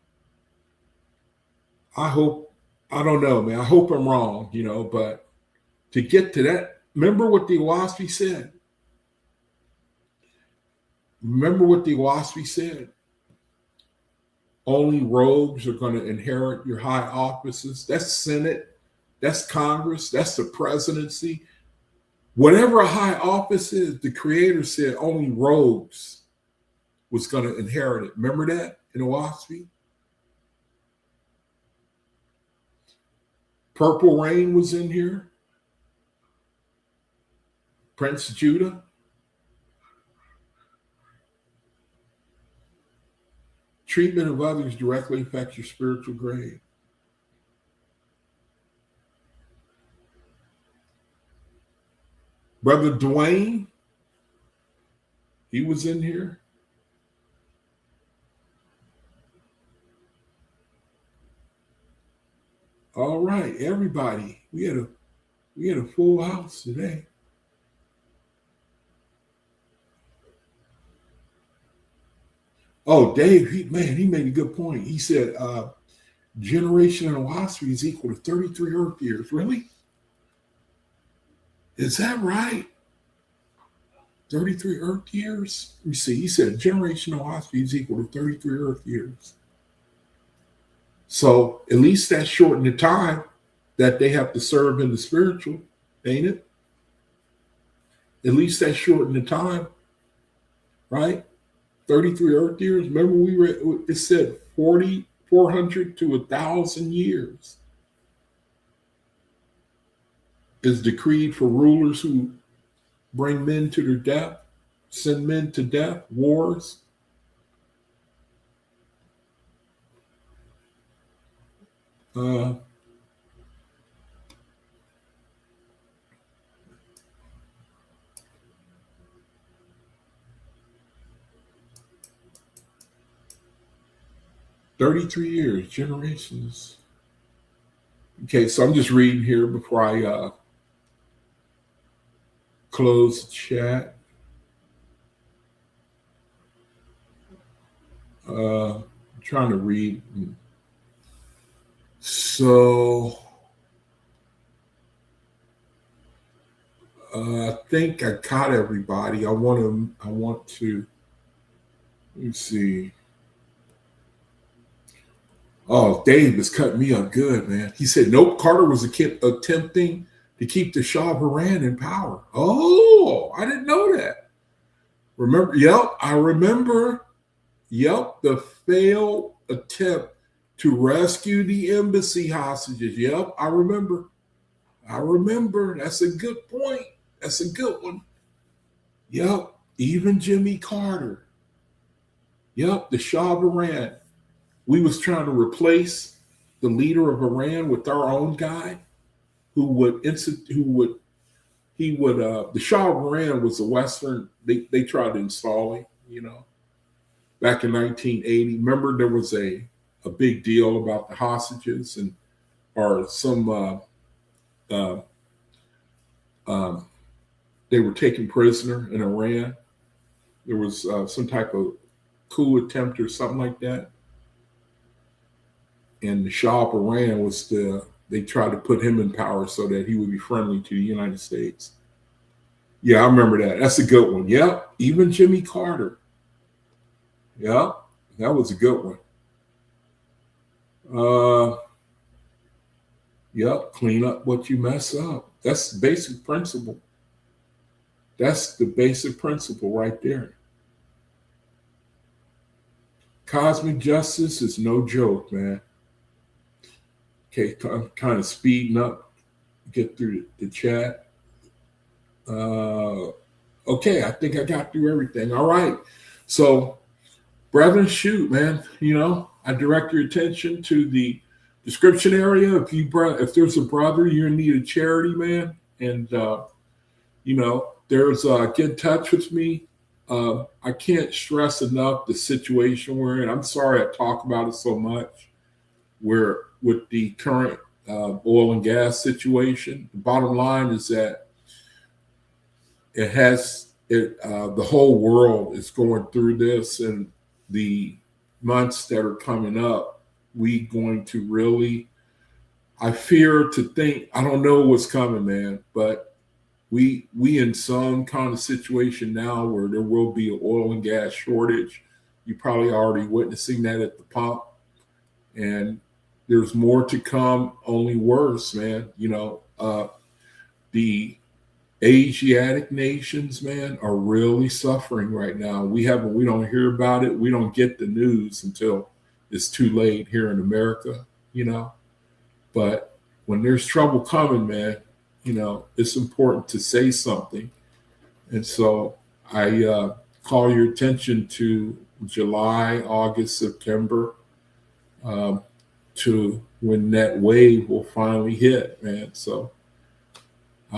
I hope, I don't know, man. I hope I'm wrong, but to get to that, remember what the OAHSPE said? Remember what the OAHSPE said? Only rogues are going to inherit your high offices. That's Senate, that's Congress, that's the presidency. Whatever a high office is, the Creator said only rogues was going to inherit it. Remember that in OAHSPE? Purple Rain was in here. Prince Judah. Treatment of others directly affects your spiritual grade. Brother Dwayne, he was in here. All right, everybody. We had a full house today. Oh, Dave, he made a good point. He said generation in OAHSPE is equal to 33 Earth years. Really? Is that right? 33 Earth years? Let me see. He said generation in OAHSPE is equal to 33 Earth years. So at least that shortened the time that they have to serve in the spiritual, ain't it? At least that shortened the time, right? 33 Earth years. Remember, we read it said 400 to 1,000 years is decreed for rulers who bring men to their death, send men to death, wars. Uh, $33 years, generations. Okay, so I'm just reading here before I close the chat. I'm trying to read. So I think I caught everybody. I want to. Let me see. Oh, Dave is cutting me up good, man. He said, nope, Carter was attempting to keep the Shah of Iran in power. Oh, I didn't know that. Remember? Yep, I remember. Yep, the failed attempt to rescue the embassy hostages. Yep, I remember. That's a good point. That's a good one. Yep, even Jimmy Carter. Yep, the Shah of Iran. We was trying to replace the leader of Iran with our own guy the Shah of Iran was a Western, they tried to install him, back in 1980. Remember there was a big deal about the hostages or some they were taken prisoner in Iran. There was some type of coup attempt or something like that. And the Shah of Iran they tried to put him in power so that he would be friendly to the United States. Yeah, I remember that. That's a good one. Yep, even Jimmy Carter. Yeah, that was a good one. Yep, clean up what you mess up. That's the basic principle. That's the basic principle right there. Cosmic justice is no joke, man. Okay, I'm kind of speeding up, get through the chat. Okay, I think I got through everything. All right. So, brethren, shoot, man. I direct your attention to the description area. If there's a brother you're in need of charity, man, and there's get in touch with me. I can't stress enough the situation we're in. I'm sorry I talk about it so much. We're with the current oil and gas situation. The bottom line is that the whole world is going through this, and the months that are coming up, we going to really, I fear to think, I don't know what's coming, man, but we in some kind of situation now where there will be an oil and gas shortage. You probably already witnessing that at the pump, and there's more to come, only worse, man. The Asiatic nations, man, are really suffering right now. We don't hear about it. We don't get the news until it's too late here in America, But when there's trouble coming, man, it's important to say something. And so I call your attention to July, August, September, to when that wave will finally hit, man. So I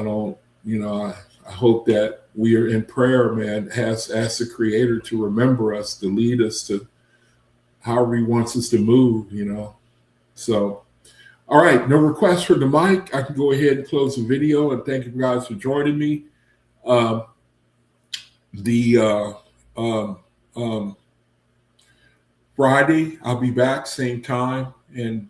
hope that we are in prayer, man, ask the Creator to remember us, to lead us to however He wants us to move, So, all right, no requests for the mic. I can go ahead and close the video, and thank you guys for joining me. Friday, I'll be back, same time. And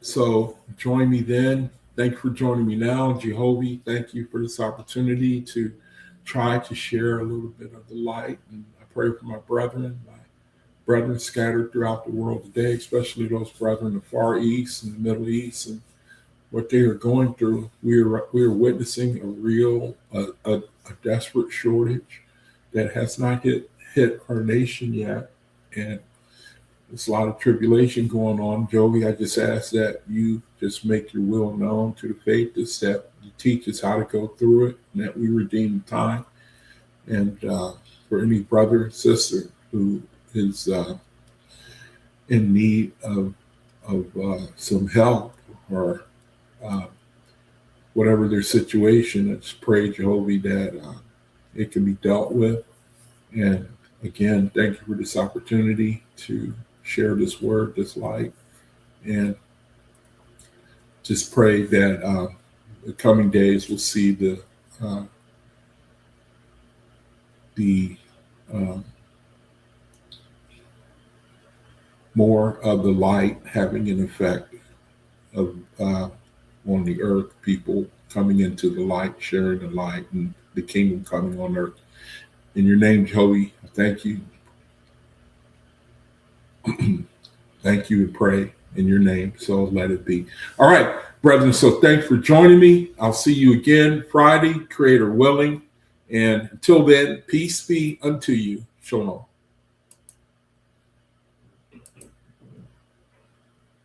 so join me then. Thank you for joining me now. Jehovah, thank you for this opportunity to try to share a little bit of the light. And I pray for my brethren scattered throughout the world today, especially those brethren in the Far East and the Middle East and what they are going through. We are witnessing a desperate shortage that has not hit our nation yet. And there's a lot of tribulation going on. Joey, I just ask that you just make your will known to the faithless, that you teach us how to go through it, and that we redeem the time. And for any brother or sister who is in need of some help or whatever their situation, I just pray, Jehovah, that it can be dealt with. And again, thank you for this opportunity to share this word, this light, and just pray that the coming days will see the more of the light having an effect of on the earth, people coming into the light, sharing the light, and the kingdom coming on earth. In your name, Jehovah, thank you. Thank you and pray in your name. So let it be. All right, brethren. So thanks for joining me. I'll see you again Friday, Creator willing. And until then, peace be unto you. Shalom.